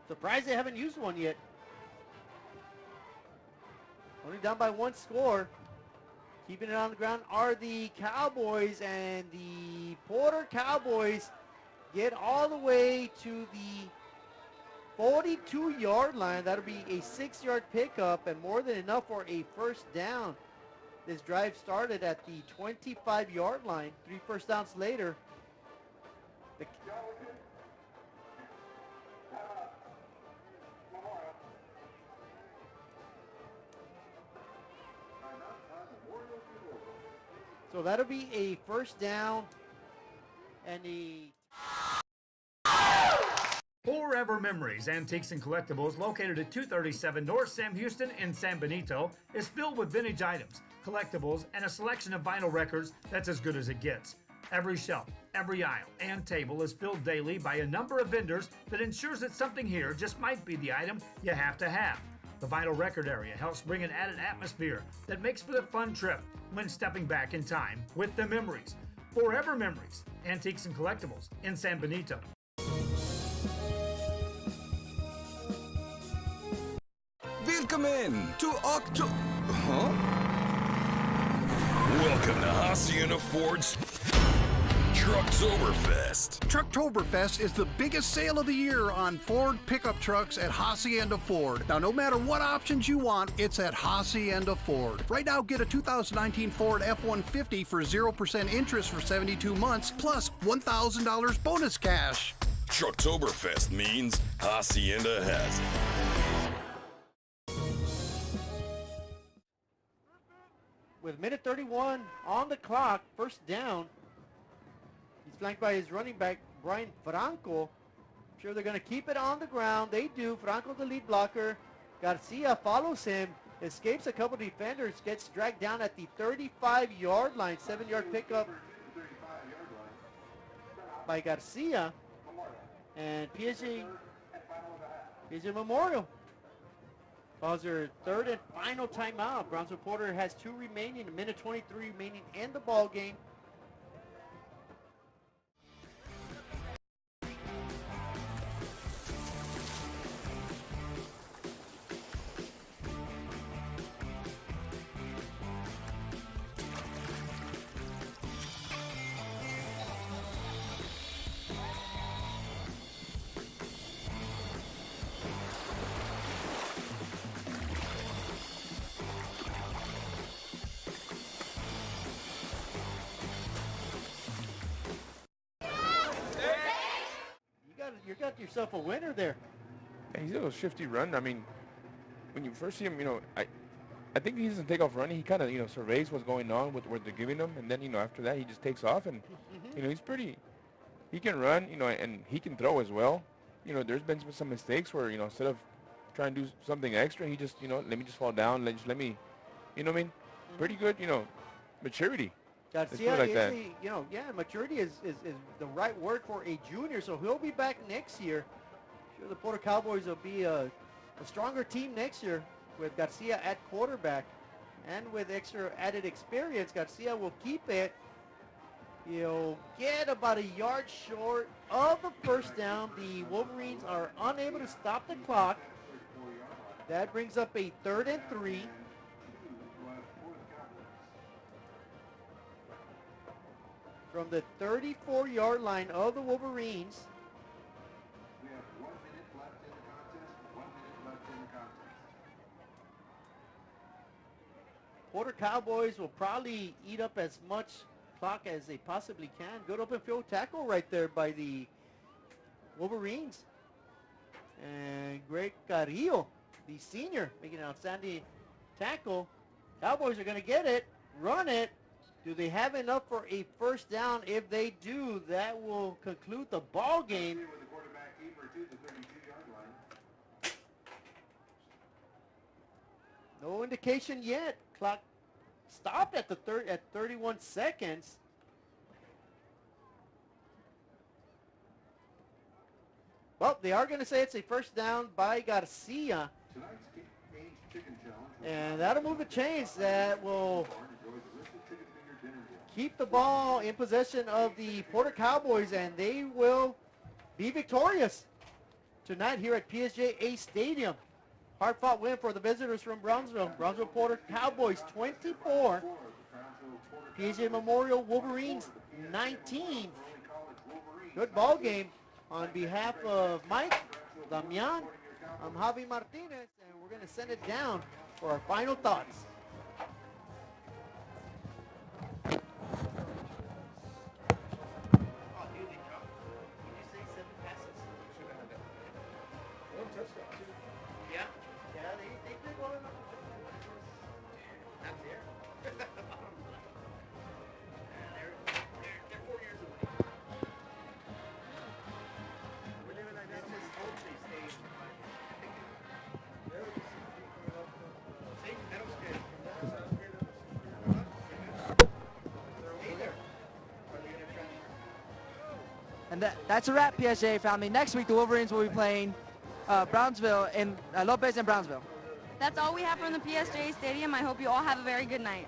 Surprised they haven't used one yet. Only down by 1 score. Keeping it on the ground are the Cowboys, and the Porter Cowboys get all the way to the 42-yard line. That'll be a 6-yard pickup and more than enough for a first down. This drive started at the 25-yard line. 3 first downs later. So that'll be a first down and a... Forever Memories, Antiques and Collectibles, located at 237 North Sam Houston in San Benito, is filled with vintage items, collectibles, and a selection of vinyl records that's as good as it gets. Every shelf, every aisle, and table is filled daily by a number of vendors that ensures that something here just might be the item you have to have. The vinyl record area helps bring an added atmosphere that makes for the fun trip when stepping back in time with the memories. Forever Memories, Antiques and Collectibles in San Benito. Willkommen to October. Huh? Welcome to Hacienda Ford's Trucktoberfest. Trucktoberfest is the biggest sale of the year on Ford pickup trucks at Hacienda Ford. Now, no matter what options you want, it's at Hacienda Ford. Right now, get a 2019 Ford F-150 for 0% interest for 72 months, plus $1,000 bonus cash. Trucktoberfest means Hacienda has it. With minute 31 on the clock, first down. He's flanked by his running back, Brian Franco. I'm sure they're going to keep it on the ground. They do. Franco, the lead blocker. Garcia follows him, escapes a couple defenders, gets dragged down at the 35-yard line. 7-yard pickup by Garcia. And PSJA Memorial calls their 3rd and final timeout. Brownsville Porter has 2 remaining, a minute 23 remaining in the ball game. You got yourself a winner there. Yeah, he's a little shifty run. I mean, when you first see him, I think he doesn't take off running. He kind of, surveys what's going on with what they're giving him, and then, after that, he just takes off, and, he's pretty, he can run, and he can throw as well. There's been some mistakes where, instead of trying to do something extra, he just, let me just fall down, let me, pretty good, maturity. Garcia like is that. Maturity is the right word for a junior, so he'll be back next year. I'm sure the Porter Cowboys will be a stronger team next year with Garcia at quarterback. And with extra added experience, Garcia will keep it. He'll get about a yard short of the first down. The Wolverines are unable to stop the clock. That brings up a 3rd and 3. From the 34-yard line of the Wolverines. We have 1 minute left in the contest. 1 minute left in the contest. Porter Cowboys will probably eat up as much clock as they possibly can. Good open field tackle right there by the Wolverines. And Greg Carrillo, the senior, making an outstanding tackle. Cowboys are going to get it, run it. Do they have enough for a first down? If they do, that will conclude the ball game. With the quarterback keeper to the 32-yard line. No indication yet. Clock stopped at the 31 seconds. Well, they are going to say it's a first down by Garcia. And that'll move the chains. That will keep the ball in possession of the Porter Cowboys, and they will be victorious tonight here at PSJA Stadium. Hard-fought win for the visitors from Brownsville. Brownsville Porter Cowboys 24. PSJA Memorial Wolverines 19. Good ball game. On behalf of Mike, Damian, I'm Javi Martinez, and we're going to send it down for our final thoughts. And that's a wrap, PSJA family. Next week, the Wolverines will be playing Brownsville in Lopez and Brownsville. That's all we have from the PSJA Stadium. I hope you all have a very good night.